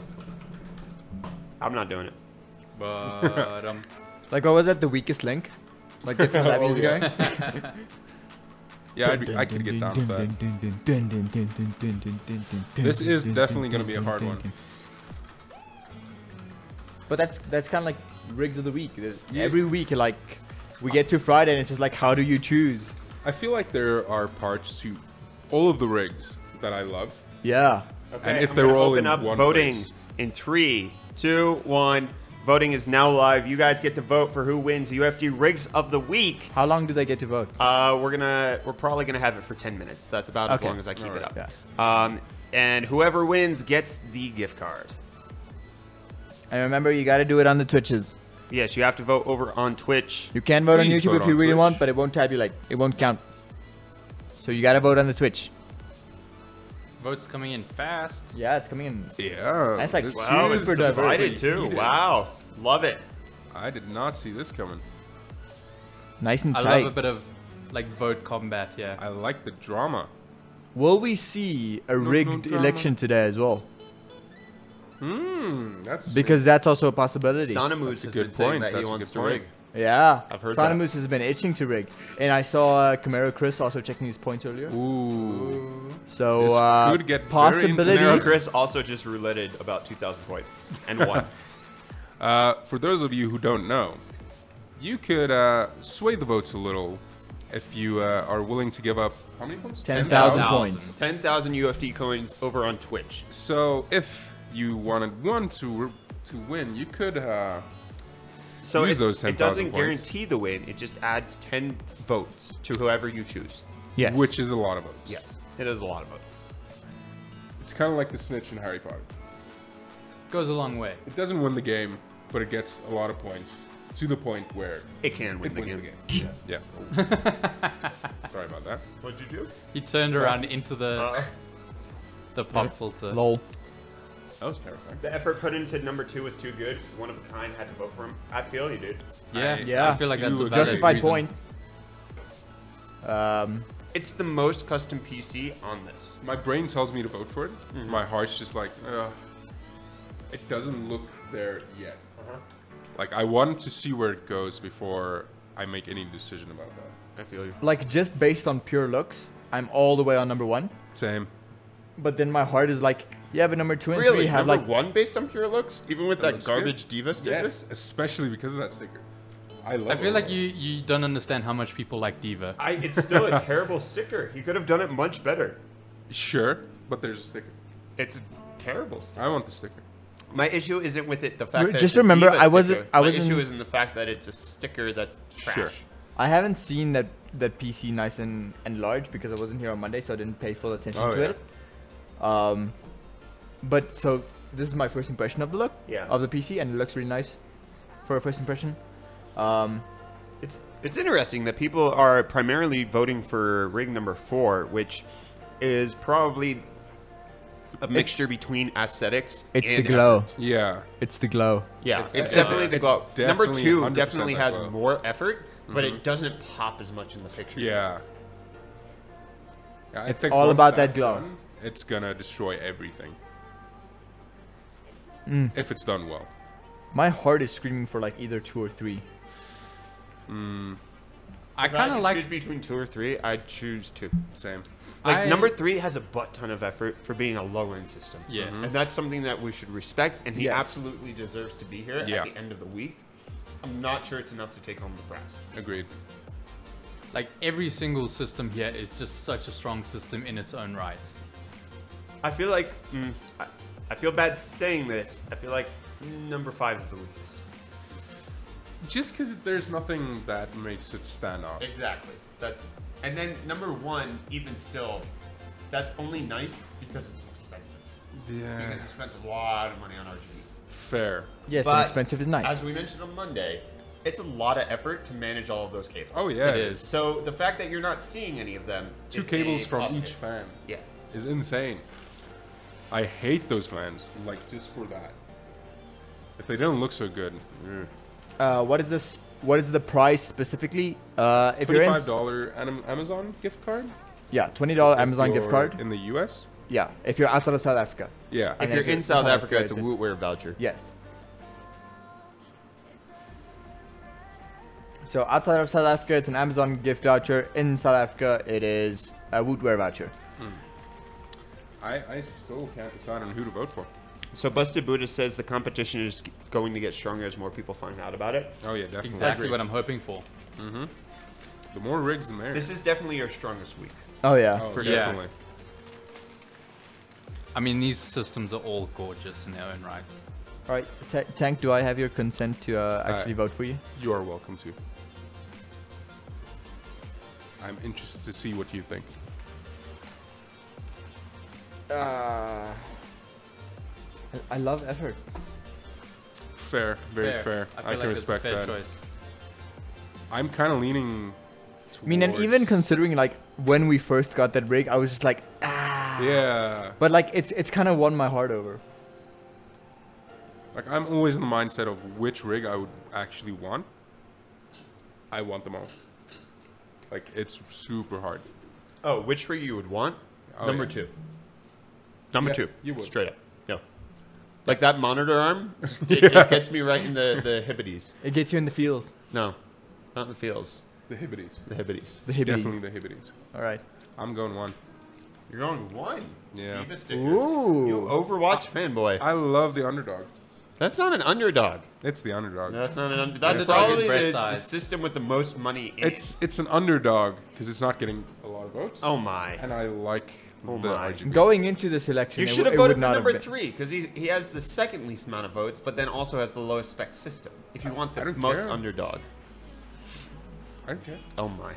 I'm not doing it. but like what was that? The weakest link? Like get some of that Oh, music yeah. going? Yeah, I could get down with that. This is definitely going to be a hard one. But that's kind of like rigs of the week. Yeah. Every week, like we get to Friday, and it's just like, how do you choose? I feel like there are parts to all of the rigs that I love. Yeah. And if I'm they gonna were all open in up one voting place. in 3, 2, 1. Voting is now live. You guys get to vote for who wins UFD rigs of the week. How long do they get to vote? We're probably gonna have it for 10 minutes. That's about as Okay. long as I keep it Alright. up. Yeah. And whoever wins gets the gift card. And remember, you got to do it on the Twitches. Yes, you have to vote over on Twitch. You can vote on Please YouTube vote if you on really Twitch. want, but it won't tab you like it won't count. So you got to vote on the Twitch. votes coming in fast. Yeah, it's coming in. Yeah. That's like this Wow, is it's super diverse. divided too. heated. Wow, love it. I did not see this coming. Nice and I tight. love a bit of like vote combat. Yeah. I like the drama. Will we see a rigged drama. election today as well? That's Because that's also a possibility. Sanamoose That's a has good been saying point. that he That's a wants good to point. rig. Yeah, I've heard Sonic that. Moose has been itching to rig, and I saw Camaro Chris also checking his points earlier. Ooh. So This could get very possibilities. Camaro Yes. Chris also just rouletted about 2,000 points and won. For those of you who don't know, you could sway the votes a little if you are willing to give up how many points? 10,000 10,000. points. 10,000 UFD coins over on Twitch. So if you wanted one to win, you could So use it, those it 10,000 doesn't points. guarantee the win. It just adds 10 votes to whoever you choose. Yes. which is a lot of votes. Yes, it is a lot of votes. It's kind of like the snitch in Harry Potter. Goes a long way. It doesn't win the game, but it gets a lot of points to the point where It can win it the wins game. the game. Yeah. Sorry about that. What'd you do? He turned around into the pop filter. Lol. That was terrifying. The effort put into number 2 was too good. One of a kind had to vote for him. I feel you, dude. Yeah, Yeah. I feel like that's a You valid Justified reason. point. It's the most custom PC on this. My brain tells me to vote for it. My heart's just like, it doesn't look there yet. Like, I want to see where it goes before I make any decision about that. I feel you. Like just based on pure looks, I'm all the way on number 1. Same. But then my heart is like, yeah, but number 2 and 3 Really? have Number like 1 based on pure looks? Even with that looks garbage Diva sticker? Yes, especially because of that sticker. I love I it. feel like you don't understand how much people like Diva. It's still a terrible sticker. He could have done it much better. Sure, but there's a sticker. It's a terrible sticker. I want the sticker. My issue isn't with it. The fact that Just it's a remember, Diva I wasn't- sticker. I My wasn't- issue is in the fact that it's a sticker that's trash. Sure. I haven't seen that PC nice and large because I wasn't here on Monday, so I didn't pay full attention Oh, to yeah. it. But so this is my first impression of the look Yeah. of the PC, and it looks really nice for a first impression. It's interesting that people are primarily voting for rig number 4, which is probably a mixture between aesthetics It's and the glow. effort. Yeah. It's the glow. Yeah, It's it's the- definitely the it's glow. Number definitely 2 100% definitely that has glow. more effort, but it doesn't pop as much in the picture. Yeah. I It's think all once about that that's glow. done, it's gonna destroy everything. If it's done well. My heart is screaming for like either 2 or 3. I If kind could of like. choose between 2 or 3. I'd choose 2. Same. Like number 3 has a butt ton of effort for being a low-end system. Yes. And that's something that we should respect, and he Yes. absolutely deserves to be here Yeah. at the end of the week. I'm not sure it's enough to take home the prize. Agreed. Like every single system here is just such a strong system in its own right. I feel like I feel bad saying this. I feel like number 5 is the weakest. Just because there's nothing that makes it stand out. Exactly. And then number 1, even still, that's only nice because it's expensive. Yeah. Because you spent a lot of money on RGB. Fair. Yes, But and expensive is nice. As we mentioned on Monday, it's a lot of effort to manage all of those cables. Oh yeah. It is. So the fact that you're not seeing any of them, 2 is cables a from positive. each fan Yeah. is insane. I hate those fans. Like just for that. If they don't look so good. What is this? What is the price specifically? If you're in, $25 Amazon gift card. yeah, $20 Amazon If gift you're card. in the US. Yeah, if you're outside of South Africa. Yeah. And If you're if you're in South South Africa, Africa, it's a it's a- Wootwear voucher. Yes. So outside of South Africa, it's an Amazon gift voucher. In South Africa, it is a Wootwear voucher. I still can't decide on who to vote for. So Busted Buddha says the competition is going to get stronger as more people find out about it. Oh yeah, definitely. Exactly what I'm hoping for. The more rigs, the merrier. This is definitely your strongest week. Oh yeah. Oh, for sure. definitely. I mean, these systems are all gorgeous in their own right. All right, Tank. Do I have your consent to actually vote for you? You are welcome to. I'm interested to see what you think. I love effort. Fair, very fair. I I, feel can like it's a respect fair that. choice. I'm kind of leaning. I mean, and even towards- considering like when we first got that rig, I was just like, Yeah. but like it's kind of won my heart over. Like I'm always in the mindset of which rig I would actually want. I want them all. Like it's super hard. Oh, which rig you would want? Oh, Number yeah. 2. Number Yeah, 2. you would. Straight up. Yeah. Like that monitor arm, just, it gets me right in the hibbities. It gets you in the feels. No, not in the feels. The Hibbities. The hibbities. The hibbities. Definitely the Hibbities. All right. I'm going 1. You're going 1. Yeah. Diva sticker. Ooh. You Overwatch fanboy. I love the underdog. That's not an underdog. It's the underdog. No, that's not an underdog. That's Underdog probably in bread the size. system with the most money in it. It's an underdog because it's not getting a lot of votes. Oh my. And I like Oh the my. RGB. Going into the selection, You it should w- have it voted would for not number have been- 3 because he has the second least amount of votes, but then also has the lowest spec system. If you want I the don't most care. underdog. I don't care. Oh my.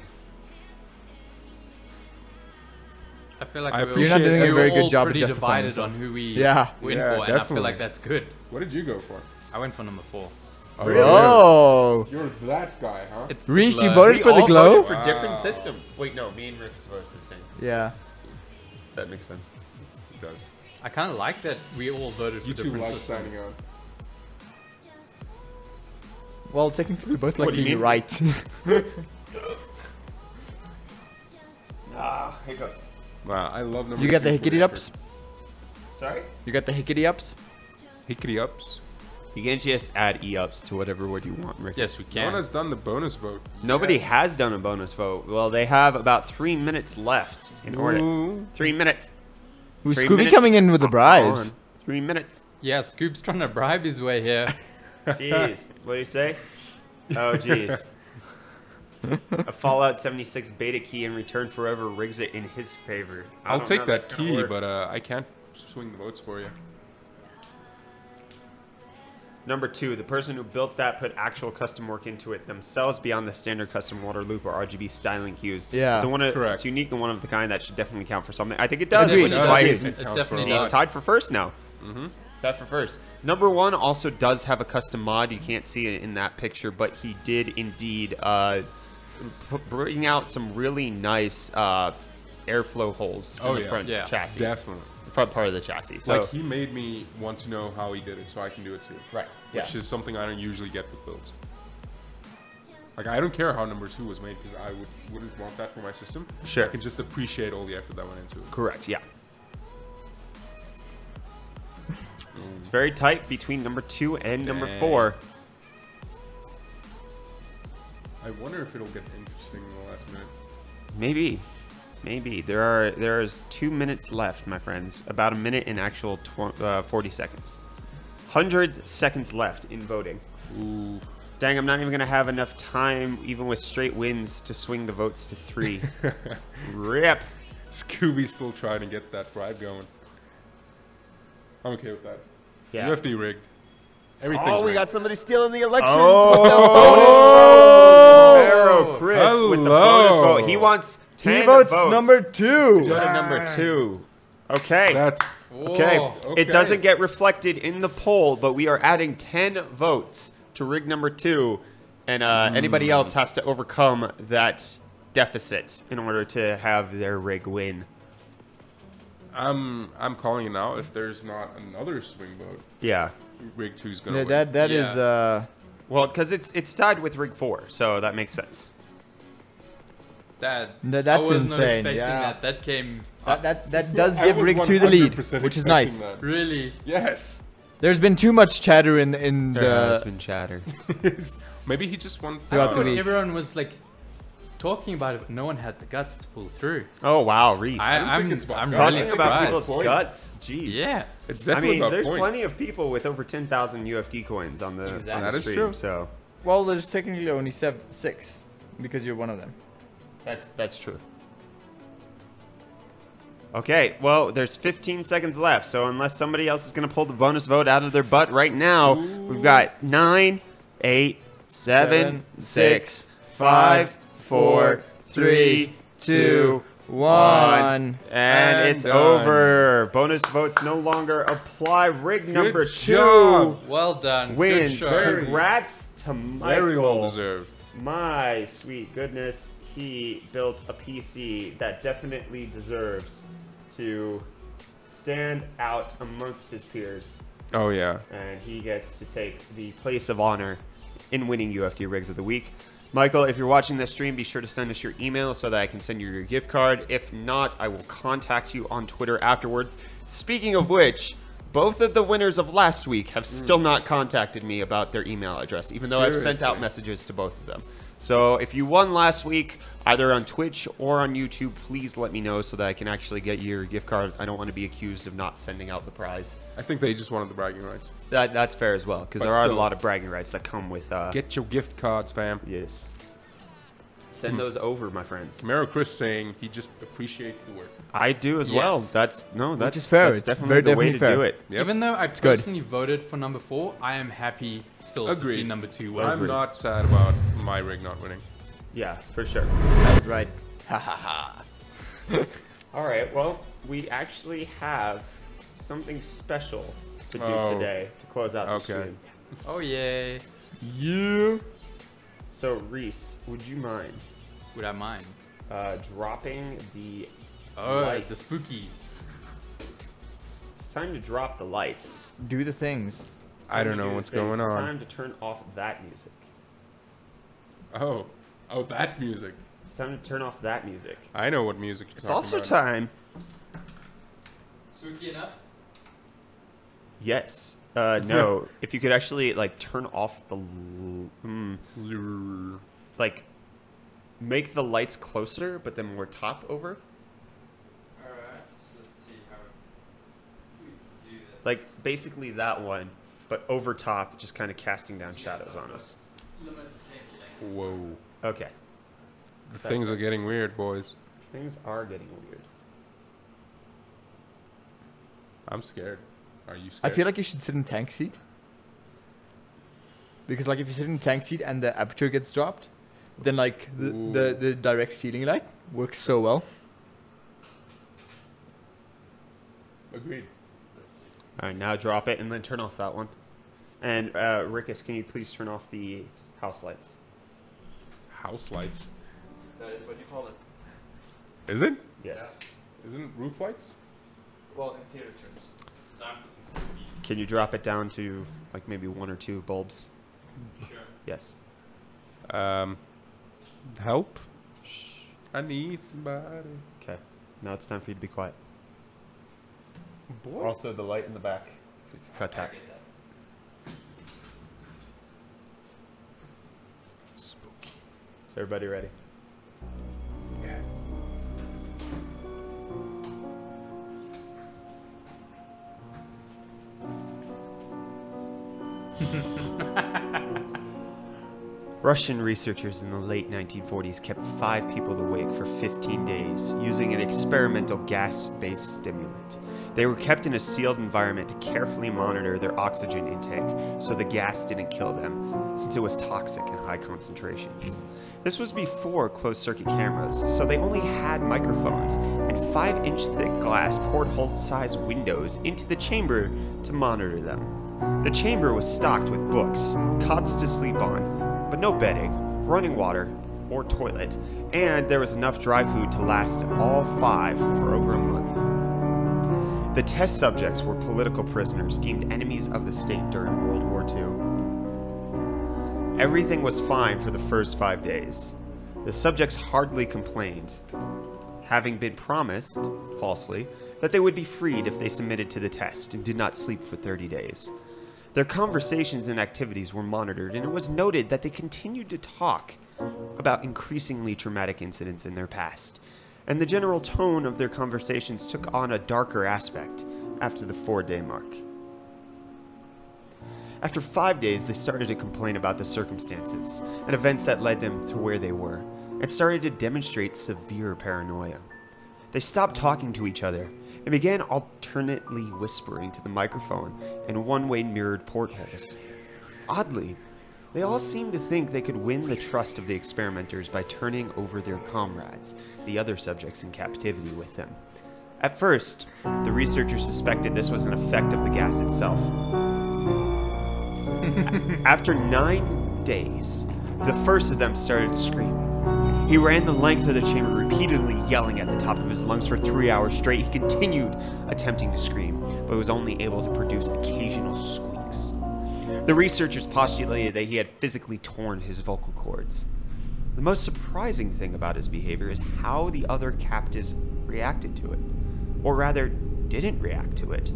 I feel like I we were- You're not doing a we were very good all job of pretty justifying divided on yourself. who we Yeah. went Yeah, for, and I feel definitely. like that's good. What did you go for? I went for number 4. Oh, You're that guy, huh? It's Reese, you the- voted We for the all glow? voted for different Wow. systems. Wait, no, me and Rick's votes were the same. Yeah. That makes sense. It does. I kind of like that we all voted for You two different like systems. standing out. Well, technically, we both like What do you being mean? right. Ah, hiccups. Wow, I love number You got the 2 for hickety effort. ups. Sorry? You got the hickety ups. Hickety ups. You can just add e-ups to whatever word you want, Rick. Yes, we No can. one has done the bonus vote. Nobody yet. has done a bonus vote. Well, they have about 3 minutes left in order. Ooh. 3 minutes. Who's 3 Scooby minutes coming in with the bribes? on. 3 minutes. Yeah, Scoop's trying to bribe his way here. Jeez. What do you say? Oh, jeez. A Fallout 76 beta key in return forever rigs it in his favor. I I'll don't take know that if that's gonna key, work. but I can't swing the votes for you. Number 2, the person who built that put actual custom work into it themselves beyond the standard custom water loop or RGB styling cues. Yeah. It's Correct. It's unique and one of the kind that should definitely count for something. I think it does, Agreed. which is It why does. he's, It counts definitely for a he's lot. tied for first now. Mm-hmm. Tied for first. Number 1 also does have a custom mod. You can't see it in that picture, but he did indeed bring out some really nice airflow holes Oh, in the yeah. front Yeah. chassis. Definitely. Front part of the chassis. So Like he made me want to know how he did it, so I can do it too. right, Which is something I don't usually get with builds. Like I don't care how number 2 was made because I wouldn't want that for my system. Sure. I can just appreciate all the effort that went into it. correct. Yeah. It's very tight between number 2 and number Dang. 4. I wonder if it'll get interesting in the last minute. Maybe. Maybe. There's 2 minutes left, my friends. About a minute in actual 40 seconds. 100 seconds left in voting. Ooh. Dang, I'm not even going to have enough time, even with straight wins, to swing the votes to 3. Rip. Scooby's still trying to get that bribe going. I'm okay with that. Yeah. UFD rigged. Everything's Oh, we rigged. got somebody stealing the election. Oh, Pharaoh Chris with the bonus Hello. vote. He wants 10 He votes votes. number 2. Go to number 2. Okay. That's Okay. Whoa. It doesn't get reflected in the poll, but we are adding 10 votes to rig number 2, and anybody else has to overcome that deficit in order to have their rig win. I'm calling it now. If there's not another swing vote, Yeah. rig 2's gonna win. That is Well, because it's tied with rig 4, so that makes sense. That's that's I was insane, not expecting yeah. that. That came that does I give was Rig 2 the lead, 100% which is expecting nice. that. really. Yes. There's been too much chatter in There has the been chatter. Maybe he just won. Throughout the But week. everyone was like talking about it, but no one had the guts to pull through. Oh, wow, Reese. I'm it's about I'm guts. really Talking about surprised. people's Points. guts. Jeez. Yeah. It's I definitely mean, about there's points. plenty of people with over 10,000 UFD coins on the, Exactly. on the That is stream, true. so well, there's technically only 6 because you're one of them. that's true. Okay, well, there's 15 seconds left, so unless somebody else is going to pull the bonus vote out of their butt right now, we've got 9, 8, 7, 6, 5, 4, 3, 2, 1, and it's done. over. Bonus votes no longer apply. Rig number 2 job. Well done. wins. Good show. Congrats to Michael. Very well deserved. My sweet goodness, he built a PC that definitely deserves to stand out amongst his peers, Oh yeah. and he gets to take the place of honor in winning UFD Rigs of the Week. Michael, if you're watching this stream, be sure to send us your email so that I can send you your gift card. If not, I will contact you on Twitter afterwards. Speaking of which, both of the winners of last week have still not contacted me about their email address, even though I've sent out Seriously? messages to both of them. So if you won last week, either on Twitch or on YouTube, please let me know so that I can actually get your gift card. I don't want to be accused of not sending out the prize. I think they just wanted the bragging rights. That's fair as well, because But there are a still. lot of bragging rights that come with... Get your gift cards, fam. yes. Send those over, my friends. Camaro Chris saying he just appreciates the work. I do as Yes. well. That's is fair. That's It's definitely very the way definitely to fair. do it. Yep. Even though I good. personally voted for number 4, I am happy still to see Agreed. number 2 win. I'm not sad about my rig not winning. Yeah, for sure. That's right. Ha ha ha. All right. Well, we actually have something special to do Oh. today to close out the Okay. stream. Oh yeah. Yeah. So, Reese, would you mind Would I mind? dropping the Oh, lights? the spookies. It's time to drop the lights. Do the things. It's I time don't to know do what's things. going It's on. time to turn off that music. Oh, that music. It's time to turn off that music. I know what music you're It's talking also about. time. Spooky enough? Yes. No. If you could actually like turn off the, like, make the lights closer, but then more top over. Alright, let's see how we can do this. Like basically that one, but over top, just kind of casting down shadows on us. Limited table length. Whoa. Okay. The things are getting weird, boys. Things are getting weird. I'm scared. Are you I scared? feel like you should sit in tank seat. Because like if you sit in tank seat and the aperture gets dropped, then like the direct ceiling light works so well. Agreed. All right, now drop it and then turn off that one. And Rickus, can you please turn off the house lights? House lights. That is what you call it. Is it? Yes. Isn't it roof lights? Well, in theater terms. Time for some spooky. Can you drop it down to like maybe 1 or 2 bulbs? Sure. Yes. Help. I need somebody. Okay. Now it's time for you to be quiet. Boy. Also, the light in the back. If we could cut that. Spooky. Is everybody ready? Yes. Russian researchers in the late 1940s kept 5 people awake for 15 days using an experimental gas-based stimulant. They were kept in a sealed environment to carefully monitor their oxygen intake so the gas didn't kill them, since it was toxic in high concentrations. This was before closed-circuit cameras, so they only had microphones and 5-inch thick glass porthole-sized windows into the chamber to monitor them. The chamber was stocked with books, cots to sleep on, but no bedding, running water, or toilet, and there was enough dry food to last all 5 for over a month. The test subjects were political prisoners deemed enemies of the state during World War II. Everything was fine for the first 5 days. The subjects hardly complained, having been promised, falsely, that they would be freed if they submitted to the test and did not sleep for 30 days. Their conversations and activities were monitored, and it was noted that they continued to talk about increasingly traumatic incidents in their past, and the general tone of their conversations took on a darker aspect after the 4-day mark. After 5 days, they started to complain about the circumstances and events that led them to where they were, and started to demonstrate severe paranoia. They stopped talking to each other and began alternately whispering to the microphone in one-way mirrored portholes. Oddly, they all seemed to think they could win the trust of the experimenters by turning over their comrades, the other subjects in captivity, with them. At first, the researchers suspected this was an effect of the gas itself. After 9 days, the first of them started screaming. He ran the length of the chamber, repeatedly yelling at the top of his lungs for 3 hours straight. He continued attempting to scream, but was only able to produce occasional squeaks. The researchers postulated that he had physically torn his vocal cords. The most surprising thing about his behavior is how the other captives reacted to it, or rather, didn't react to it.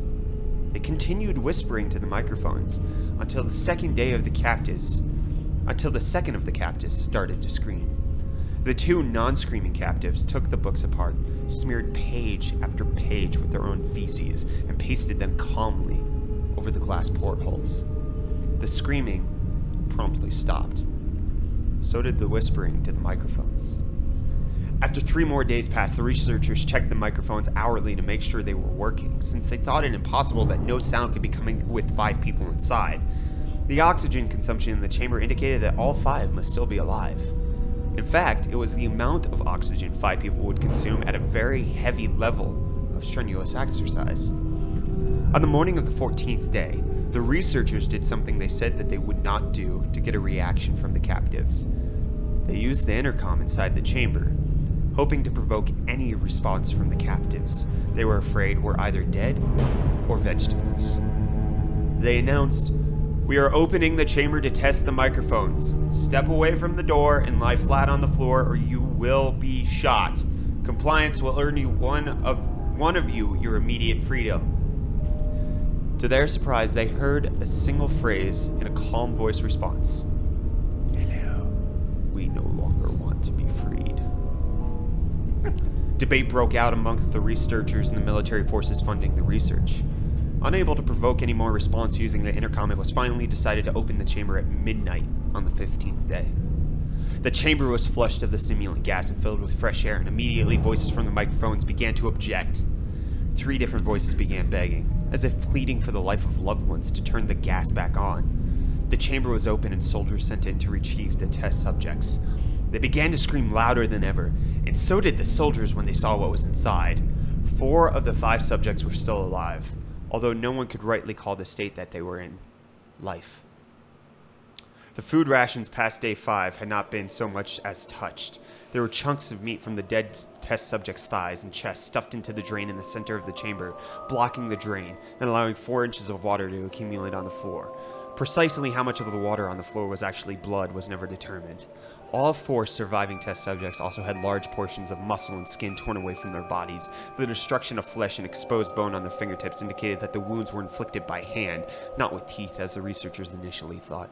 They continued whispering to the microphones until the second of the captives started to scream. The 2 non-screaming captives took the books apart, smeared page after page with their own feces, and pasted them calmly over the glass portholes. The screaming promptly stopped. So did the whispering to the microphones. After 3 more days passed, the researchers checked the microphones hourly to make sure they were working, since they thought it impossible that no sound could be coming with 5 people inside. The oxygen consumption in the chamber indicated that all 5 must still be alive. In fact, it was the amount of oxygen 5 people would consume at a very heavy level of strenuous exercise. On the morning of the 14th day, the researchers did something they said that they would not do to get a reaction from the captives. They used the intercom inside the chamber, hoping to provoke any response from the captives they were afraid were either dead or vegetables. They announced, "We are opening the chamber to test the microphones. Step away from the door and lie flat on the floor or you will be shot. Compliance will earn you one of you your immediate freedom." To their surprise, they heard a single phrase in a calm voice response. "Hello. We no longer want to be freed." Debate broke out amongst the researchers and the military forces funding the research. Unable to provoke any more response using the intercom, it was finally decided to open the chamber at midnight on the 15th day. The chamber was flushed of the stimulant gas and filled with fresh air, and immediately voices from the microphones began to object. 3 different voices began begging, as if pleading for the life of loved ones, to turn the gas back on. The chamber was open and soldiers sent in to retrieve the test subjects. They began to scream louder than ever, and so did the soldiers when they saw what was inside. 4 of the 5 subjects were still alive, although no one could rightly call the state that they were in life. The food rations past day 5 had not been so much as touched. There were chunks of meat from the dead test subject's thighs and chest stuffed into the drain in the center of the chamber, blocking the drain and allowing 4 inches of water to accumulate on the floor. Precisely how much of the water on the floor was actually blood was never determined. All 4 surviving test subjects also had large portions of muscle and skin torn away from their bodies. The destruction of flesh and exposed bone on their fingertips indicated that the wounds were inflicted by hand, not with teeth as the researchers initially thought.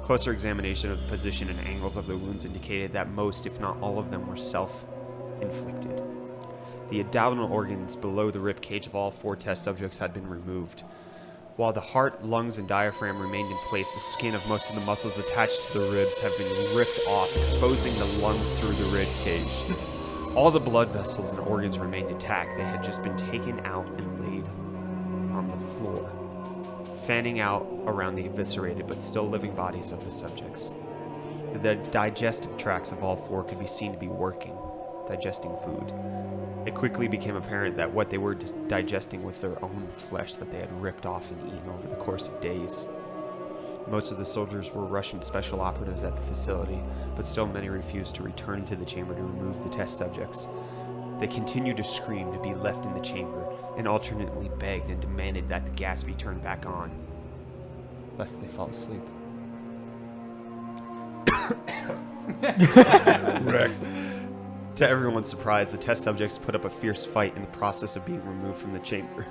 Closer examination of the position and angles of the wounds indicated that most, if not all of them, were self-inflicted. The abdominal organs below the rib cage of all 4 test subjects had been removed. While the heart, lungs, and diaphragm remained in place, the skin of most of the muscles attached to the ribs have been ripped off, exposing the lungs through the rib cage. All the blood vessels and organs remained intact. They had just been taken out and laid on the floor, fanning out around the eviscerated but still living bodies of the subjects. The digestive tracts of all 4 could be seen to be working, digesting food. It quickly became apparent that what they were digesting was their own flesh that they had ripped off and eaten over the course of days. Most of the soldiers were Russian special operatives at the facility, but still many refused to return to the chamber to remove the test subjects. They continued to scream to be left in the chamber, and alternately begged and demanded that the gas be turned back on, lest they fall asleep. Wrecked. To everyone's surprise, the test subjects put up a fierce fight in the process of being removed from the chamber.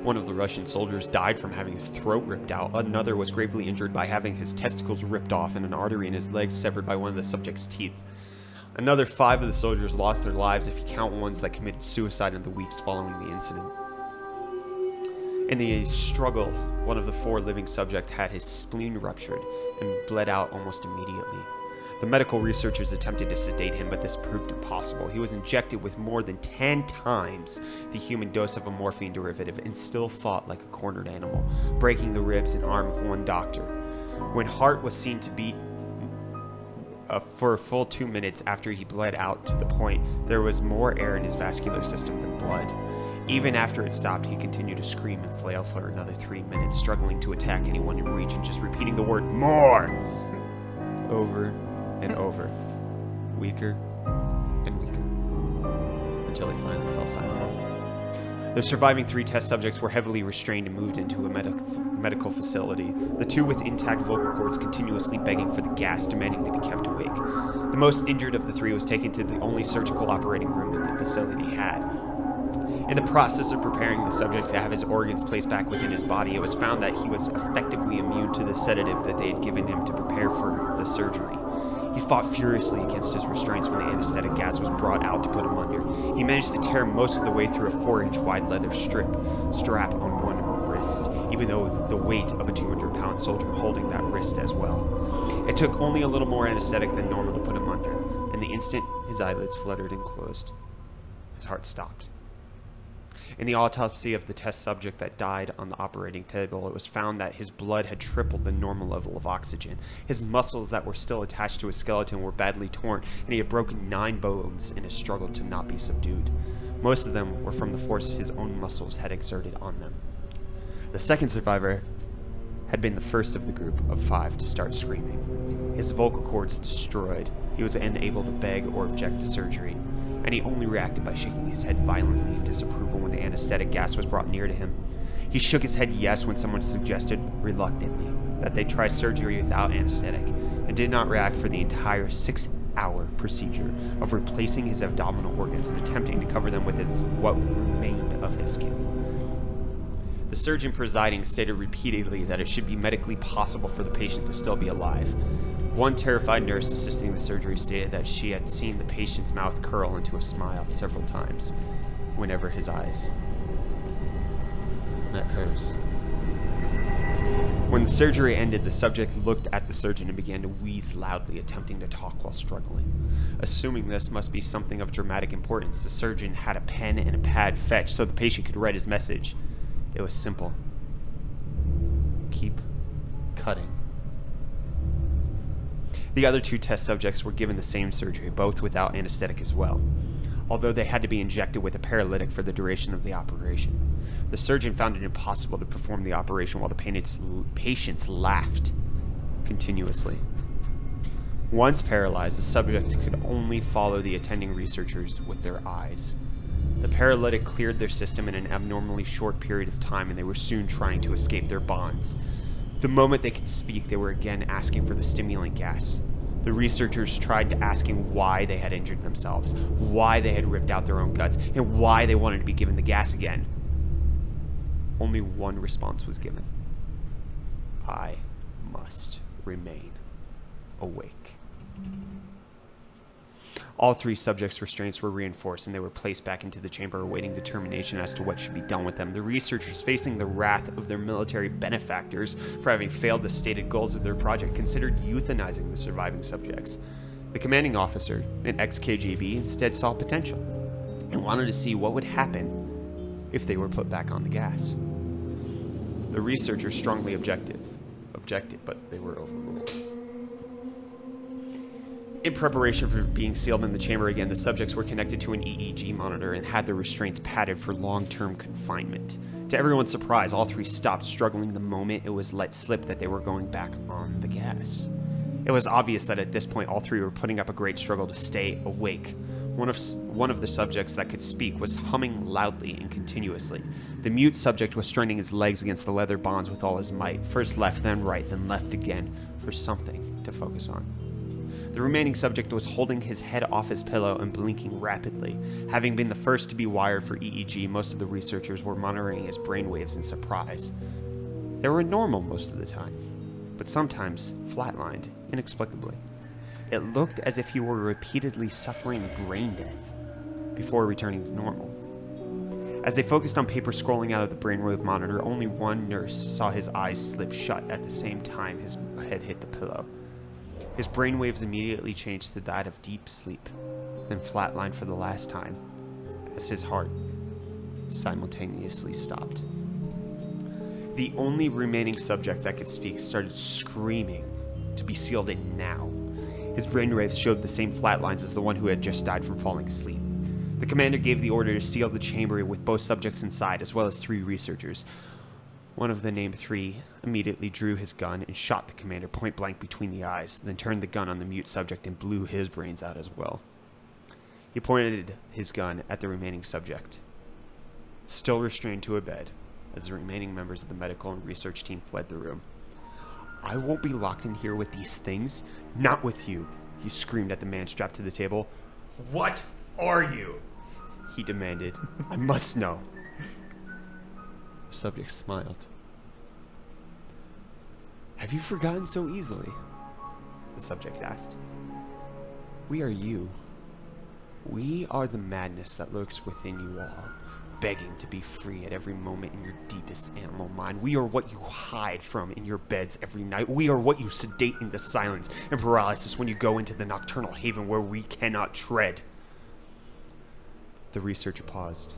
One of the Russian soldiers died from having his throat ripped out. Another was gravely injured by having his testicles ripped off and an artery in his leg severed by one of the subject's teeth. Another 5 of the soldiers lost their lives if you count ones that committed suicide in the weeks following the incident. In the struggle, one of the 4 living subjects had his spleen ruptured and bled out almost immediately. The medical researchers attempted to sedate him, but this proved impossible. He was injected with more than 10 times the human dose of a morphine derivative and still fought like a cornered animal, breaking the ribs and arm of one doctor. When heart was seen to beat for a full 2 minutes after he bled out to the point there was more air in his vascular system than blood. Even after it stopped, he continued to scream and flail for another 3 minutes, struggling to attack anyone in reach and just repeating the word "more" over and over, weaker and weaker, until he finally fell silent. The surviving 3 test subjects were heavily restrained and moved into a medical facility, the 2 with intact vocal cords continuously begging for the gas, demanding they be kept awake. The most injured of the 3 was taken to the only surgical operating room that the facility had. In the process of preparing the subject to have his organs placed back within his body, it was found that he was effectively immune to the sedative that they had given him to prepare for the surgery. He fought furiously against his restraints when the anesthetic gas was brought out to put him under. He managed to tear most of the way through a 4-inch wide leather strap on one wrist, even though the weight of a 200-pound soldier holding that wrist as well. It took only a little more anesthetic than normal to put him under, and the instant his eyelids fluttered and closed, his heart stopped. In the autopsy of the test subject that died on the operating table, it was found that his blood had tripled the normal level of oxygen. His muscles that were still attached to his skeleton were badly torn, and he had broken 9 bones in his struggle to not be subdued. Most of them were from the force his own muscles had exerted on them. The second survivor had been the first of the group of 5 to start screaming. His vocal cords destroyed, he was unable to beg or object to surgery, and he only reacted by shaking his head violently in disapproval when the anesthetic gas was brought near to him. He shook his head yes when someone suggested, reluctantly, that they try surgery without anesthetic, and did not react for the entire 6-hour procedure of replacing his abdominal organs and attempting to cover them with what remained of his skin. The surgeon presiding stated repeatedly that it should be medically possible for the patient to still be alive. One terrified nurse assisting the surgery stated that she had seen the patient's mouth curl into a smile several times whenever his eyes met hers. When the surgery ended, the subject looked at the surgeon and began to wheeze loudly, attempting to talk while struggling. Assuming this must be something of dramatic importance, the surgeon had a pen and a pad fetched so the patient could write his message. It was simple. Keep cutting. The other 2 test subjects were given the same surgery, both without anesthetic as well, although they had to be injected with a paralytic for the duration of the operation. The surgeon found it impossible to perform the operation while the patients laughed continuously. Once paralyzed, the subject could only follow the attending researchers with their eyes. The paralytic cleared their system in an abnormally short period of time, and they were soon trying to escape their bonds. The moment they could speak, they were again asking for the stimulant gas. The researchers tried asking why they had injured themselves, why they had ripped out their own guts, and why they wanted to be given the gas again. Only one response was given. I must remain awake. All 3 subjects' restraints were reinforced, and they were placed back into the chamber awaiting determination as to what should be done with them. The researchers, facing the wrath of their military benefactors for having failed the stated goals of their project, considered euthanizing the surviving subjects. The commanding officer, an ex-KGB, instead saw potential and wanted to see what would happen if they were put back on the gas. The researchers strongly objected, but they were overruled. In preparation for being sealed in the chamber again, the subjects were connected to an EEG monitor and had their restraints padded for long-term confinement. To everyone's surprise, all 3 stopped struggling the moment it was let slip that they were going back on the gas. It was obvious that at this point all 3 were putting up a great struggle to stay awake. One of the subjects that could speak was humming loudly and continuously. The mute subject was straining his legs against the leather bonds with all his might, first left, then right, then left again, for something to focus on. The remaining subject was holding his head off his pillow and blinking rapidly. Having been the first to be wired for EEG, most of the researchers were monitoring his brainwaves in surprise. They were normal most of the time, but sometimes flatlined inexplicably. It looked as if he were repeatedly suffering brain death before returning to normal. As they focused on paper scrolling out of the brainwave monitor, only one nurse saw his eyes slip shut at the same time his head hit the pillow. His brainwaves immediately changed to that of deep sleep, then flatlined for the last time as his heart simultaneously stopped. The only remaining subject that could speak started screaming to be sealed in now. His brainwaves showed the same flat lines as the one who had just died from falling asleep. The commander gave the order to seal the chamber with both subjects inside, as well as 3 researchers. One of the named 3 immediately drew his gun and shot the commander point blank between the eyes, then turned the gun on the mute subject and blew his brains out as well. He pointed his gun at the remaining subject, still restrained to a bed, as the remaining members of the medical and research team fled the room. "I won't be locked in here with these things. Not with you," he screamed at the man strapped to the table. "What are you?" he demanded. "I must know." The subject smiled. "Have you forgotten so easily?" the subject asked. "We are you. We are the madness that lurks within you all, begging to be free at every moment in your deepest animal mind. We are what you hide from in your beds every night. We are what you sedate into silence and paralysis when you go into the nocturnal haven where we cannot tread." The researcher paused,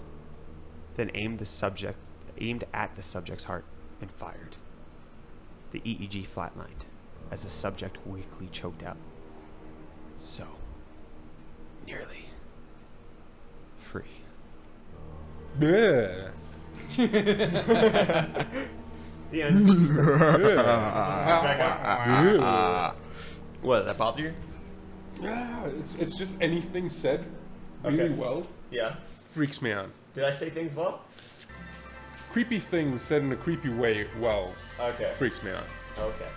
then aimed at the subject's heart and fired. The EEG flatlined as the subject weakly choked out. So, nearly free. Yeah. The end. What, that bothered you? Yeah, it's just anything said really well Yeah. freaks me out. Did I say things well? Creepy things said in a creepy way well Okay. freaks me out. Okay.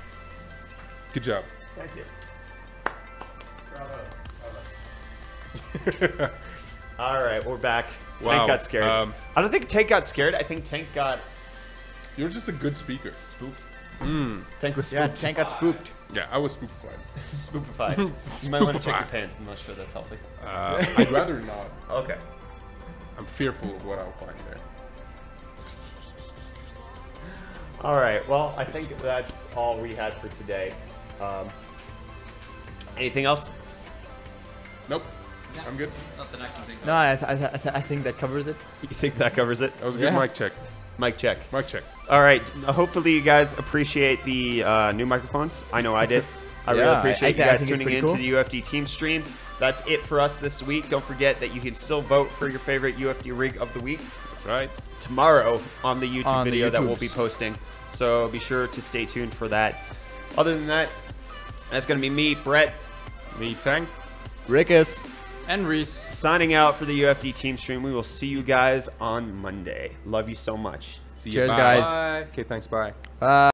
Good job. Thank you. All right, we're back. Wow. Tank got scared. I don't think Tank got scared. I think Tank got You're just a good speaker. spooked. Tank was Yeah, spooked. Tank got spooked. Yeah, I was spookified. Spookified. You might want to check your Spookified. pants. I'm not sure that's healthy. I'd rather not. Okay. I'm fearful of what I'll find there. All right. Well, I think that's all we had for today. Anything else? Nope. I'm good. Nothing I can think of. No, I think that covers it. You think that covers it? That was a good Yeah. mic check. Mic check. Mic check. All right. Hopefully you guys appreciate the new microphones. I know I did. I really Yeah, appreciate you I guys think it's tuning pretty in to cool. the UFD team stream. That's it for us this week. Don't forget that you can still vote for your favorite UFD rig of the week That's right. tomorrow on the YouTube On the video that we'll YouTubes. be posting. So be sure to stay tuned for that. Other than that, that's going to be me, Brett, Me, Tank. Rickus. And Reese. signing out for the UFD team stream. We will see you guys on Monday. Love you so much. See Cheers, bye. guys. Bye. Okay, thanks. Bye. Bye.